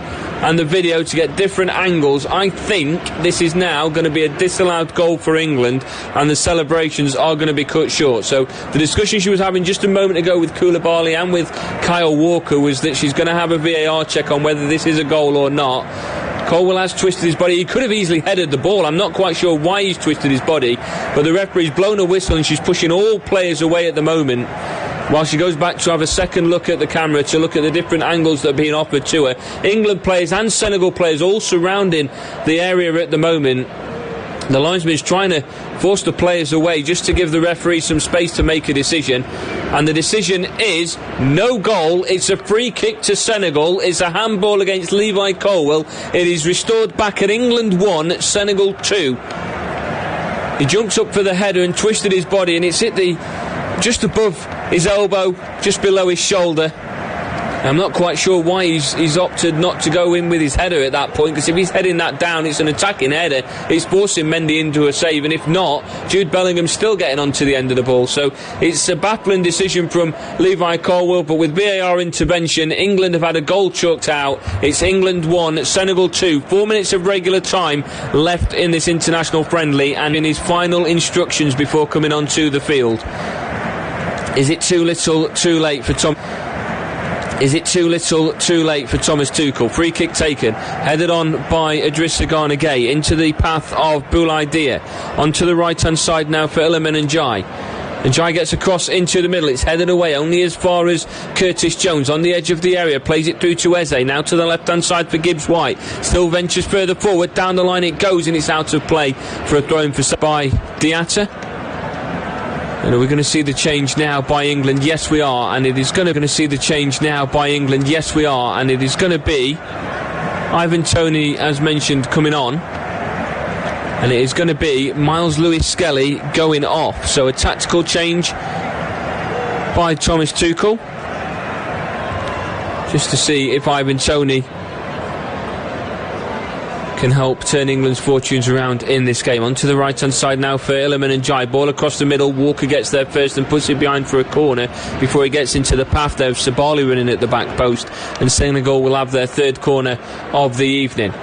and the video to get different angles. I think this is now going to be a disallowed goal for England, and the celebrations are going to be cut short. So the discussion she was having just a moment ago with Koulibaly and with Kyle Walker was that she's going to have a VAR check on whether this is a goal or not. Colwell has twisted his body. He could have easily headed the ball. I'm not quite sure why he's twisted his body, but the referee's blown a whistle and she's pushing all players away at the moment, while she goes back to have a second look at the camera to look at the different angles that are being offered to her. England players and Senegal players all surrounding the area at the moment. The linesman is trying to force the players away just to give the referee some space to make a decision. And the decision is no goal. It's a free kick to Senegal. It's a handball against Levi Colwell. It is restored back at England 1, Senegal 2. He jumps up for the header and twisted his body, and it's hit just above his elbow, just below his shoulder. I'm not quite sure why he's opted not to go in with his header at that point, because if he's heading that down, it's an attacking header. It's forcing Mendy into a save, and if not, Jude Bellingham's still getting onto the end of the ball. So it's a baffling decision from Levi Colwell, but with VAR intervention, England have had a goal chucked out. It's England 1, Senegal 2. 4 minutes of regular time left in this international friendly, and in his final instructions before coming onto the field. Is it too little, too late for Tom? Is it too little, too late for Thomas Tuchel? Free kick taken, headed on by Idrissa Gana Gueye into the path of Boulaye Dia. Onto the right-hand side now for Iliman Ndiaye. Ndiaye gets across into the middle. It's headed away only as far as Curtis Jones on the edge of the area. Plays it through to Eze. Now to the left-hand side for Gibbs-White. Still ventures further forward. Down the line it goes, and it's out of play for a throw-in by Diatta. And are we going to see the change now by England? Yes, we are. And it is going to see the change now by England. Yes, we are. And it is going to be Ivan Toney, as mentioned, coming on. And it is going to be Miles Lewis-Skelly going off. So a tactical change by Thomas Tuchel, just to see if Ivan Toney can help turn England's fortunes around in this game. Onto the right-hand side now for Iliman Ndiaye. Ball across the middle. Walker gets there first and puts it behind for a corner before he gets into the path there of Sabali running at the back post. And Senegal will have their third corner of the evening.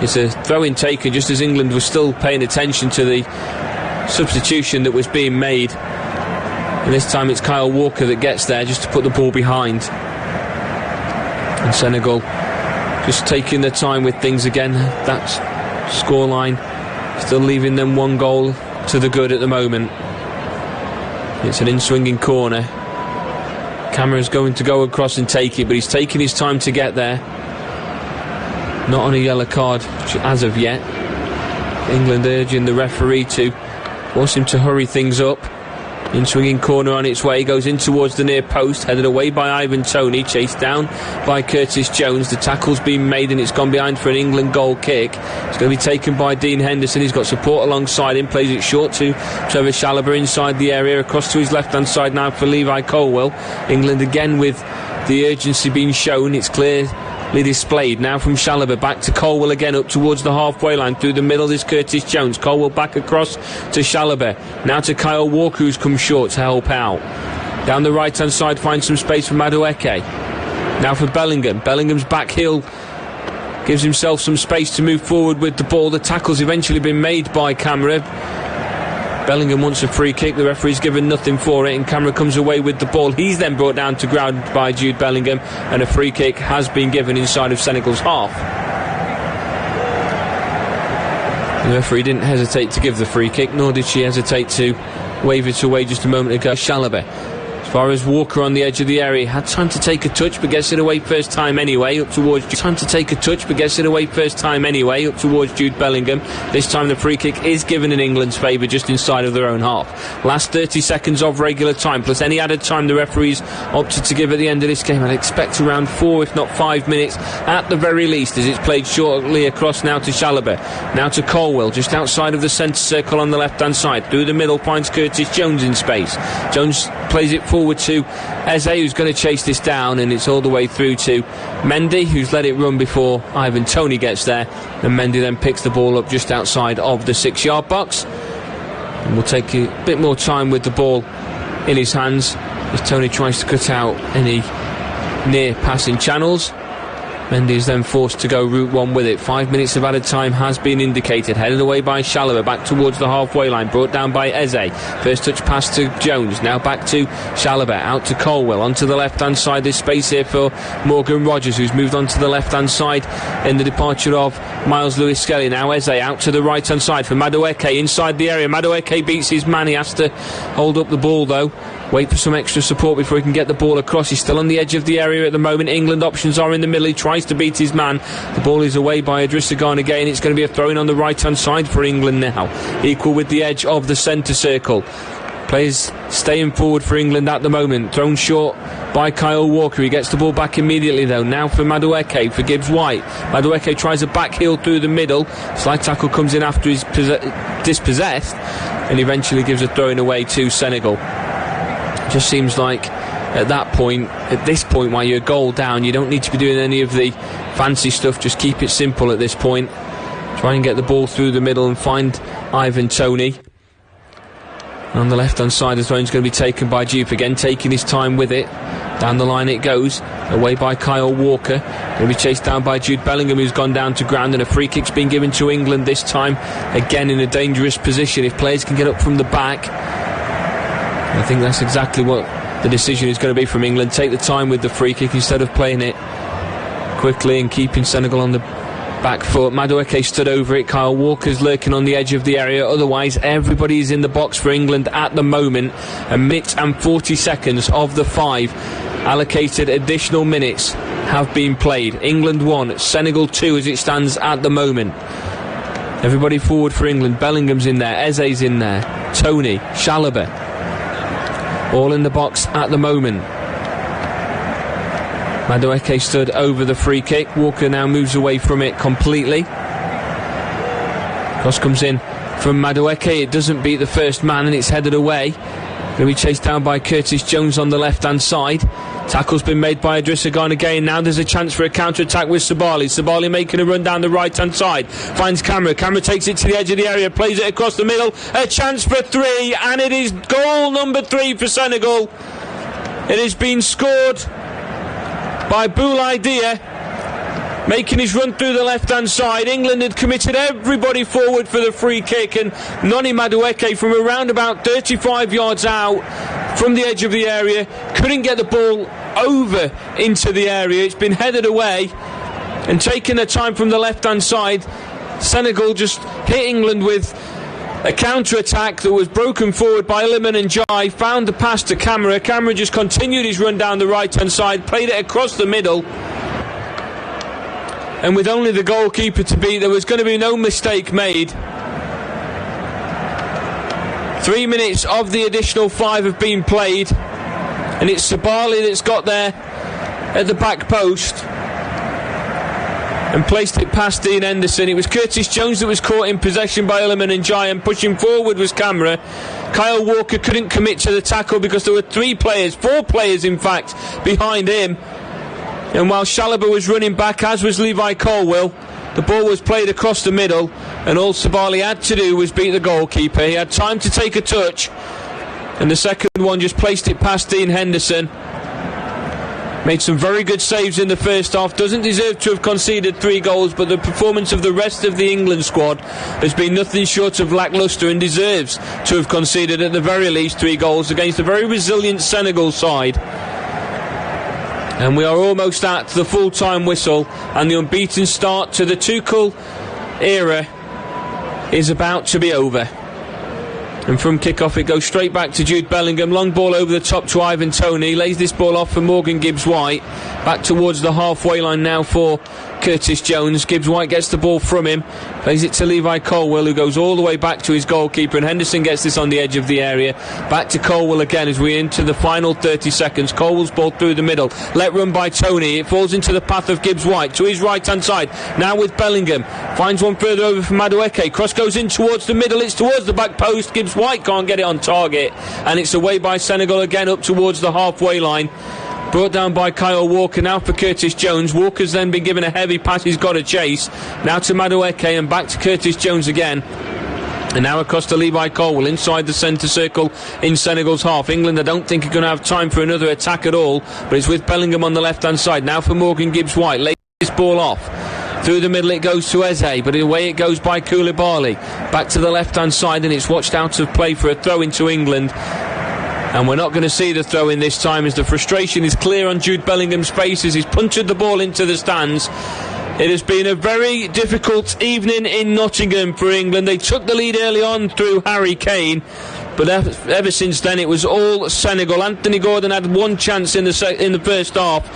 It's a throw-in taken just as England was still paying attention to the substitution that was being made. And this time it's Kyle Walker that gets there just to put the ball behind. And Senegal just taking their time with things again. That Scoreline still leaving them 1 goal to the good at the moment. It's an in-swinging corner. Camera's going to go across and take it, but he's taking his time to get there. Not on a yellow card as of yet. England urging the referee to force him to hurry things up. In swinging corner on its way, goes in towards the near post, headed away by Ivan Toney, chased down by Curtis Jones. The tackle's been made and it's gone behind for an England goal kick. It's going to be taken by Dean Henderson. He's got support alongside him, plays it short to Trevor Chalobah inside the area, across to his left hand side now for Levi Colwell. England again with the urgency being shown. It's clearly displayed now from Chalobah, back to Colwell again, up towards the halfway line. Through the middle is Curtis Jones. Colwell back across to Chalobah. Now to Kyle Walker, who's come short to help out. Down the right hand side finds some space for Madueke. Now for Bellingham. Bellingham's back heel gives himself some space to move forward with the ball. The tackle's eventually been made by Camera. Bellingham wants a free kick. The referee's given nothing for it, and Camera comes away with the ball. He's then brought down to ground by Jude Bellingham, and a free kick has been given inside of Senegal's half. The referee didn't hesitate to give the free kick, nor did she hesitate to wave it away just a moment ago. Chalobah. As far as Walker on the edge of the area, had time to take a touch but gets it away first time anyway, up towards Jude Bellingham. This time the free kick is given in England's favour, just inside of their own half. Last 30 seconds of regular time plus any added time the referees opted to give at the end of this game. I'd expect around 4 if not 5 minutes at the very least, as it's played shortly across now to Chalobah. Now to Colwell, just outside of the centre circle on the left hand side. Through the middle finds Curtis Jones in space. Jones plays it forward to Eze, who's going to chase this down, and it's all the way through to Mendy, who's let it run before Ivan Toney gets there, and Mendy then picks the ball up just outside of the 6-yard box, and will take a bit more time with the ball in his hands as Toney tries to cut out any near passing channels. Mendy is then forced to go route one with it. 5 minutes of added time has been indicated. Headed away by Chalobah, back towards the halfway line, brought down by Eze. First touch pass to Jones, now back to Chalobah, out to Colwell, onto the left hand side. There's space here for Morgan Rogers, who's moved on to the left hand side in the departure of Miles Lewis Skelly. Now Eze out to the right hand side for Madueke inside the area. Madueke beats his man. He has to hold up the ball though, wait for some extra support before he can get the ball across. He's still on the edge of the area at the moment. England options are in the middle. He tries to beat his man. The ball is away by Idrissa Gana again. It's going to be a throw in on the right hand side for England now, equal with the edge of the centre circle. Players staying forward for England at the moment. Thrown short by Kyle Walker. He gets the ball back immediately though. Now for Madueke, for Gibbs White. Madueke tries a back heel through the middle. Slide tackle comes in after he's dispossessed, and eventually gives a throw in away to Senegal. Just seems like at this point while you're a goal down, you don't need to be doing any of the fancy stuff. Just keep it simple at this point. Try and get the ball through the middle and find Ivan Toney. And on the left hand side, the throw-in's going to be taken by Jupe, again taking his time with it. Down the line it goes, away by Kyle Walker. Going to be chased down by Jude Bellingham, who's gone down to ground, and a free kick's been given to England this time, again in a dangerous position. If players can get up from the back, I think that's exactly what the decision is going to be from England. Take the time with the free kick instead of playing it quickly and keeping Senegal on the back foot. Madueke stood over it. Kyle Walker's lurking on the edge of the area. Otherwise, everybody is in the box for England at the moment. A minute and 40 seconds of the 5 allocated additional minutes have been played. England 1, Senegal 2 as it stands at the moment. Everybody forward for England. Bellingham's in there, Eze's in there, Toney, Chalobah, all in the box at the moment. Madueke stood over the free kick. Walker now moves away from it completely. Cross comes in from Madueke. It doesn't beat the first man and it's headed away. Going to be chased down by Curtis Jones on the left hand side. Tackle's been made by Idrissa Gana again. Now there's a chance for a counter attack with Sabali. Sabali making a run down the right hand side. Finds Camera. Camera takes it to the edge of the area. Plays it across the middle. A chance for 3, and it is goal number 3 for Senegal. It has been scored by Boulaye Dia, making his run through the left hand side. England had committed everybody forward for the free kick, and Noni Madueke from around about 35 yards out from the edge of the area couldn't get the ball over into the area. It's been headed away and taking the time from the left hand side. Senegal just hit England with a counter-attack that was broken forward by Iliman and Jai, found the pass to Camara. Camara just continued his run down the right-hand side, played it across the middle. And with only the goalkeeper to beat, there was going to be no mistake made. 3 minutes of the additional 5 have been played, and it's Sabali that's got there at the back post and placed it past Dean Henderson. It was Curtis Jones that was caught in possession by Iliman and Jai, and pushing forward was Camara. Kyle Walker couldn't commit to the tackle because there were 4 players in fact, behind him. And while Chalobah was running back, as was Levi Colwill, the ball was played across the middle, and all Sabali had to do was beat the goalkeeper. He had time to take a touch, and the second one just placed it past Dean Henderson. Made some very good saves in the first half. Doesn't deserve to have conceded 3 goals, but the performance of the rest of the England squad has been nothing short of lacklustre, and deserves to have conceded at the very least 3 goals against a very resilient Senegal side. And we are almost at the full-time whistle, and the unbeaten start to the Tuchel era is about to be over. And from kick-off it goes straight back to Jude Bellingham. Long ball over the top to Ivan Toney. Lays this ball off for Morgan Gibbs-White. Back towards the halfway line now for Curtis Jones. Gibbs-White gets the ball from him. Plays it to Levi Colwill, who goes all the way back to his goalkeeper. And Henderson gets this on the edge of the area. Back to Colwill again as we're into the final 30 seconds. Colwill's ball through the middle. Let run by Toney. It falls into the path of Gibbs-White to his right-hand side. Now with Bellingham. Finds one further over for Madueke. Cross goes in towards the middle. It's towards the back post. Gibbs-White can't get it on target. And it's away by Senegal again up towards the halfway line. Brought down by Kyle Walker, now for Curtis Jones. Walker's then been given a heavy pass, he's got a chase. Now to Madueke and back to Curtis Jones again. And now across to Levi Colwill inside the centre circle in Senegal's half. England, I don't think, are going to have time for another attack at all, but it's with Bellingham on the left-hand side. Now for Morgan Gibbs-White, lays this ball off. Through the middle it goes to Eze, but away it goes by Koulibaly. Back to the left-hand side, and it's watched out of play for a throw into England. And we're not going to see the throw in this time, as the frustration is clear on Jude Bellingham's face as he's punctured the ball into the stands. It has been a very difficult evening in Nottingham for England. They took the lead early on through Harry Kane, but ever since then it was all Senegal. Anthony Gordon had one chance in the first half,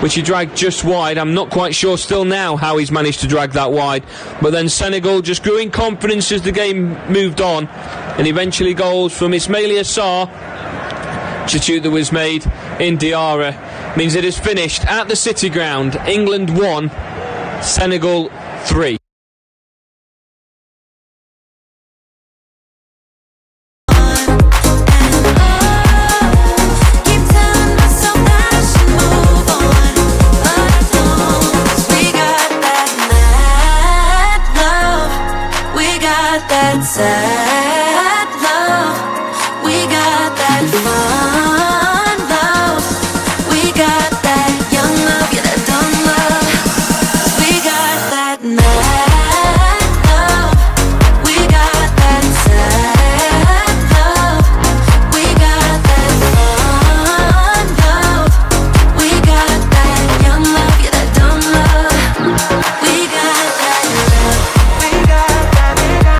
which he dragged just wide. I'm not quite sure still now how he's managed to drag that wide. But then Senegal just grew in confidence as the game moved on, and eventually goals from Ismaila Sarr, substitute that was made in Diarra, means it is finished at the City Ground. England 1, Senegal 3.